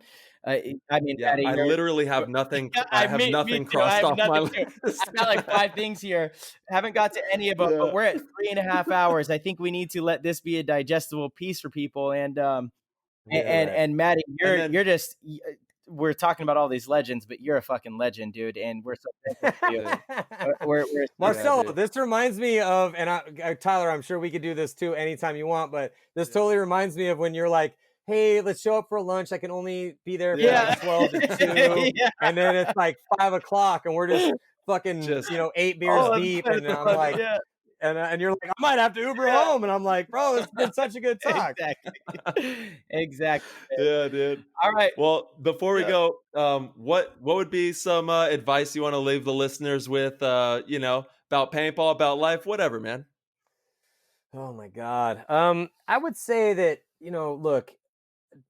mean, Matty, I literally have nothing. I have nothing crossed off my list. I've got like 5 things here. Haven't got to any of them, but we're at 3.5 hours. I think we need to let this be a digestible piece for people. And Matty, you're just. We're talking about all these legends, but you're a fucking legend, dude, and we're so thankful for you. We're Marcelo, this reminds me of, and Tyler, I'm sure we could do this too anytime you want, but this totally reminds me of when you're like, hey, let's show up for lunch. I can only be there from like 12 to 2, and then it's like 5 o'clock, and we're just fucking, Just, 8 beers deep. And I'm like, yeah. and you're like, I might have to Uber home. And I'm like, bro, it's been such a good talk. Exactly. yeah, dude. All right. Well, before we go, what would be some advice you want to leave the listeners with, about paintball, about life, whatever, man? Oh my God. I would say that, look,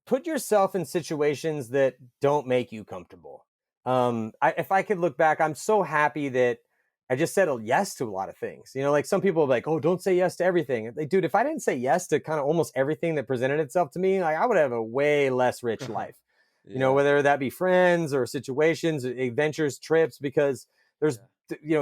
put yourself in situations that don't make you comfortable. If I could look back, I'm so happy that I just said yes to a lot of things. Like some people are like, oh, don't say yes to everything. Like, dude, if I didn't say yes to kind of almost everything that presented itself to me, like I would have a way less rich life. Whether that be friends or situations, adventures, trips, because there's,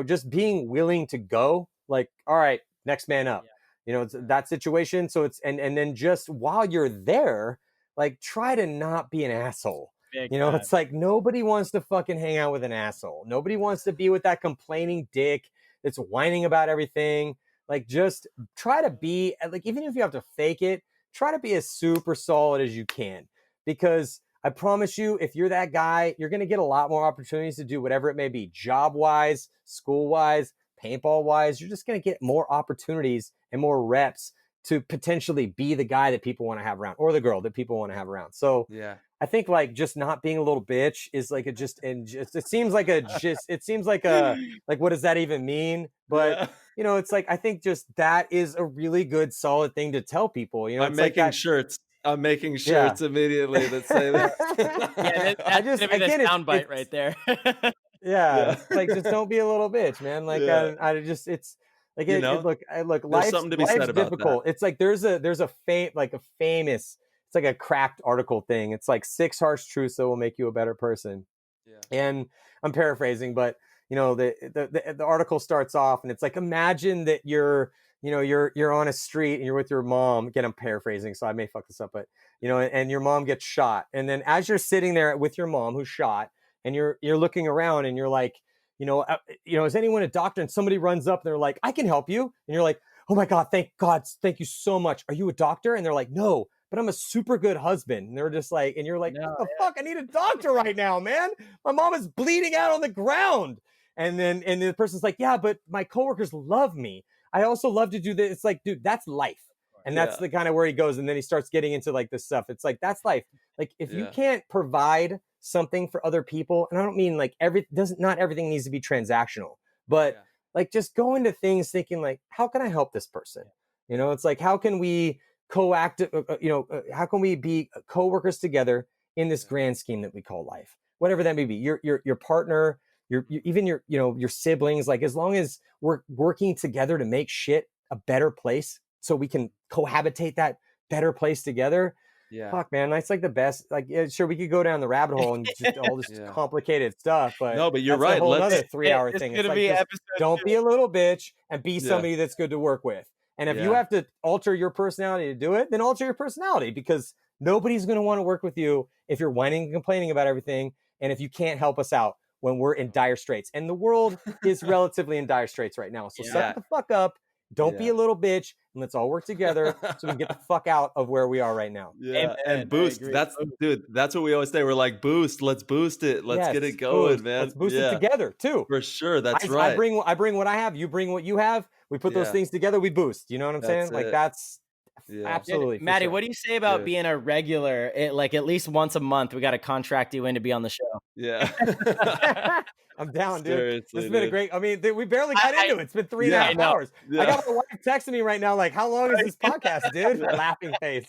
just being willing to go, like, all right, next man up, it's that situation. So it's, and then just while you're there, like, try to not be an asshole. It's like nobody wants to fucking hang out with an asshole. Nobody wants to be with that complaining dick that's whining about everything. Like, just try to be, like, even if you have to fake it, try to be as super solid as you can. Because I promise you, if you're that guy, you're going to get a lot more opportunities to do whatever it may be, job-wise, school-wise, paintball-wise. You're just going to get more opportunities and more reps to potentially be the guy that people want to have around, or the girl that people want to have around. So I think, like, just not being a little bitch is like it seems like like, what does that even mean? But it's like, I think just that is a really good, solid thing to tell people. I'm making shirts. I'm making shirts immediately that say that. That's gonna be the soundbite right there. Like, just don't be a little bitch, man. Like, it's like, look, life's something to be said about difficult. That. It's like there's a famous, it's like a cracked article thing. It's like 6 harsh truths that will make you a better person. And I'm paraphrasing, but the article starts off and it's like, imagine that you're on a street and you're with your mom. Again, I'm paraphrasing, so I may fuck this up, but and your mom gets shot. And then as you're sitting there with your mom who's shot, and you're looking around and you're like, is anyone a doctor? And somebody runs up and they're like, I can help you. And you're like, oh my God, thank you so much. Are you a doctor? And they're like, no, but I'm a super good husband. And they're just like, and you're like, what the fuck? I need a doctor right now, man. My mom is bleeding out on the ground. And then the person's like, yeah, but my coworkers love me. I also love to do this. It's like, dude, that's life. And that's the kind of where he goes. And then he starts getting into like this stuff. It's like, that's life. Like, if you can't provide something for other people, and I don't mean like not everything needs to be transactional, but like, just go into things thinking like, how can I help this person? It's like, how can we how can we be co-workers together in this grand scheme that we call life, whatever that may be, your partner, even your siblings. Like, as long as we're working together to make shit a better place, so we can cohabitate that better place together. Fuck, man, that's like the best. Like, sure, we could go down the rabbit hole and just all this complicated stuff, but no, but you're that's right. A whole another 3-hour thing. It's like, don't be a little bitch and be somebody that's good to work with. And if you have to alter your personality to do it, then alter your personality, because nobody's going to want to work with you if you're whining and complaining about everything, and if you can't help us out when we're in dire straits. And the world is relatively in dire straits right now. So shut the fuck up. Don't be a little bitch, and let's all work together so we can get the fuck out of where we are right now. And boost. That's what we always say. We're like, boost. Let's boost it. Let's get it going, boost. man. Let's boost it together too. For sure. That's right. I bring what I have. You bring what you have. We put those things together. We boost. You know what I'm saying? Like, that's absolutely. Matty, what do you say about being a regular? Like, at least once a month, we got to contract you in to be on the show. Yeah. I'm down, dude. Seriously, this has been a great. I mean, we barely got into it. It's been 3.5 hours. I got my wife texting me right now, like, "How long is this podcast, dude?" Laughing face,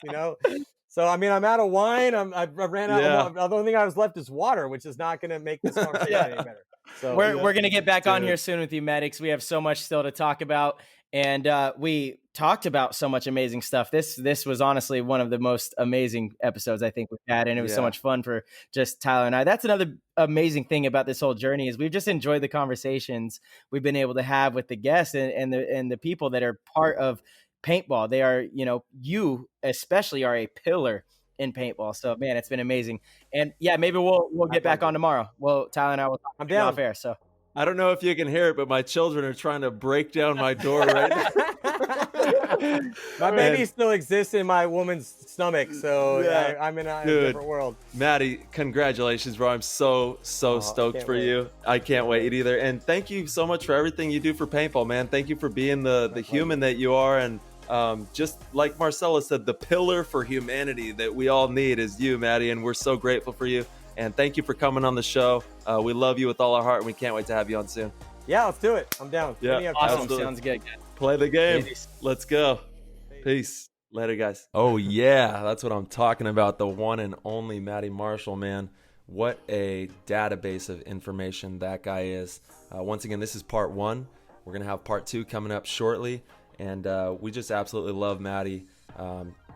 So I mean, I'm out of wine. I ran out. The only thing I was left is water, which is not going to make this conversation any better. So we're gonna get back on here soon with you, Maddox. We have so much still to talk about, and we talked about so much amazing stuff. This was honestly one of the most amazing episodes I think we've had, and it was so much fun for just Tyler and I. That's another amazing thing about this whole journey, is we've just enjoyed the conversations we've been able to have with the guests and the people that are part of paintball. They are, you especially are a pillar in paintball. So man, it's been amazing. And maybe we'll get back on tomorrow. Well, Tyler and I will talk off air. So I don't know if you can hear it, but my children are trying to break down my door right now. My baby still exists in my woman's stomach, so Yeah. I'm in a Dude. different world. Matty, congratulations, bro. I'm so stoked can't for wait. you. I can't wait either. And thank you so much for everything you do for paintball, man. Thank you for being the human that you are. And just like Marcella said, the pillar for humanity that we all need is you, Matty. And we're so grateful for you. And thank you for coming on the show. We love you with all our heart, and we can't wait to have you on soon. Yeah, let's do it. I'm down. Yeah, Awesome. absolutely. Sounds good. Play the game. Let's go. Peace. Later, guys. Oh, yeah. That's what I'm talking about. The one and only Matty Marshall, man. What a database of information that guy is. Once again, this is part 1. We're going to have part 2 coming up shortly. And we just absolutely love Matty.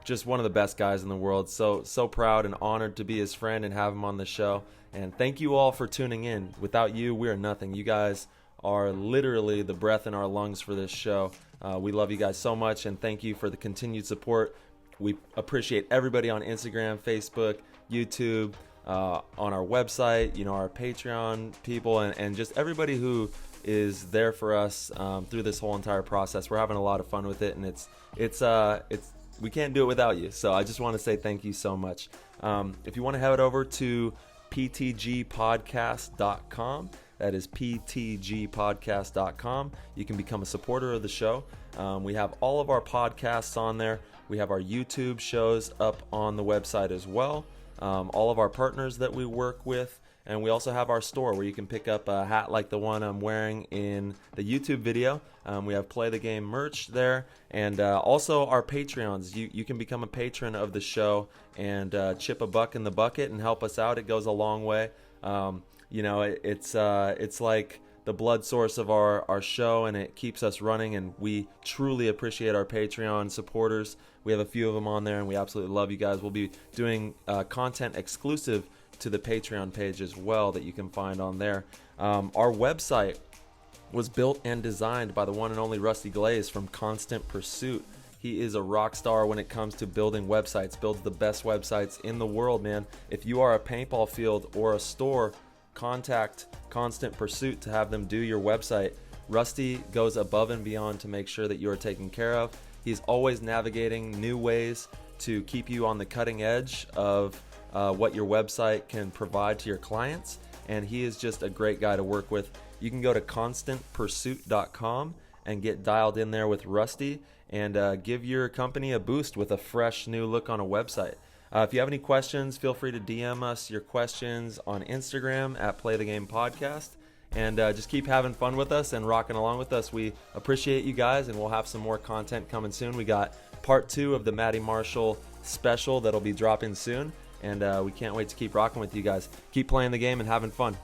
Just one of the best guys in the world. So proud and honored to be his friend and have him on the show. And thank you all for tuning in. Without you, we are nothing. You guys are literally the breath in our lungs for this show. We love you guys so much, and thank you for the continued support. We appreciate everybody on Instagram, Facebook, YouTube, on our website, our Patreon people, and just everybody who is there for us through this whole entire process. We're having a lot of fun with it, and it's we can't do it without you. So I just want to say thank you so much. If you want to head over to ptgpodcast.com. That is ptgpodcast.com. You can become a supporter of the show. We have all of our podcasts on there. We have our YouTube shows up on the website as well. All of our partners that we work with. And we also have our store where you can pick up a hat like the one I'm wearing in the YouTube video. We have Play the Game merch there. And also our Patreons. You can become a patron of the show and chip a buck in the bucket and help us out. It goes a long way. It's like the blood source of our show, and it keeps us running, and we truly appreciate our Patreon supporters. We have a few of them on there, and we absolutely love you guys. We'll be doing content exclusive to the Patreon page as well that you can find on there. Our website was built and designed by the one and only Rusty Glaze from Constant Pursuit. He is a rock star when it comes to building websites, builds the best websites in the world, man. If you are a paintball field or a store, contact Constant Pursuit to have them do your website. Rusty goes above and beyond to make sure that you are taken care of. He's always navigating new ways to keep you on the cutting edge of what your website can provide to your clients, and he is just a great guy to work with. You can go to constantpursuit.com and get dialed in there with Rusty and give your company a boost with a fresh new look on a website. If you have any questions, feel free to DM us your questions on Instagram at Play the Game Podcast. And just keep having fun with us and rocking along with us. We appreciate you guys, and we'll have some more content coming soon. We got part 2 of the Matty Marshall special that'll be dropping soon. And we can't wait to keep rocking with you guys. Keep playing the game and having fun.